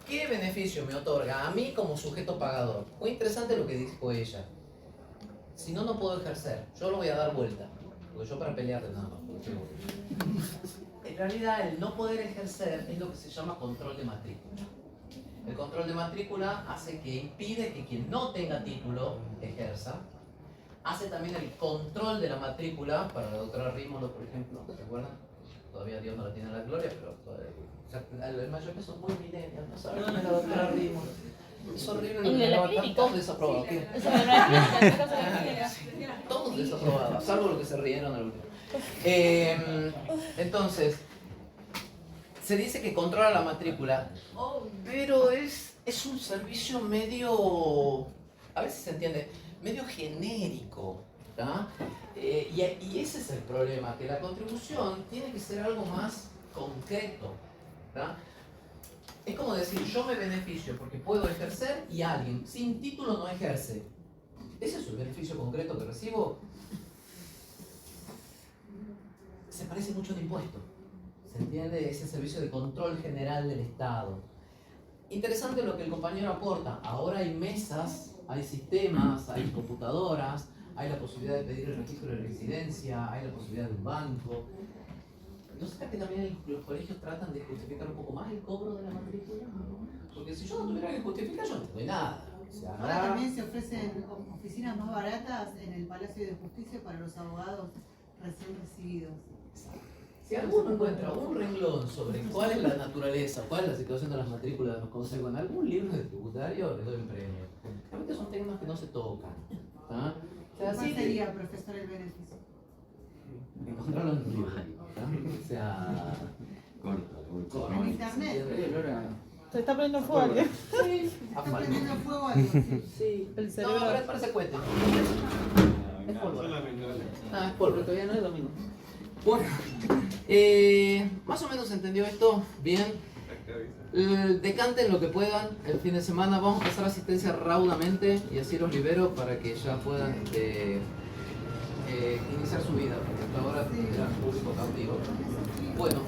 ¿qué beneficio me otorga a mí como sujeto pagador? Muy interesante lo que dijo ella. Si no, no puedo ejercer. Yo lo voy a dar vuelta. Porque yo para pelearte nada más. En realidad, el no poder ejercer es lo que se llama control de matrícula. El control de matrícula hace que impide que quien no tenga título ejerza. Hace también el control de la matrícula para la doctora Rímolo, por ejemplo. ¿Se acuerdan? Todavía Dios no la tiene en la gloria, pero todavía, o sea, el mayor que son muy millennials, no saben quién es la doctora Rímolo. Es horrible lo El que de la están clínica. todos desaprobados. ¿Qué? Eso no es clínica, esa cosa es clínica. Todos desaprobados, salvo los que se rieron al último. Entonces, se dice que controla la matrícula, pero es un servicio medio, a veces se entiende, medio genérico. ¿Tá? Y ese es el problema, que la contribución tiene que ser algo más concreto. ¿Tá? Es como decir, yo me beneficio porque puedo ejercer y alguien sin título no ejerce. ¿Ese es el beneficio concreto que recibo? Se parece mucho al impuesto. ¿Se entiende? Ese servicio de control general del Estado. Interesante lo que el compañero aporta. Ahora hay mesas, hay sistemas, hay computadoras, hay la posibilidad de pedir el registro de residencia, hay la posibilidad de un banco. ¿No será que también los colegios tratan de justificar un poco más el cobro de la matrícula? Porque si yo no tuviera que justificar, yo no te doy nada. O sea, Ahora también se ofrecen oficinas más baratas en el Palacio de Justicia para los abogados recién recibidos. si alguno encuentra un renglón sobre cuál es la naturaleza, cuál es la situación de las matrículas de los consejos en algún libro de tributario, le doy un premio. Realmente son temas que no se tocan. ¿Ah? O sea, ¿Cuál sí, sería, profesor, el beneficio? encontrarlo en un libro. O sea, corto. En internet. Se está prendiendo fuego aquí. Está prendiendo fuego algo. Sí. El No, cerebro. ahora parece cohete. Es polvo. Ah, es polvo, todavía no es domingo. Bueno, más o menos se entendió esto bien. Decanten lo que puedan el fin de semana. Vamos a pasar asistencia raudamente y así los libero para que ya puedan iniciar su vida, porque hasta ahora era público cautivo. Bueno,